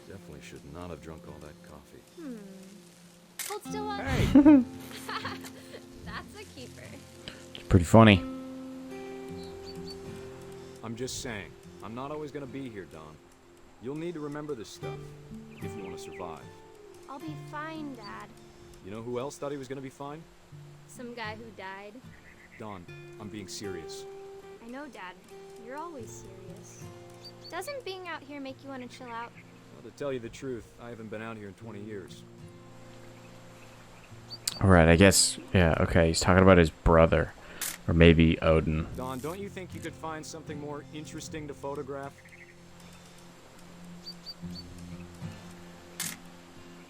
Definitely should not have drunk all that coffee. Hold still on. Hey. That's a keeper. It's pretty funny. I'm just saying, I'm not always gonna be here, Don. You'll need to remember this stuff if you want to survive. I'll be fine, Dad. You know who else thought he was gonna be fine? Some guy who died. Don, I'm being serious. I know, Dad. You're always serious. Doesn't being out here make you want to chill out? Well, to tell you the truth, I haven't been out here in 20 years. Alright, I guess, yeah, okay, he's talking about his brother. Or maybe Odin. Don, don't you think you could find something more interesting to photograph?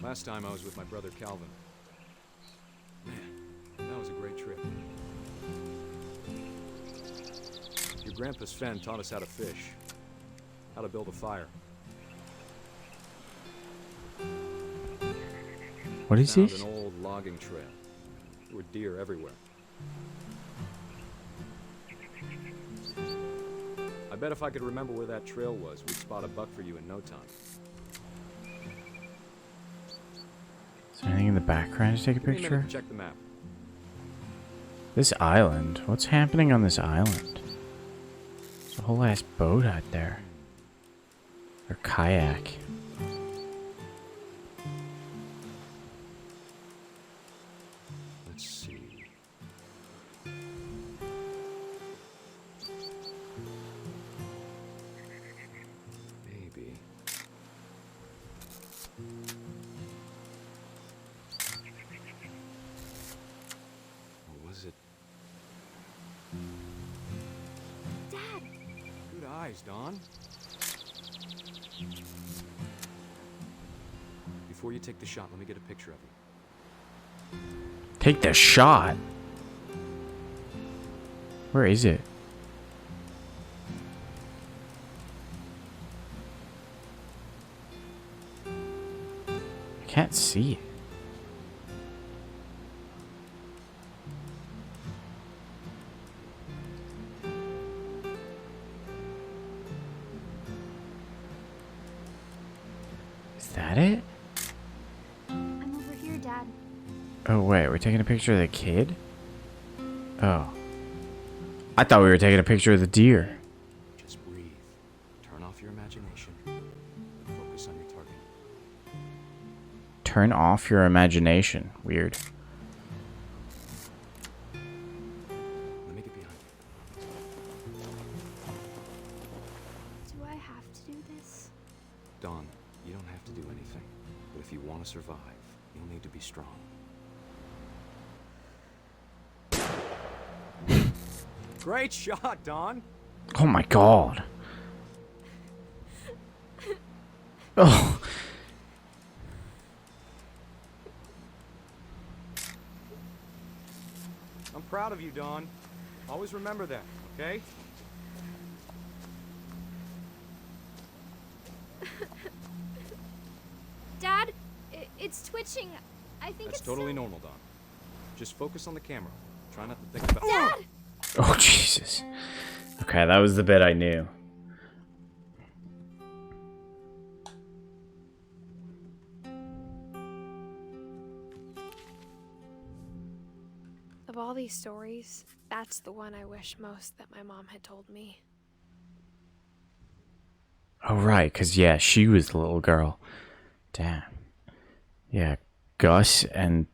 Last time I was with my brother Calvin. Man, that was a great trip. Your grandpa Sven taught us how to fish, how to build a fire. What is Found this? an old logging trail. There were deer everywhere. I bet if I could remember where that trail was, we'd spot a buck for you in no time. Is there anything in the background to take a Give me a minute picture? to check the map. This island? What's happening on this island? There's a whole ass boat out there. Or kayak. Let's see. Maybe. Or was it? Dad! Good eyes, Don. Before you take the shot, let me get a picture of you. Take the shot? Where is it? I can't see it. Is that it? I'm over here, Dad. Oh wait, we're taking a picture of the kid? Oh. I thought we were taking a picture of the deer. Just breathe. Turn off your imagination. Focus on your target. Turn off your imagination. Weird. Let me get behind you. Do I have to do this? Don, you don't have to do anything. But if you want to survive, you'll need to be strong. Great shot, Don. Oh my god. Oh. I'm proud of you, Don. Always remember that, okay? Dad, it's twitching. I think That's it's totally so... normal, Don. Just focus on the camera. Try not to think about. Dad! Oh Jesus. Okay, that was the bit I knew. Of all these stories, that's the one I wish most that my mom had told me. Oh right, cause yeah, she was the little girl. Damn. Yeah, Gus and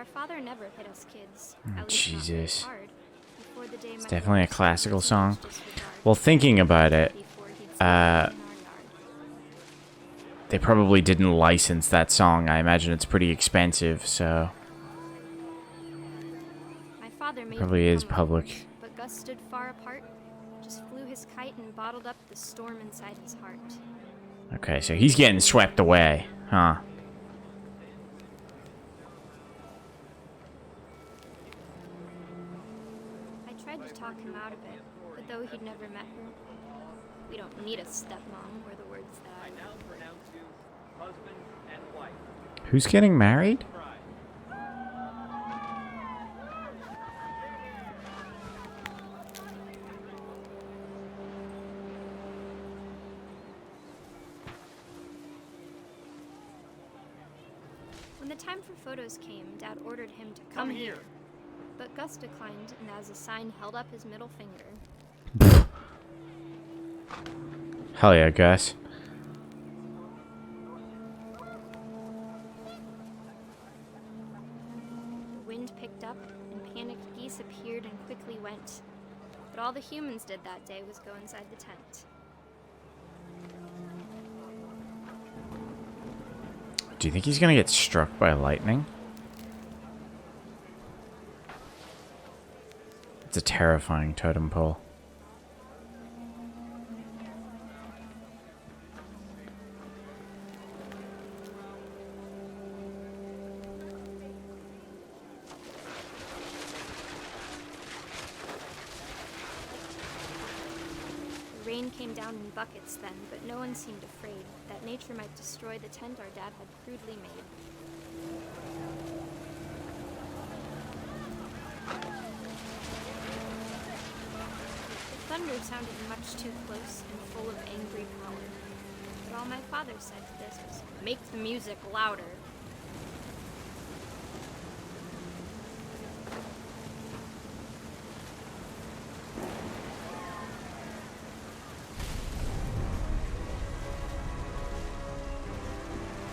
Our father never hit us kids. Oh, At least not very Jesus. hard. Before the day It's my definitely a parents classical were so song. much disregard. Well, thinking about it, they probably didn't license that song. I imagine it's pretty expensive, so My father made probably them is come public. over, but Gus stood far apart, just flew his kite and bottled up the storm inside his heart. Okay, so he's getting swept away, huh? I tried to talk him out of it, but though he'd never met her, we don't need a stepmom, were the words that I now pronounce you husband and wife. Who's getting married? When the time for photos came, Dad ordered him to come here. But Gus declined, and as a sign held up his middle finger. Hell yeah, Gus. The wind picked up, and panicked geese appeared and quickly went. But all the humans did that day was go inside the tent. Do you think he's gonna get struck by lightning? It's a terrifying totem pole. The rain came down in buckets then, but no one seemed afraid that nature might destroy the tent our dad had crudely made. The thunder sounded much too close and full of angry power. But all my father said to this was, "Make the music louder."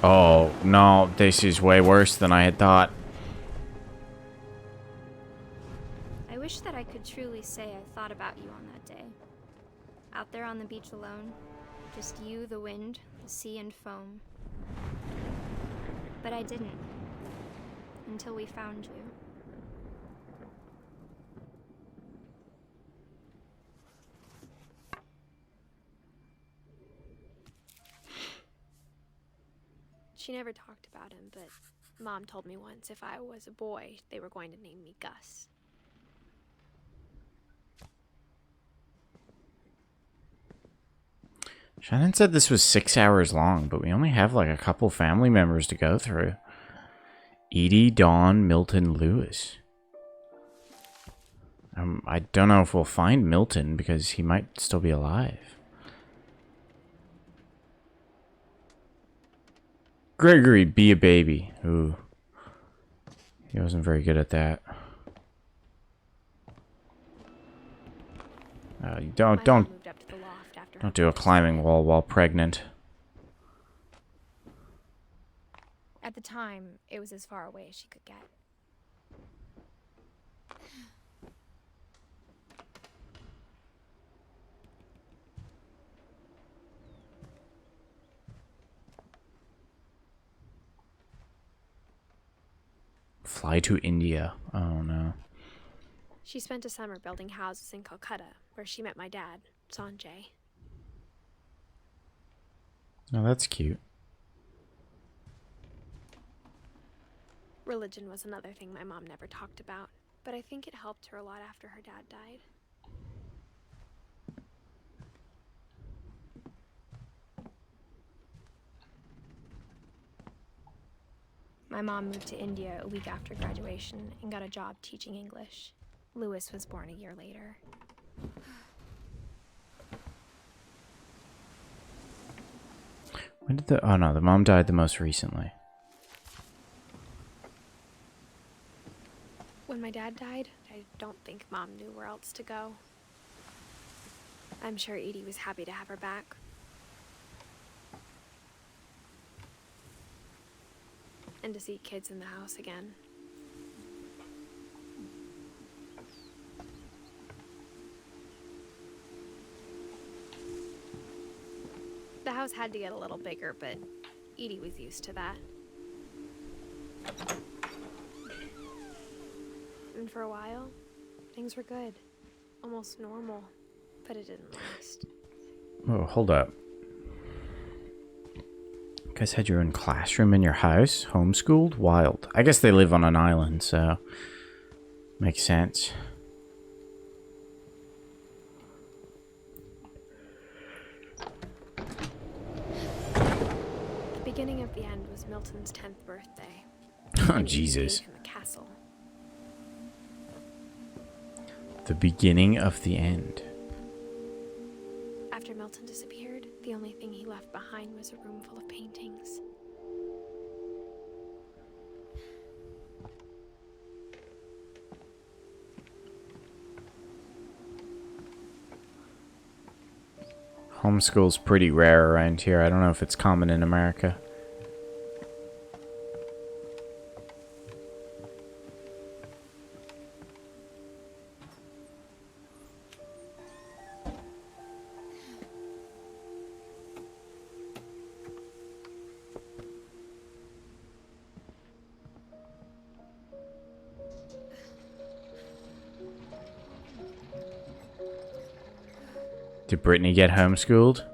Oh, no, this is way worse than I had thought. I wish that I could truly say I thought about you on that day. Out there on the beach alone, just you, the wind, the sea, and foam. But I didn't. Until we found you. She never talked about him, but Mom told me once if I was a boy, they were going to name me Gus. Shannon said this was 6 hours long, but we only have like a couple family members to go through. Edie, Dawn, Milton, Lewis. I don't know if we'll find Milton because he might still be alive. Gregory, be a baby. Ooh. He wasn't very good at that. Don't do a climbing wall while pregnant. At the time, it was as far away as she could get. Fly to India. Oh no. She spent a summer building houses in Calcutta, where she met my dad, Sanjay. Oh, that's cute. Religion was another thing my mom never talked about, but I think it helped her a lot after her dad died. My mom moved to India a week after graduation and got a job teaching English. Lewis was born a year later. When did the... Oh no, the mom died the most recently. When my dad died, I don't think Mom knew where else to go. I'm sure Edie was happy to have her back. And to see kids in the house again. house had to get a little bigger, but Edie was used to that. And for a while, things were good. Almost normal. But it didn't last. Oh, hold up. You guys had your own classroom in your house? Homeschooled? Wild. I guess they live on an island, so... makes sense. The beginning of the end was Milton's 10th birthday. Oh, Jesus. Gave him a castle. The beginning of the end. After Milton disappeared, the only thing he left behind was a room full of paintings. Homeschool's pretty rare around here. I don't know if it's common in America. Did Brittany get homeschooled?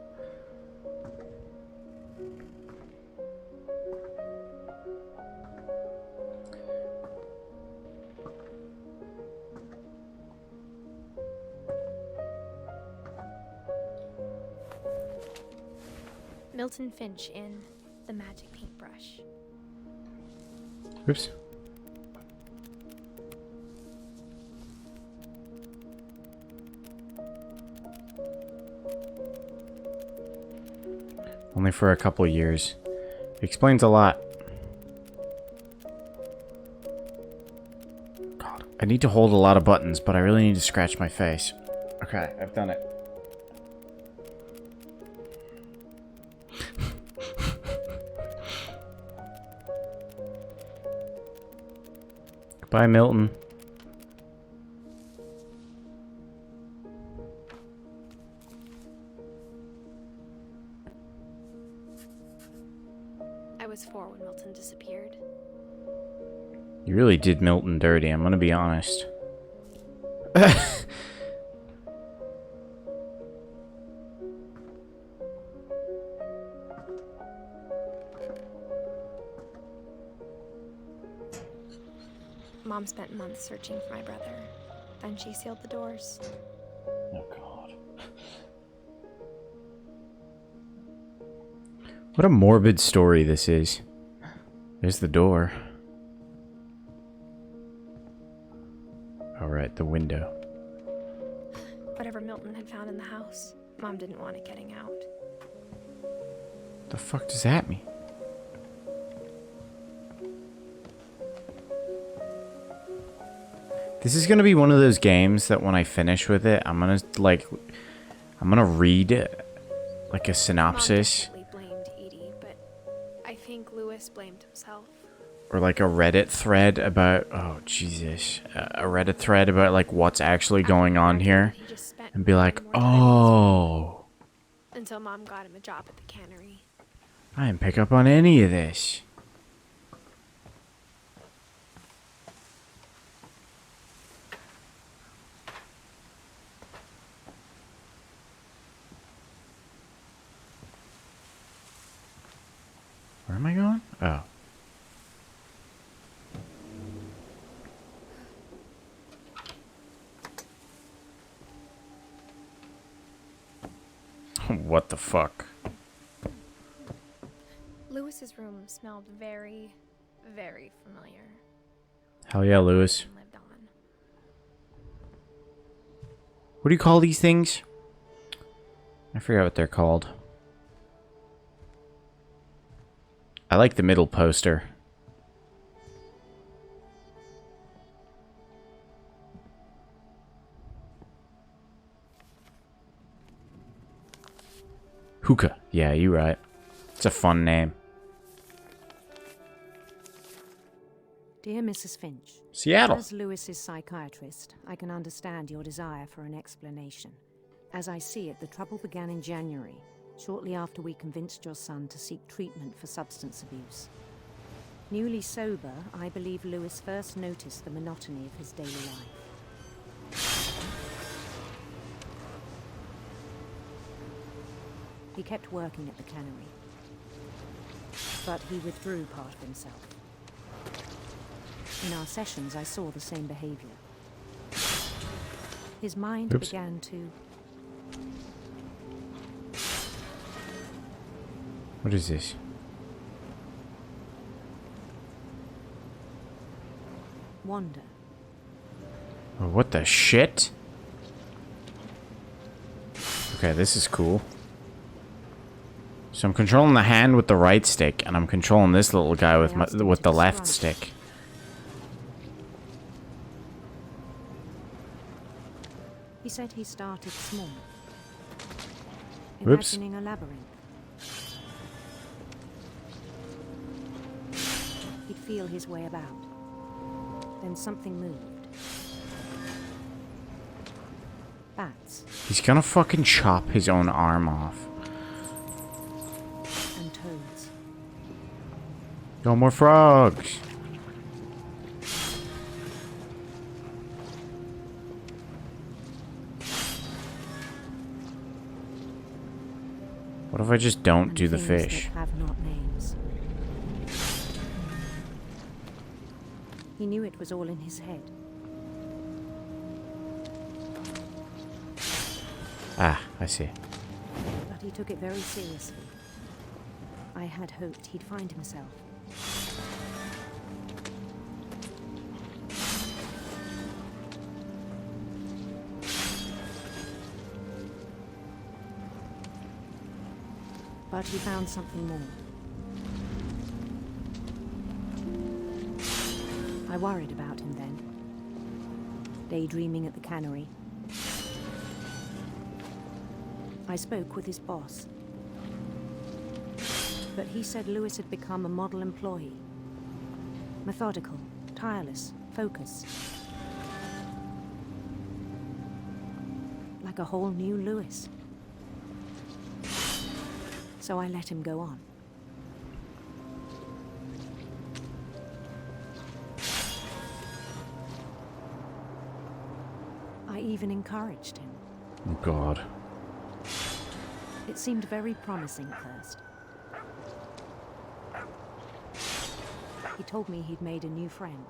Milton Finch in The Magic Paintbrush. Oops. Only for a couple years. Explains a lot. God, I need to hold a lot of buttons, but I really need to scratch my face. Okay, I've done it. Goodbye, Milton. I was 4 when Milton disappeared. You really did Milton dirty, I'm gonna be honest. Mom spent months searching for my brother. Then she sealed the doors. Oh, God. What a morbid story this is. There's the door. Alright, the window. Whatever Milton had found in the house, Mom didn't want it getting out. The fuck does that mean? This is gonna be one of those games that when I finish with it, I'm gonna read like a synopsis. Mom definitely blamed Edie, but I think Lewis blamed himself. Or like a Reddit thread about, oh Jesus, a Reddit thread about like what's actually going on here. And be like, oh. Until Mom got him a job at the cannery. I didn't pick up on any of this. Where am I going? Oh. What the fuck? Lewis's room smelled very, very familiar. Hell yeah, Lewis. What do you call these things? I forgot what they're called. I like the middle poster. Hookah. Yeah, you're right. It's a fun name. Dear Mrs. Finch, Seattle. As Lewis's psychiatrist, I can understand your desire for an explanation. As I see it, the trouble began in January, shortly after we convinced your son to seek treatment for substance abuse. Newly sober, I believe Lewis first noticed the monotony of his daily life. He kept working at the cannery, but he withdrew part of himself. In our sessions, I saw the same behavior. His mind began to... What is this? wander. Oh, what the shit? Okay, this is cool. So I'm controlling the hand with the right stick, and I'm controlling this little guy with the left stick. He said he started small, Whoops. imagining a labyrinth. He'd feel his way about. Then something moved. Bats. He's gonna fucking chop his own arm off. And toads. No more frogs. What if I just don't do the fish? That have not names. He knew it was all in his head. Ah, I see. But he took it very seriously. I had hoped he'd find himself. But he found something more. I worried about him then. Daydreaming at the cannery. I spoke with his boss. But he said Lewis had become a model employee. Methodical, tireless, focused. Like a whole new Lewis. So I let him go on. I even encouraged him. Oh, God. It seemed very promising at first. He told me he'd made a new friend.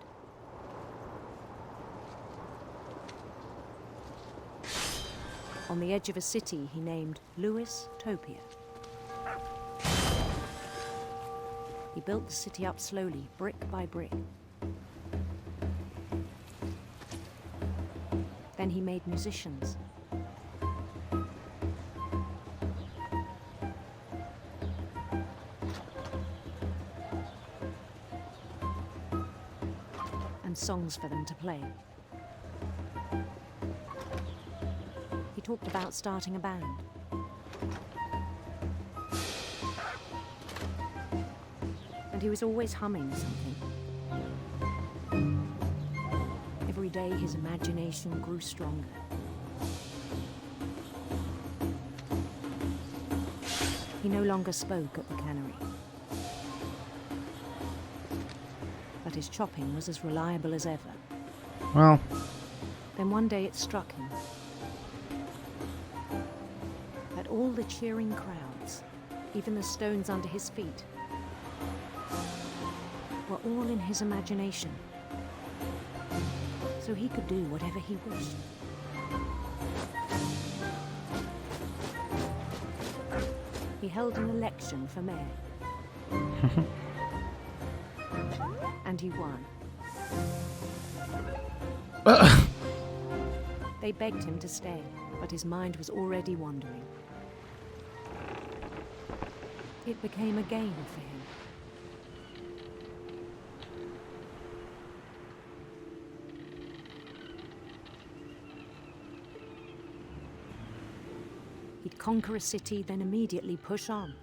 On the edge of a city he named Lewis Topia. He built the city up slowly, brick by brick. Then he made musicians. And songs for them to play. He talked about starting a band. And he was always humming something. Every day his imagination grew stronger. He no longer spoke at the cannery. But his chopping was as reliable as ever. Well. Then one day it struck him that all the cheering crowds, even the stones under his feet, were all in his imagination. So he could do whatever he wished. He held an election for mayor. And he won. They begged him to stay, but his mind was already wandering. It became a game for him. He'd conquer a city, then immediately push on.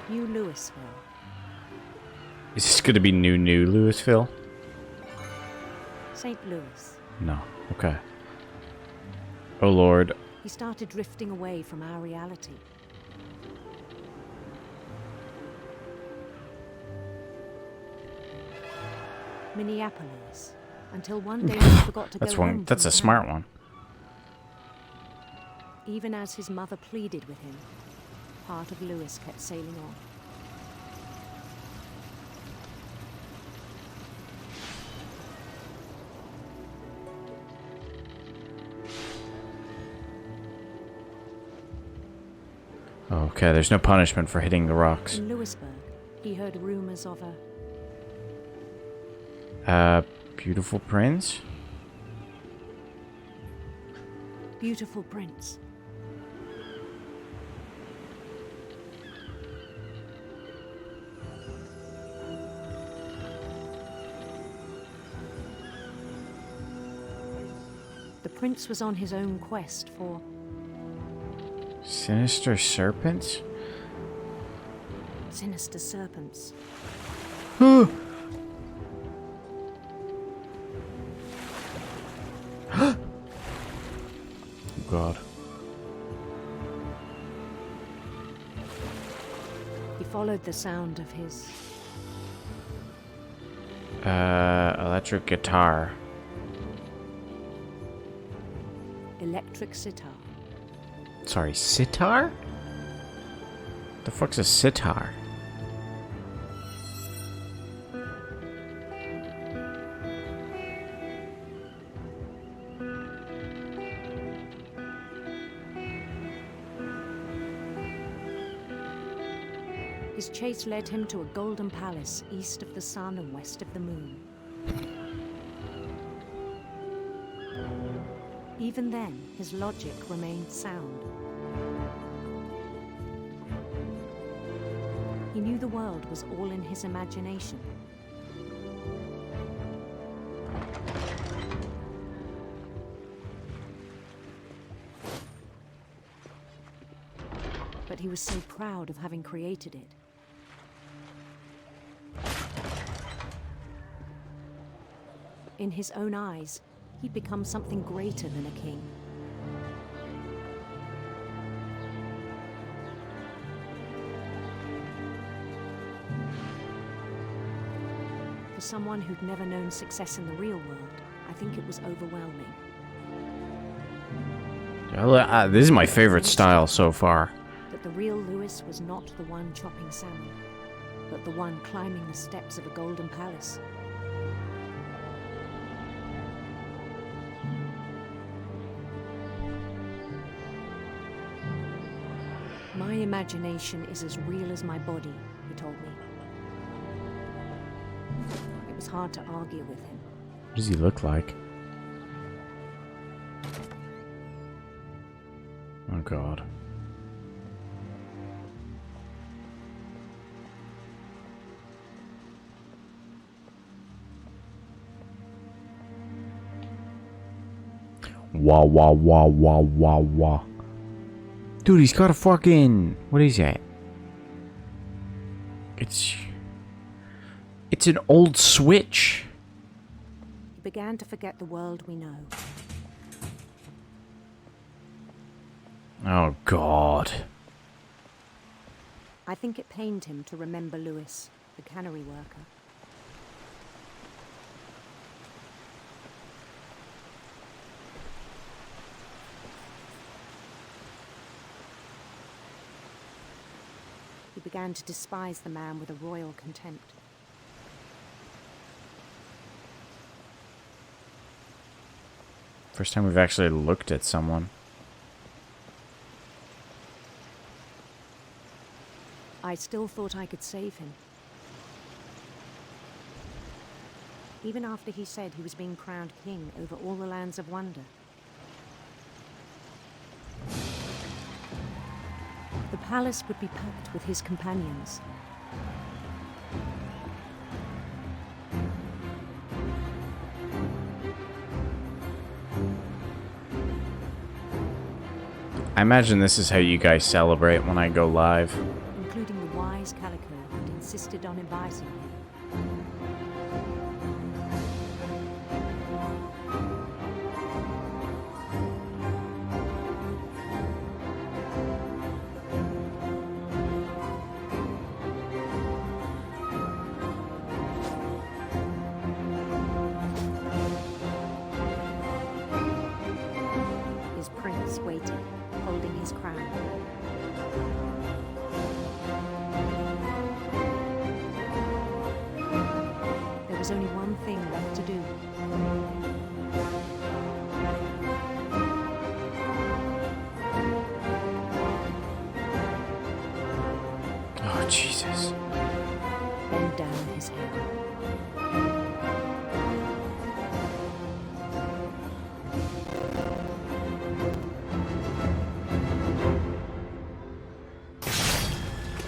New Louisville. Is this gonna be new Louisville? St. Louis. No. Okay. Oh Lord. He started drifting away from our reality. Minneapolis. Until one day he forgot to That's go home. That's from a smart town. one. Even as his mother pleaded with him, part of Lewis kept sailing on. Okay, there's no punishment for hitting the rocks. In Lewisburg, he heard rumors of a beautiful prince? Beautiful prince. The prince was on his own quest for Sinister serpents? sinister serpents. God. He followed the sound of his Electric guitar. electric sitar. Sorry, sitar? The fuck's a sitar? His chase led him to a golden palace east of the sun and west of the moon. Even then, his logic remained sound. He knew the world was all in his imagination. But he was so proud of having created it. In his own eyes, he'd become something greater than a king. For someone who'd never known success in the real world, I think it was overwhelming. This is my favorite style so far. That the real Lewis was not the one chopping salmon, but the one climbing the steps of a golden palace. My imagination is as real as my body, he told me. It was hard to argue with him. What does he look like? Oh God. Wah wah wah wah wah wah. Dude, he's got a fucking... What is that? It's an old Switch. He began to forget the world we know. Oh, God. I think it pained him to remember Lewis, the cannery worker. He began to despise the man with a royal contempt. First time we've actually looked at someone. I still thought I could save him. Even after he said he was being crowned king over all the lands of wonder. The palace would be packed with his companions. I imagine this is how you guys celebrate when I go live. Including the wise Calico who'd insisted on inviting him. was only one thing left to do. Oh, Jesus. Bend down his head.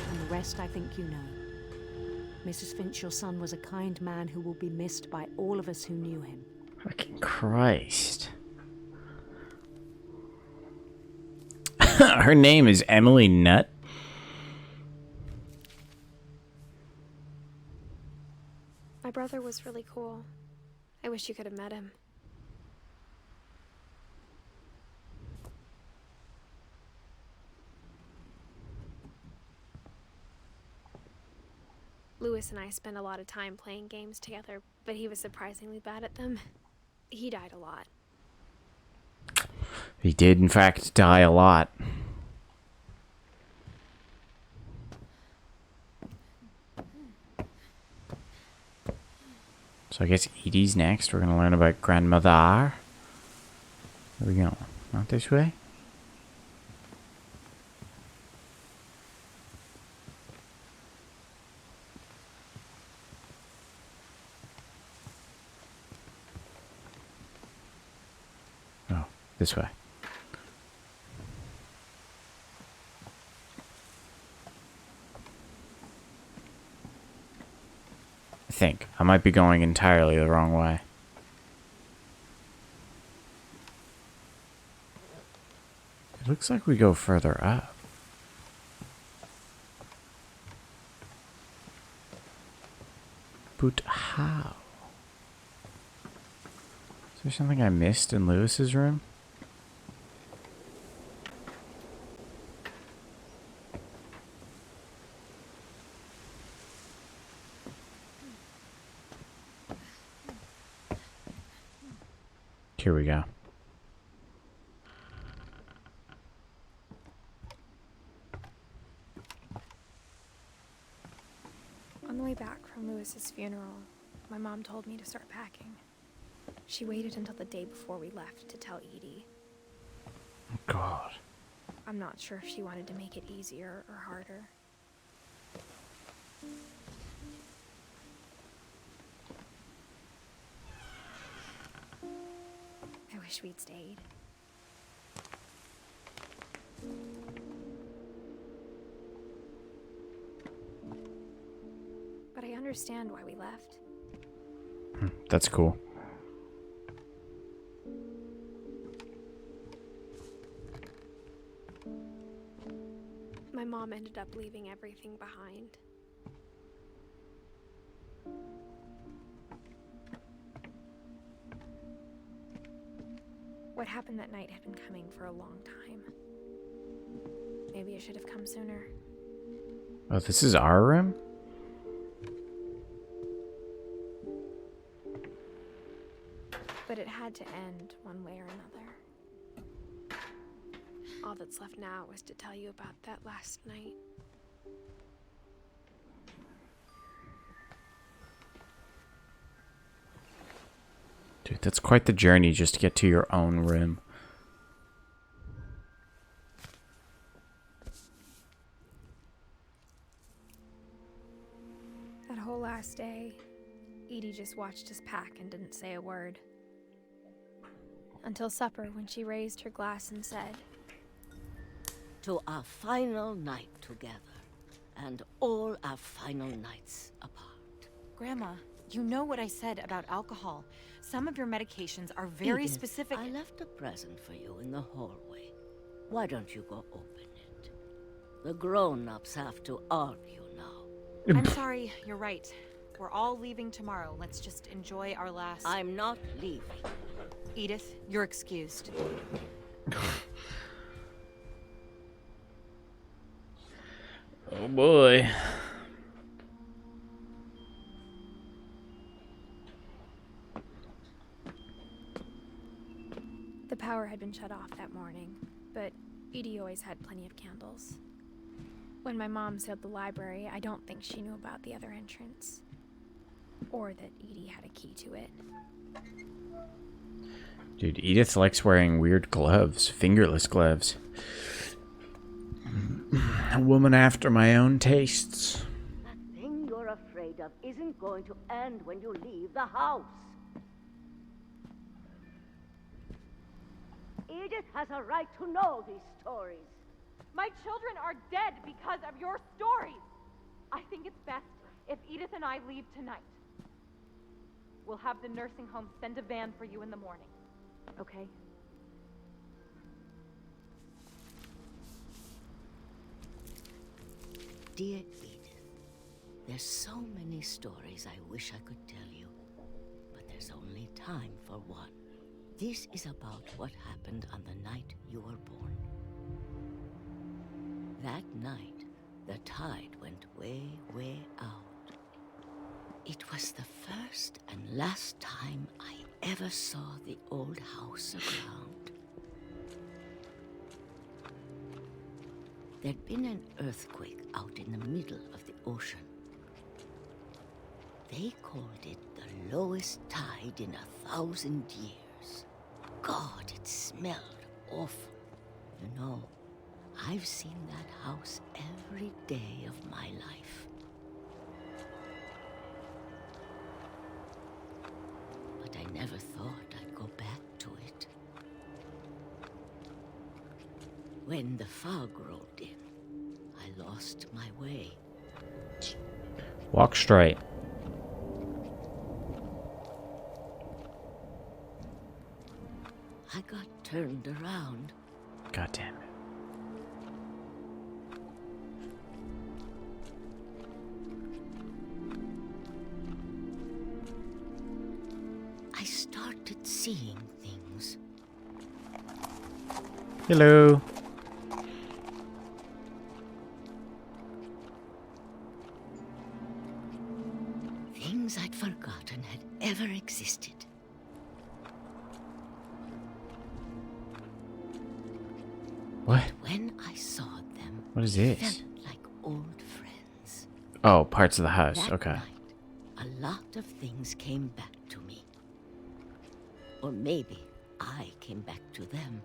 And the rest I think you know. Mrs. Finch, your son was a kind man who will be missed by all of us who knew him. Fucking Christ. Her name is Emily Nutt. My brother was really cool. I wish you could have met him. Lewis and I spent a lot of time playing games together, but he was surprisingly bad at them. He died a lot. He did, in fact, die a lot. So I guess Edie's next. We're going to learn about grandmother. Where we go? Not this way? Oh, this way. I think. I might be going entirely the wrong way. It looks like we go further up. But how? Is there something I missed in Lewis's room? Here we go. On the way back from Lewis's funeral, my mom told me to start packing. She waited until the day before we left to tell Edie. Oh, God. I'm not sure if she wanted to make it easier or harder. I wish we'd stayed. But I understand why we left. That's cool. My mom ended up leaving everything behind. What happened that night had been coming for a long time. Maybe it should have come sooner. Oh, this is our room? But it had to end one way or another. All that's left now is to tell you about that last night. Dude, that's quite the journey just to get to your own room. That whole last day, Edie just watched us pack and didn't say a word. Until supper, when she raised her glass and said, "To our final night together, and all our final nights apart." Grandma, you know what I said about alcohol. Some of your medications are very Edith, specific. I left a present for you in the hallway. Why don't you go open it? The grown-ups have to argue now. I'm sorry, you're right. We're all leaving tomorrow. Let's just enjoy our last... I'm not leaving. Edith, you're excused. Oh boy. the power had been shut off that morning, but Edie always had plenty of candles. When my mom sealed the library, I don't think she knew about the other entrance. or that Edie had a key to it. Dude, Edith likes wearing weird gloves, fingerless gloves. A woman after my own tastes. That thing you're afraid of isn't going to end when you leave the house. Edith has a right to know these stories. My children are dead because of your stories. I think it's best if Edith and I leave tonight. We'll have the nursing home send a van for you in the morning. Okay? Dear Edith, there's so many stories I wish I could tell you, but there's only time for one. This is about what happened on the night you were born. That night, the tide went way, way out. It was the first and last time I ever saw the old house aground. There'd been an earthquake out in the middle of the ocean. They called it the lowest tide in 1,000 years. God, it smelled awful. You know, I've seen that house every day of my life. But I never thought I'd go back to it. When the fog rolled in, I lost my way. Walk straight. I got turned around. God damn it. I started seeing things. Hello. Things I'd forgotten had ever existed. What? When I saw them, What is they this? felt like old friends. Oh, parts of the house. That Okay. night, a lot of things came back to me. Or maybe I came back to them.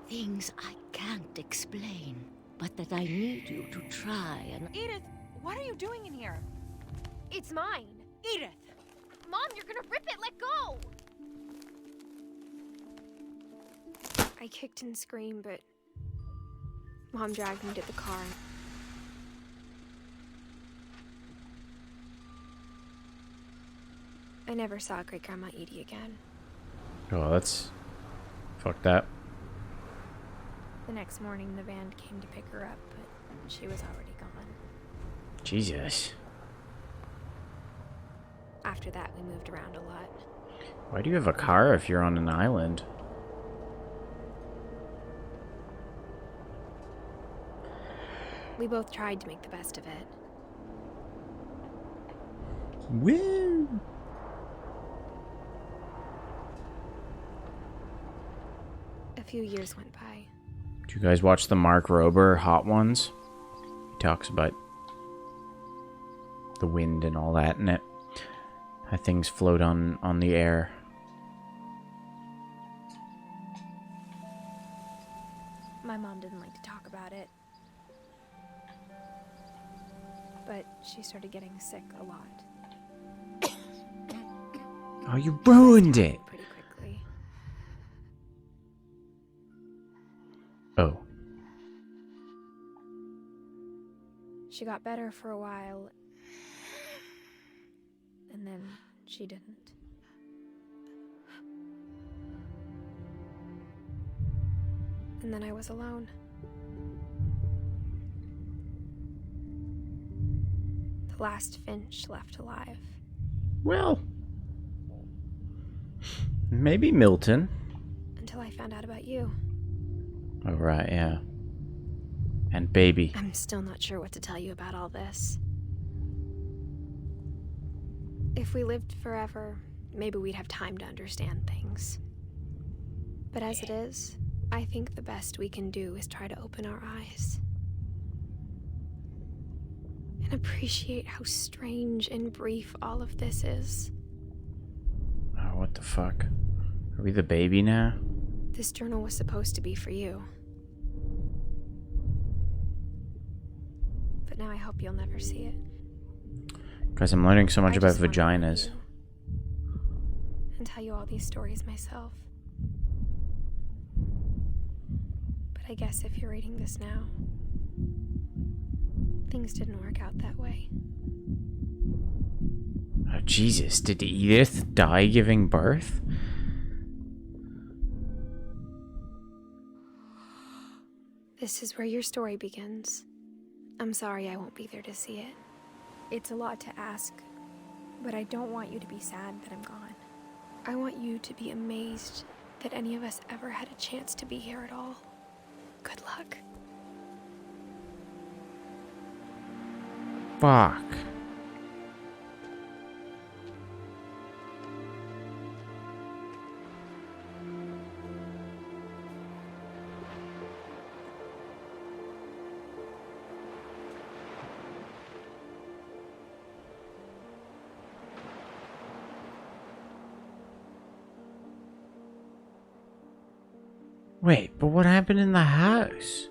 Things I can't explain, but that I need you to try and... Edith, what are you doing in here? It's mine. Edith! Mom, you're gonna rip it! Let go! I kicked and screamed, but Mom dragged me to the car. I never saw Great Grandma Edie again. Oh, that's fucked up. The next morning, the van came to pick her up, but she was already gone. Jesus. After that, we moved around a lot. Why do you have a car if you're on an island? We both tried to make the best of it. Woo! A few years went by. Do you guys watch the Mark Rober Hot Ones? He talks about the wind and all that in it. How things float on the air. My mom didn't like to talk about it. But she started getting sick a lot. Oh, you ruined it! Pretty quickly. Oh. She got better for a while. And then she didn't. And then I was alone. The last Finch left alive. Well, maybe Milton. Until I found out about you. Oh, right, yeah. And baby. I'm still not sure what to tell you about all this. If we lived forever, maybe we'd have time to understand things. But as it is, I think the best we can do is try to open our eyes. And appreciate how strange and brief all of this is. Oh, what the fuck? Are we the baby now? This journal was supposed to be for you. But now I hope you'll never see it. Because I'm learning so much I about just wanna love vaginas. you and tell you all these stories myself. But I guess if you're reading this now, things didn't work out that way. Oh, Jesus. Did Edith die giving birth? This is where your story begins. I'm sorry I won't be there to see it. It's a lot to ask, but I don't want you to be sad that I'm gone. I want you to be amazed that any of us ever had a chance to be here at all. Good luck. Fuck. Wait, but what happened in the house?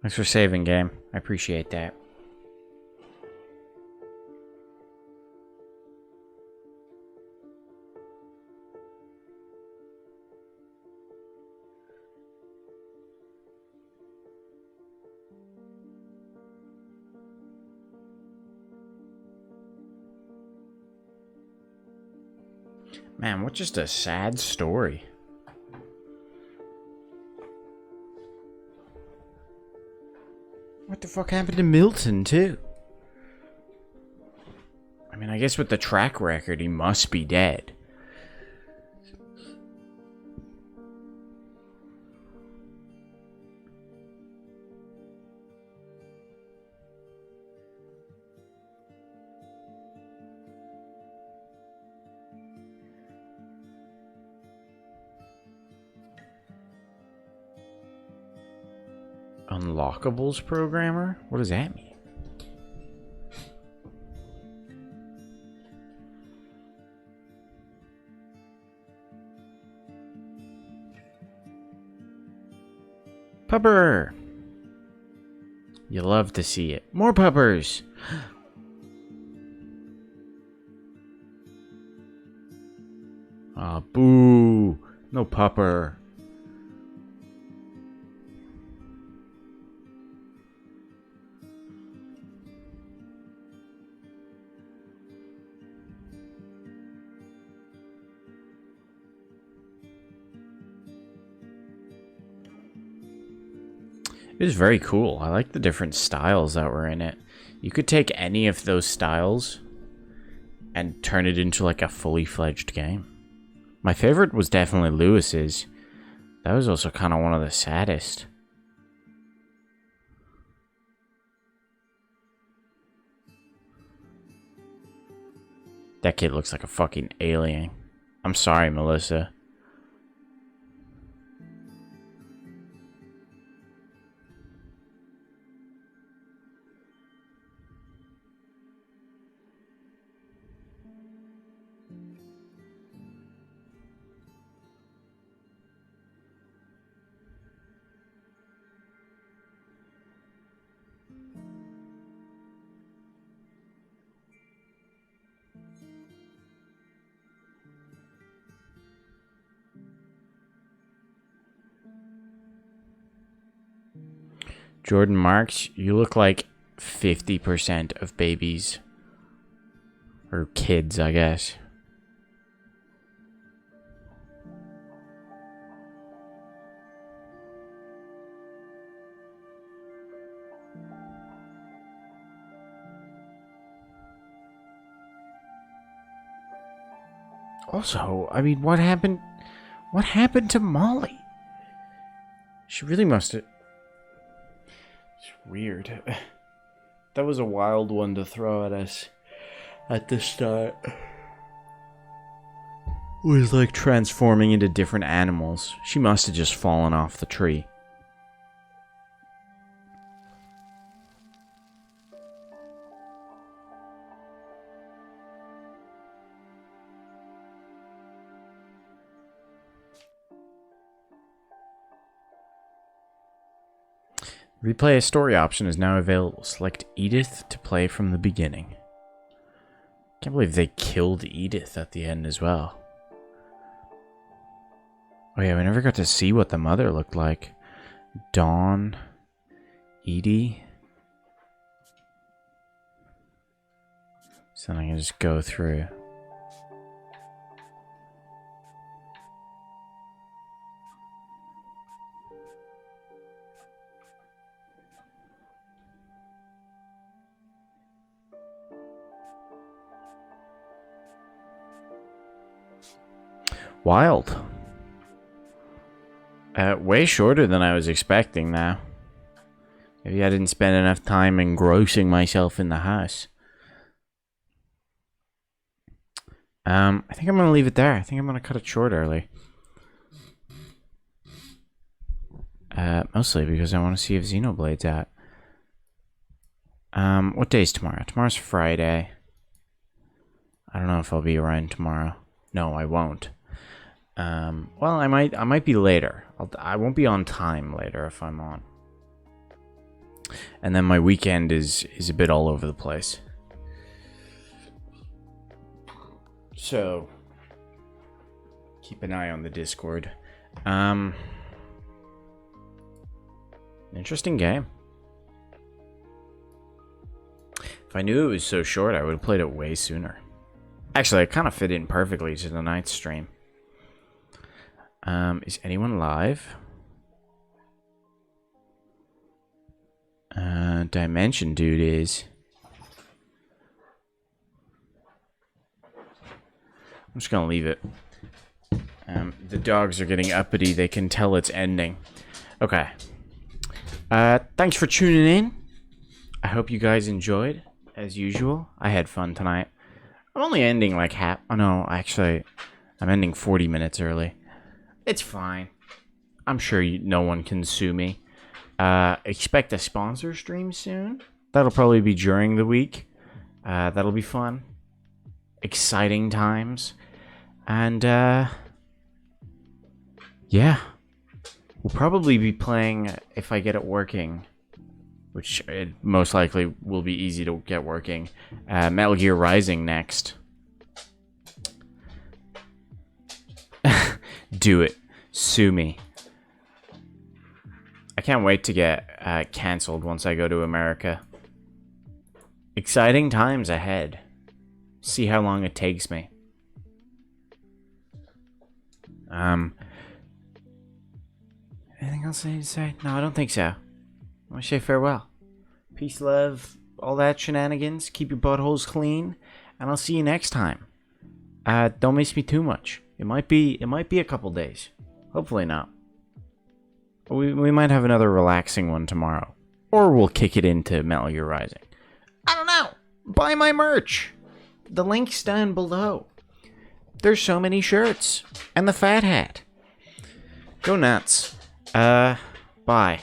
Thanks for saving, game. I appreciate that. Man, what just a sad story. What the fuck happened to Milton, too? I mean, I guess with the track record, he must be dead. Unlockables programmer? What does that mean? Pupper! You love to see it. More puppers! Ah, boo! No pupper. It is very cool. I like the different styles that were in it. You could take any of those styles and turn it into like a fully fledged game. My favorite was definitely Lewis's. That was also kind of one of the saddest. That kid looks like a fucking alien. I'm sorry, Melissa. Jordan Marks, you look like 50% of babies. Or kids, I guess. Also, I mean, what happened? What happened to Molly? She really must have... It's weird. That was a wild one to throw at us at the start. It was like transforming into different animals. She must have just fallen off the tree. Replay a story option is now available. Select Edith to play from the beginning. Can't believe they killed Edith at the end as well. Oh yeah, we never got to see what the mother looked like. Dawn, Edie. So then I can just go through. Wild. Way shorter than I was expecting now. Maybe I didn't spend enough time engrossing myself in the house. I think I'm going to leave it there. I think I'm going to cut it short early. Mostly because I want to see if Xenoblade's out. What day is tomorrow? Tomorrow's Friday. I don't know if I'll be around tomorrow. No, I won't. Well, I might be later. I won't be on time later if I'm on. And then my weekend is a bit all over the place. So keep an eye on the Discord. Interesting game. If I knew it was so short, I would have played it way sooner. Actually, it kind of fit in perfectly to the night stream. Is anyone live? Dimension Dude is. I'm just gonna leave it. The dogs are getting uppity. They can tell it's ending. Okay. Thanks for tuning in. I hope you guys enjoyed, as usual. I had fun tonight. I'm only ending like half. Oh no, actually, I'm ending 40 minutes early. It's fine. I'm sure no one can sue me. Expect a sponsor stream soon. That'll probably be during the week. That'll be fun. Exciting times. And, yeah. We'll probably be playing, if I get it working, which it most likely will be easy to get working, Metal Gear Rising next. Do it. Sue me. I can't wait to get cancelled once I go to America. Exciting times ahead. See how long it takes me. Anything else I need to say? No, I don't think so. I want to say farewell. Peace, love, all that shenanigans. Keep your buttholes clean, and I'll see you next time. Don't miss me too much. It might be a couple days. Hopefully not. We might have another relaxing one tomorrow. Or we'll kick it into Metal Gear Rising. I don't know. Buy my merch. The link's down below. There's so many shirts. And the fat hat. Go nuts. Bye.